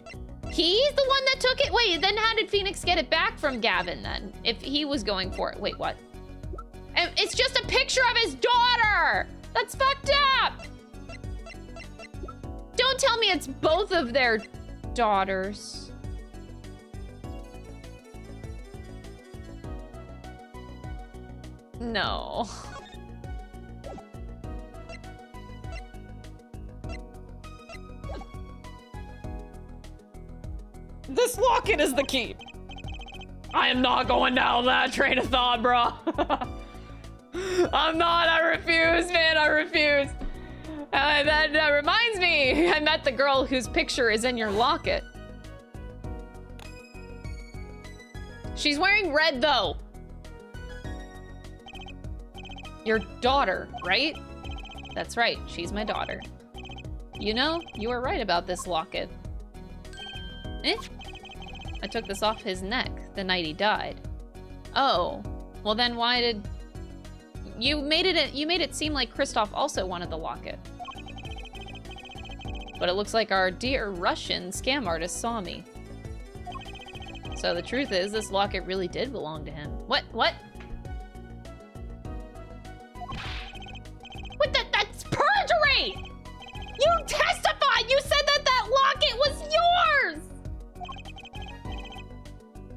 He's the one that took it? Wait, then how did Phoenix get it back from Gavin then? If he was going for it. Wait, what? And it's just a picture of his daughter! That's fucked up! Don't tell me it's both of their daughters. No. This locket is the key. I am not going down that train of thought, bro. I'm not. I refuse, man. I refuse. That reminds me. I met the girl whose picture is in your locket. She's wearing red, though. Your daughter, right? That's right. She's my daughter. You know, you were right about this locket. Eh? I took this off his neck the night he died. Oh. Well, then why did... You made it seem like Christoph also wanted the locket. But it looks like our dear Russian scam artist saw me. So the truth is, this locket really did belong to him. What? What? What? That's perjury! You testified! You said that that locket was yours!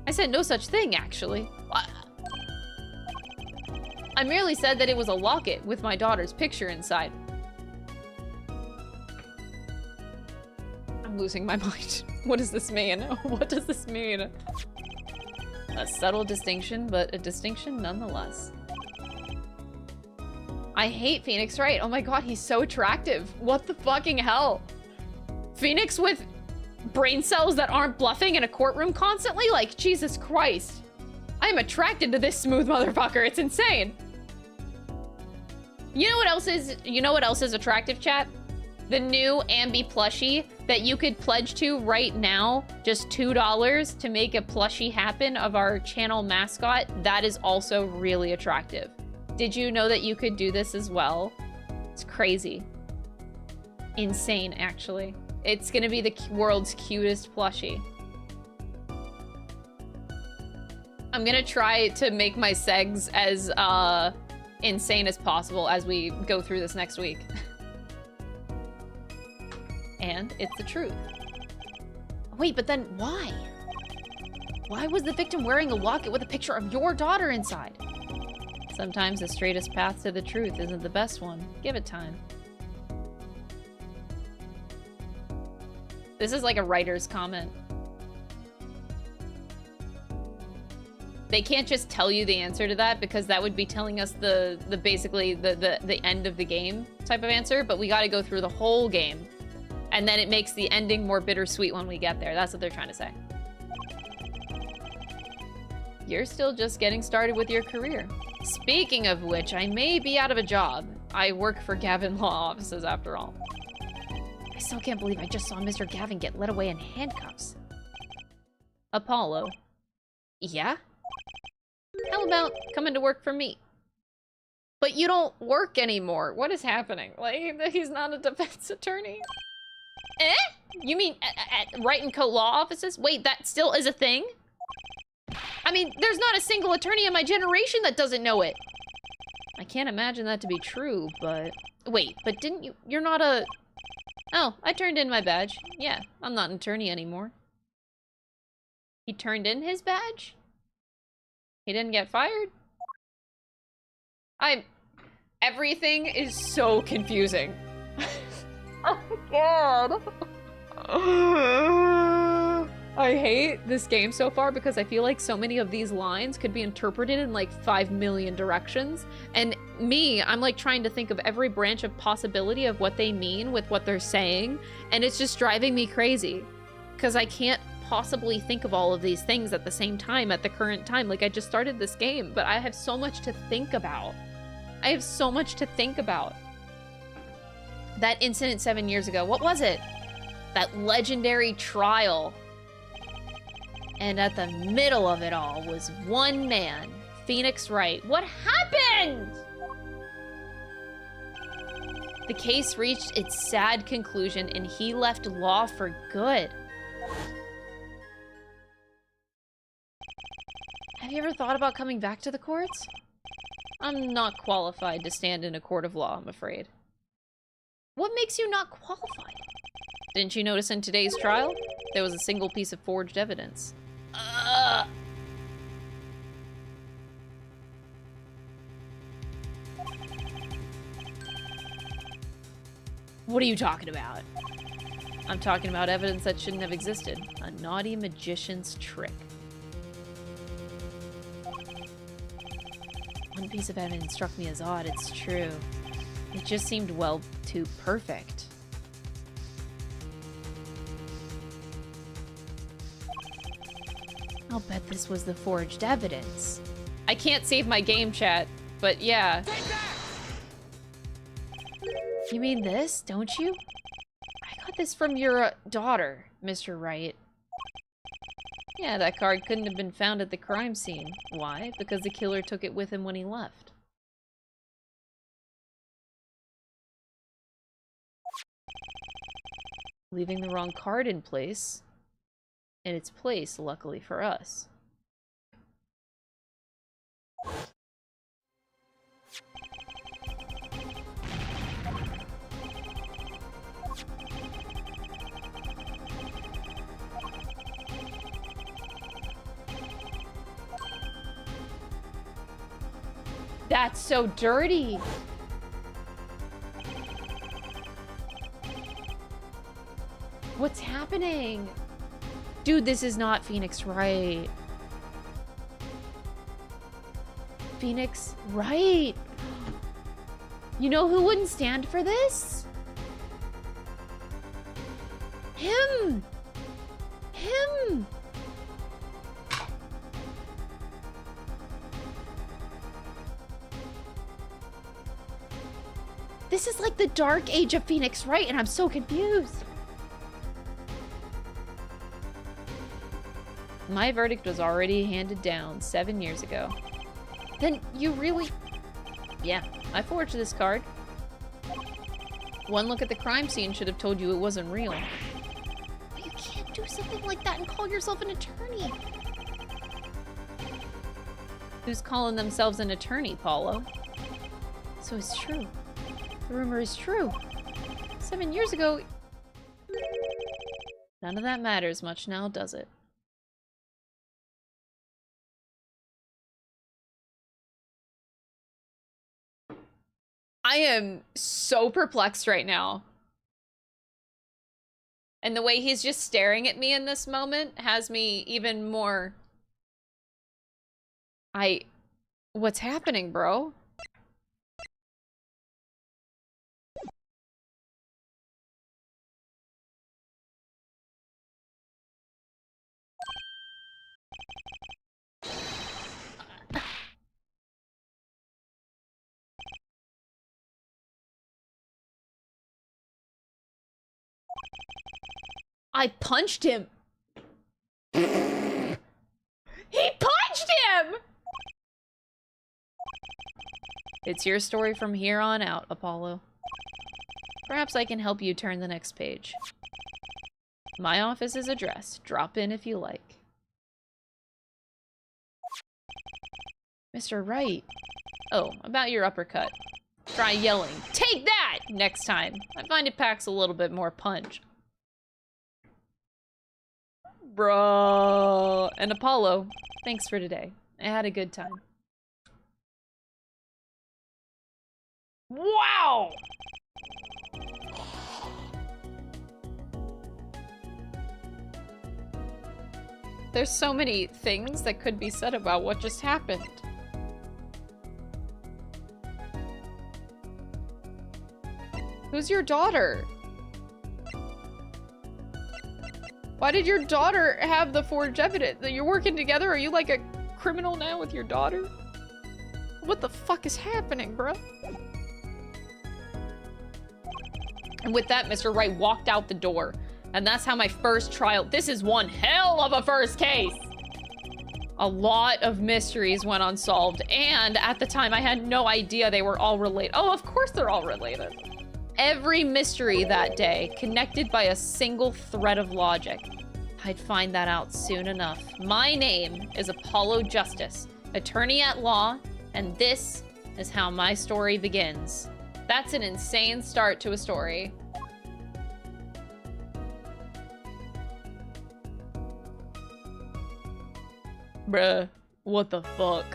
I said no such thing, actually. I merely said that it was a locket with my daughter's picture inside. I'm losing my mind. What does this mean? What does this mean? A subtle distinction, but a distinction nonetheless. I hate Phoenix Wright. Oh my god, he's so attractive. What the fucking hell? Phoenix with brain cells that aren't bluffing in a courtroom constantly? Like, Jesus Christ. I'm attracted to this smooth motherfucker. It's insane. You know what else is attractive, chat? The new Ambi plushie that you could pledge to right now, just $2 to make a plushie happen of our channel mascot. That is also really attractive. Did you know that you could do this as well? It's crazy. Insane, actually. It's gonna be the world's cutest plushie. I'm gonna try to make my segs as insane as possible as we go through this next week. And it's the truth. Wait, but then why? Why was the victim wearing a locket with a picture of your daughter inside? Sometimes the straightest path to the truth isn't the best one. Give it time. This is like a writer's comment. They can't just tell you the answer to that because that would be telling us the basically the end of the game type of answer, but we gotta go through the whole game. And then it makes the ending more bittersweet when we get there. That's what they're trying to say. You're still just getting started with your career. Speaking of which, I may be out of a job. I work for Gavin Law Offices after all. I still can't believe I just saw Mr. Gavin get led away in handcuffs. Apollo. Yeah? How about coming to work for me? But you don't work anymore. What is happening? Like, he's not a defense attorney? Eh? You mean at Wright & Co. Law Offices? Wait, that still is a thing? I mean, there's not a single attorney in my generation that doesn't know it. I can't imagine that to be true, but... Wait, but didn't you... You're not a... Oh, I turned in my badge. Yeah, I'm not an attorney anymore. He turned in his badge? He didn't get fired? Everything is so confusing. Oh my god. I hate this game so far because I feel like so many of these lines could be interpreted in like 5 million directions. And me, I'm like trying to think of every branch of possibility of what they mean with what they're saying. And it's just driving me crazy because I can't possibly think of all of these things at the same time at the current time. Like I just started this game, but I have so much to think about. I have so much to think about. That incident 7 years ago, what was it? That legendary trial. And at the middle of it all was one man, Phoenix Wright. What happened? The case reached its sad conclusion and he left law for good. Have you ever thought about coming back to the courts? I'm not qualified to stand in a court of law, I'm afraid. What makes you not qualified? Didn't you notice in today's trial? There was a single piece of forged evidence. What are you talking about? I'm talking about evidence that shouldn't have existed. A naughty magician's trick. One piece of evidence struck me as odd, it's true. It just seemed, well, too perfect. I'll bet this was the forged evidence. I can't save my game chat, but yeah. You mean this, don't you? I got this from your daughter, Mr. Wright. Yeah, that card couldn't have been found at the crime scene. Why? Because the killer took it with him when he left. Leaving the wrong card in place. In its place, luckily for us. That's so dirty. What's happening? Dude, this is not Phoenix Wright. Phoenix Wright. You know who wouldn't stand for this? Him. Him. This is like the dark age of Phoenix Wright, and I'm so confused. My verdict was already handed down 7 years ago. Then you really... Yeah, I forged this card. One look at the crime scene should have told you it wasn't real. But you can't do something like that and call yourself an attorney. Who's calling themselves an attorney, Paulo? So it's true. The rumor is true. 7 years ago, None of that matters much now, does it? I am so perplexed right now. And the way he's just staring at me in this moment has me even more... What's happening, bro? I punched him. He punched him! It's your story from here on out, Apollo. Perhaps I can help you turn the next page. My office is addressed. Drop in if you like. Mr. Wright. Oh, about your uppercut. Try yelling, "Take that!" next time. I find it packs a little bit more punch. Bruh. And Apollo, thanks for today. I had a good time. Wow! There's so many things that could be said about what just happened. Who's your daughter? Why did your daughter have the forged evidence? You're working together? Are you like a criminal now with your daughter? What the fuck is happening, bro? And with that, Mr. Wright walked out the door. And that's how my first trial... This is one hell of a first case! A lot of mysteries went unsolved. And at the time, I had no idea they were all related. Oh, of course they're all related. Every mystery that day connected by a single thread of logic. I'd find that out soon enough. My name is Apollo Justice, attorney at law, and this is how my story begins. That's an insane start to a story. Bruh, what the fuck?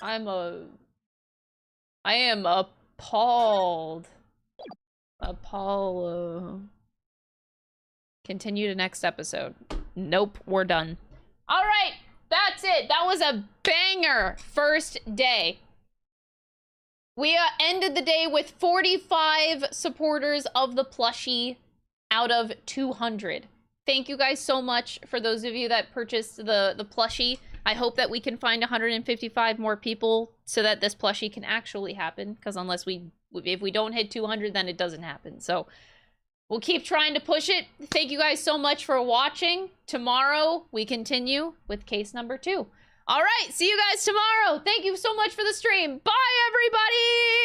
I am appalled. Apollo. Continue to next episode. Nope, we're done. All right, that's it. That was a banger first day. We ended the day with 45 supporters of the plushie out of 200. Thank you guys so much for those of you that purchased the plushie. I hope that we can find 155 more people so that this plushie can actually happen. Because if we don't hit 200, then it doesn't happen. So we'll keep trying to push it. Thank you guys so much for watching. Tomorrow, we continue with case number 2. All right, see you guys tomorrow. Thank you so much for the stream. Bye, everybody!